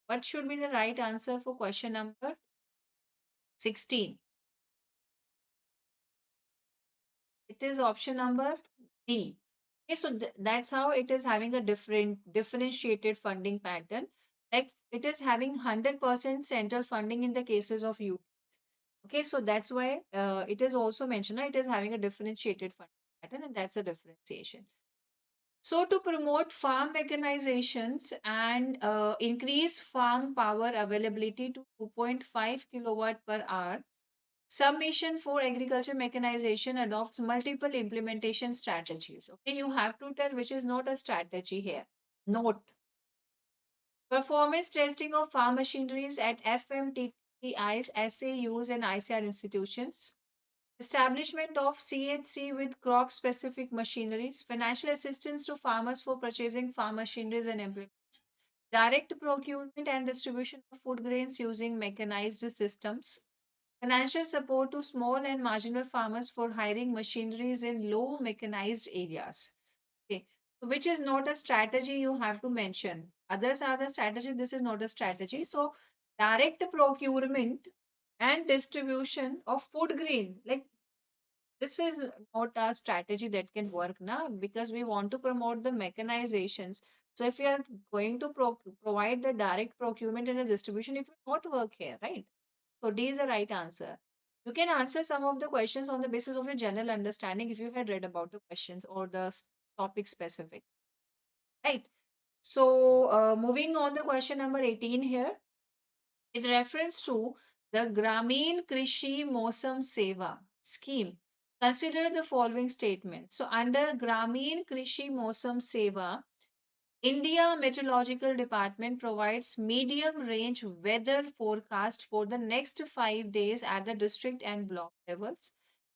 What should be the right answer for question number 16? It is option number D. Okay, so that's how it is having a differentiated funding pattern. Like it is having 100% central funding in the cases of UT. Okay, so that's why it is also mentioned, it is having a differentiated funding pattern, and that's a differentiation. So to promote farm mechanizations and increase farm power availability to 2.5 kilowatt per hour, Submission for Agriculture Mechanization adopts multiple implementation strategies. Okay, you have to tell which is not a strategy here. Note performance testing of farm machineries at FMTTIs, SAUs, and ICR institutions. establishment of CHC with crop specific machineries, financial assistance to farmers for purchasing farm machineries and implements, direct procurement and distribution of food grains using mechanized systems, financial support to small and marginal farmers for hiring machineries in low mechanized areas. Okay, so which is not a strategy you have to mention. Others are the strategy, this is not a strategy. So, direct procurement and distribution of food grain, like this is not a strategy that can work now because we want to promote the mechanizations. So, if we are going to provide the direct procurement and the distribution, it will not work here, right? So D is the right answer. You can answer some of the questions on the basis of your general understanding if you had read about the questions or the topic specific. Right. So moving on the question number 18 here. With reference to the Grameen Krishi Mosam Seva scheme, consider the following statement. So under Grameen Krishi Mosam Seva, India Meteorological Department provides medium range weather forecast for the next 5 days at the district and block levels.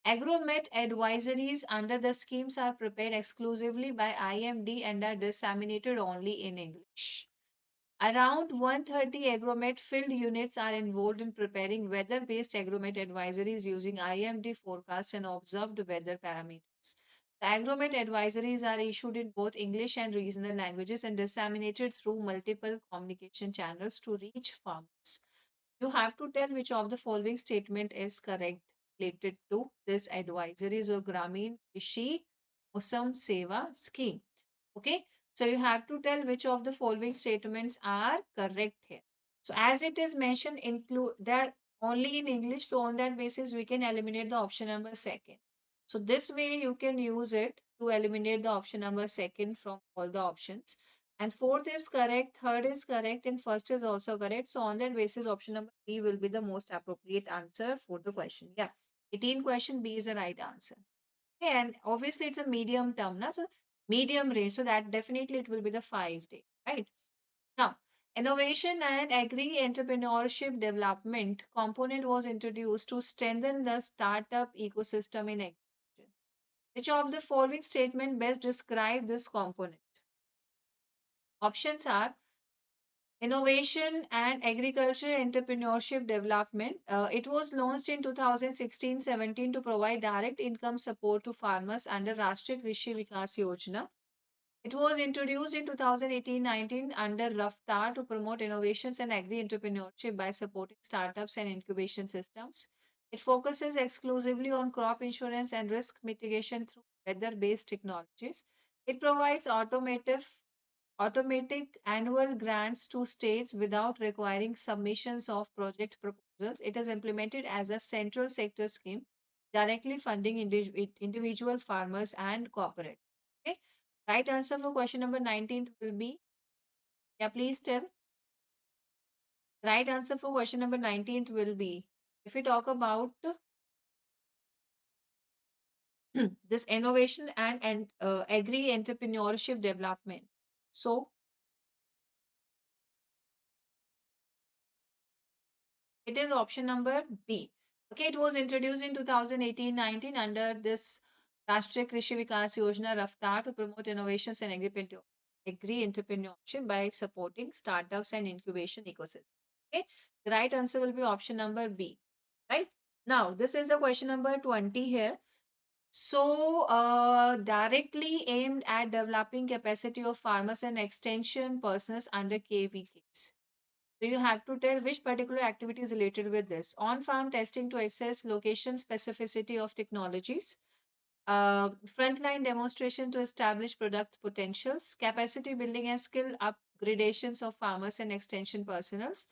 Agromet advisories under the schemes are prepared exclusively by IMD and are disseminated only in English. Around 130 agromet field units are involved in preparing weather-based agromet advisories using IMD forecast and observed weather parameters. The agromet advisories are issued in both English and regional languages and disseminated through multiple communication channels to reach farmers. You have to tell which of the following statement is correct related to this advisories or Grameen Krishi Musam Seva scheme. Okay, so you have to tell which of the following statements are correct here. So as it is mentioned, include that only in English. So on that basis, we can eliminate the option number second. So this way you can use it to eliminate the option number second from all the options. And fourth is correct, third is correct, and first is also correct. So on that basis, option number B will be the most appropriate answer for the question. Yeah, 18 question B is the right answer. Okay, and obviously it's a medium term, na? So medium range. So that definitely it will be the 5 day, right? Now, innovation and agri entrepreneurship development component was introduced to strengthen the startup ecosystem in agriculture. Which of the following statement best describe this component? Options are innovation and agriculture entrepreneurship development. It was launched in 2016-17 to provide direct income support to farmers under Rashtriya Krishi Vikas Yojana. It was introduced in 2018-19 under Raftar to promote innovations and agri entrepreneurship by supporting startups and incubation systems. It focuses exclusively on crop insurance and risk mitigation through weather based technologies. It provides automatic annual grants to states without requiring submissions of project proposals. It is implemented as a central sector scheme, directly funding individual farmers and corporate. Okay. Right answer for question number 19 will be, yeah, please tell. Right answer for question number 19 will be, if we talk about this innovation and agri entrepreneurship development. So it is option number B. Okay, it was introduced in 2018-19 under this Rashtriya Krishi Vikas Yojana Raftar to promote innovations and agri entrepreneurship by supporting startups and incubation ecosystem. Okay, the right answer will be option number B. Right now, this is the question number 20 here. So, directly aimed at developing capacity of farmers and extension personnel under KVKs. So you have to tell which particular activity is related with this. On-farm testing to assess location specificity of technologies, frontline demonstration to establish product potentials, capacity building and skill upgradations of farmers and extension personnels,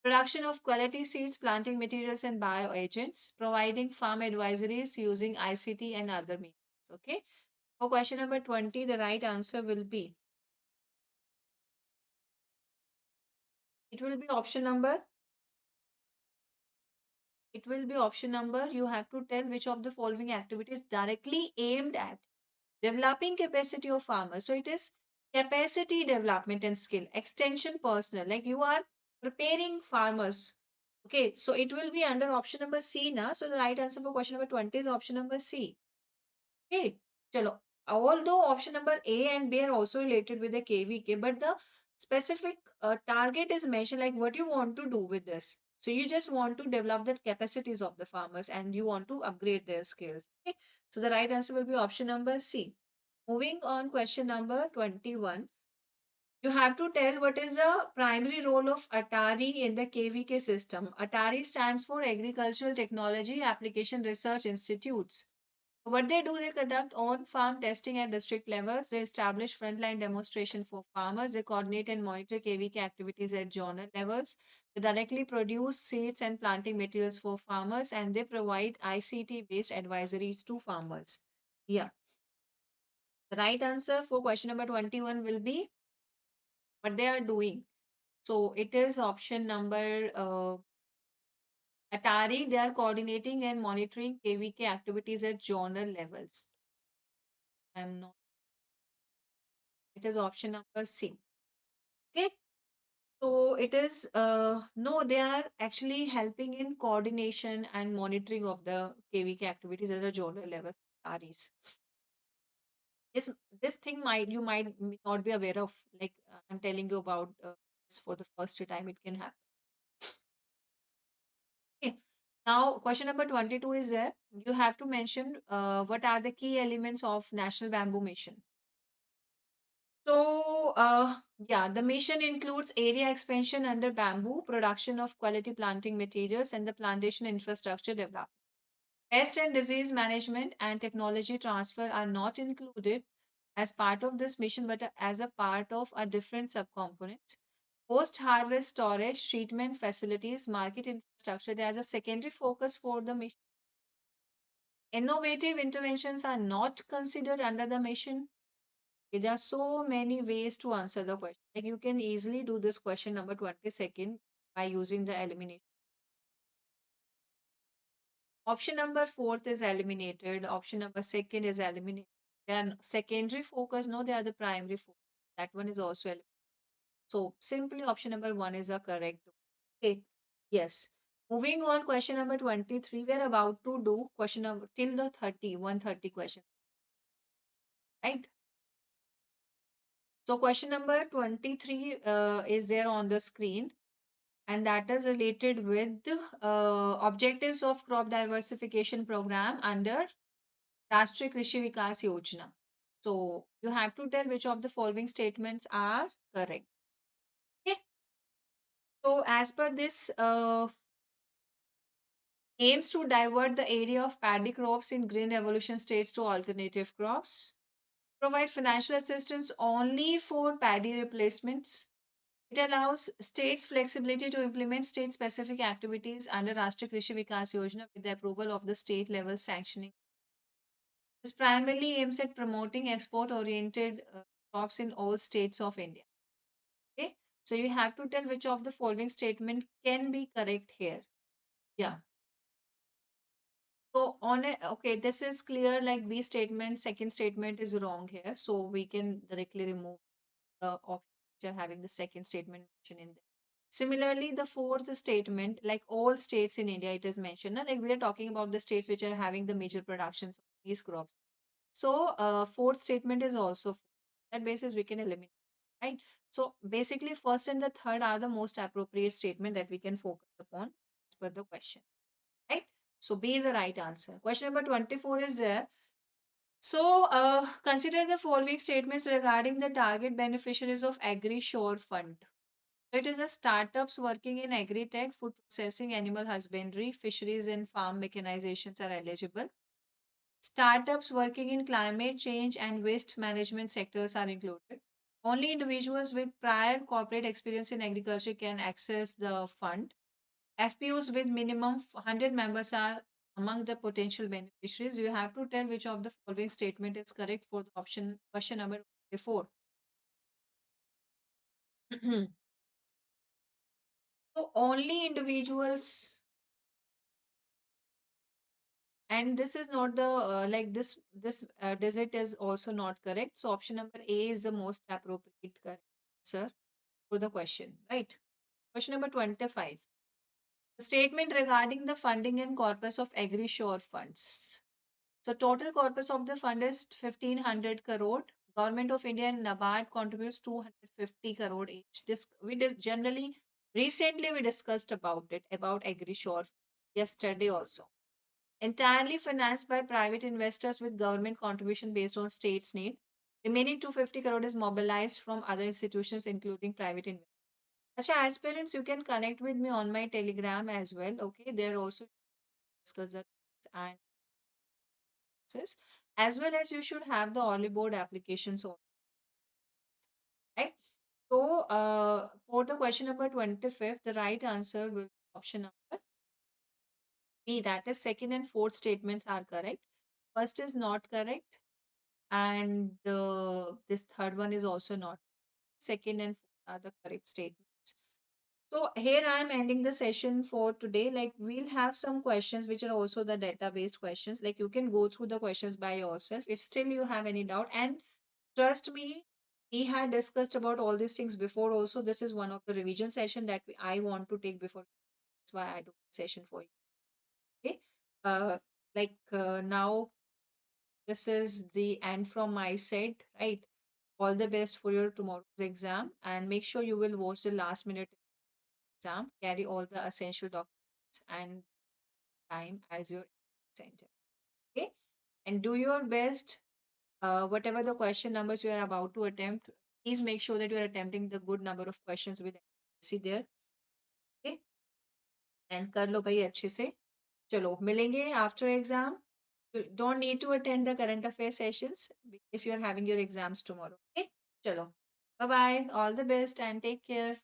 production of quality seeds, planting materials and bioagents, providing farm advisories using ICT and other means. Okay. For question number 20, the right answer will be, it will be option number It will be option number. You have to tell which of the following activities directly aimed at developing capacity of farmers. So it is capacity development and skill, extension personnel. Like you are preparing farmers Okay, so it will be under option number C now. So the right answer for question number 20 is option number C. Okay, chalo. Although option number A and B are also related with the KVK, but the specific target is mentioned like what you want to do with this. So you just want to develop the capacities of the farmers and you want to upgrade their skills. Okay, so the right answer will be option number C. Moving on, question number 21. You have to tell what is the primary role of ATARI in the KVK system. ATARI stands for Agricultural Technology Application Research Institutes. What they do, they conduct on-farm testing at district levels. They establish frontline demonstration for farmers. They coordinate and monitor KVK activities at zonal levels. They directly produce seeds and planting materials for farmers, and they provide ICT-based advisories to farmers. Yeah, the right answer for question number 21 will be what they are doing. So it is option number Atari. They are coordinating and monitoring KVK activities at zonal levels. I'm not. It is option number C. Okay. So it is no, they are actually helping in coordination and monitoring of the KVK activities at the zonal levels. REs. This thing might not be aware of. Like I'm telling you about this for the first time. It can happen. Okay. Now, question number 22 is there. You have to mention what are the key elements of National Bamboo Mission. So, yeah, the mission includes area expansion under bamboo, production of quality planting materials, and the plantation infrastructure development. Pest and disease management and technology transfer are not included as part of this mission, but as a part of a different subcomponent. Post-harvest storage, treatment facilities, market infrastructure, there's a secondary focus for the mission. Innovative interventions are not considered under the mission. Okay, there are so many ways to answer the question. Like you can easily do this question number 22nd by using the elimination. Option number fourth is eliminated. Option number second is eliminated. They are secondary focus. No, they are the primary focus. That one is also eliminated. So simply option number one is a correct. Okay. Yes. Moving on, question number 23. We are about to do question number till the 130 question. Right? So question number 23 is there on the screen, and that is related with objectives of crop diversification program under Rashtriya Krishi Vikas Yojana. So you have to tell which of the following statements are correct. Okay. So as per this, aims to divert the area of paddy crops in green revolution states to alternative crops, provide financial assistance only for paddy replacements. It allows states flexibility to implement state-specific activities under Rashtriya Krishi Vikas Yojana with the approval of the state level sanctioning. This primarily aims at promoting export-oriented crops in all states of India. Okay, so you have to tell which of the following statement can be correct here. Yeah. So on it, okay, this is clear. Like B statement, second statement is wrong here, so we can directly remove the option which are having the second statement mentioned in there. Similarly, the fourth statement, like all states in India, it is mentioned. Like we are talking about the states which are having the major productions of these crops. So, fourth statement is also false. That basis we can eliminate, right? So basically, first and the third are the most appropriate statement that we can focus upon as per the question, right? So B is the right answer. Question number 24 is there. So, consider the following statements regarding the target beneficiaries of Agri-Shore Fund. It is the startups working in agri-tech, food processing, animal husbandry, fisheries, and farm mechanizations are eligible. Startups working in climate change and waste management sectors are included. Only individuals with prior corporate experience in agriculture can access the fund. FPOs with minimum 100 members are among the potential beneficiaries. You have to tell which of the following statement is correct for the option question number 4. So only individuals, and this is not the like this digit is also not correct. So option number A is the most appropriate correct answer for the question, right? Question number 25. Statement regarding the funding and corpus of agri-shore funds. So total corpus of the fund is 1500 crore. Government of India and NABARD contributes 250 crore each. Generally recently we discussed about it about agri-shore yesterday also. Entirely financed by private investors with government contribution based on state's need. Remaining 250 crore is mobilized from other institutions including private investors. Acha, aspirants, you can connect with me on my Telegram as well. Okay, there also discuss the and as well as you should have the Olive Board applications also, right? So, for the question number 25th, the right answer will be option number B. That is second and fourth statements are correct. First is not correct, and this third one is also not. Second and fourth are the correct statements. So here I am ending the session for today. Like we'll have some questions which are also the data-based questions. Like you can go through the questions by yourself. If still you have any doubt, and trust me, we had discussed about all these things before also. This is one of the revision session that I want to take before. That's why I do the session for you. Okay. Uh, now this is the end from my side, right? All the best for your tomorrow's exam and make sure you will watch the last minute exam, carry all the essential documents and time as your center. Okay. And do your best. Whatever the question numbers you are about to attempt, please make sure that you are attempting the good number of questions with accuracy there. Okay. And कर लो भाई अच्छे से. चलो मिलेंगे after exam. You don't need to attend the current affairs sessions if you are having your exams tomorrow. Okay. चलो. Bye bye. All the best and take care.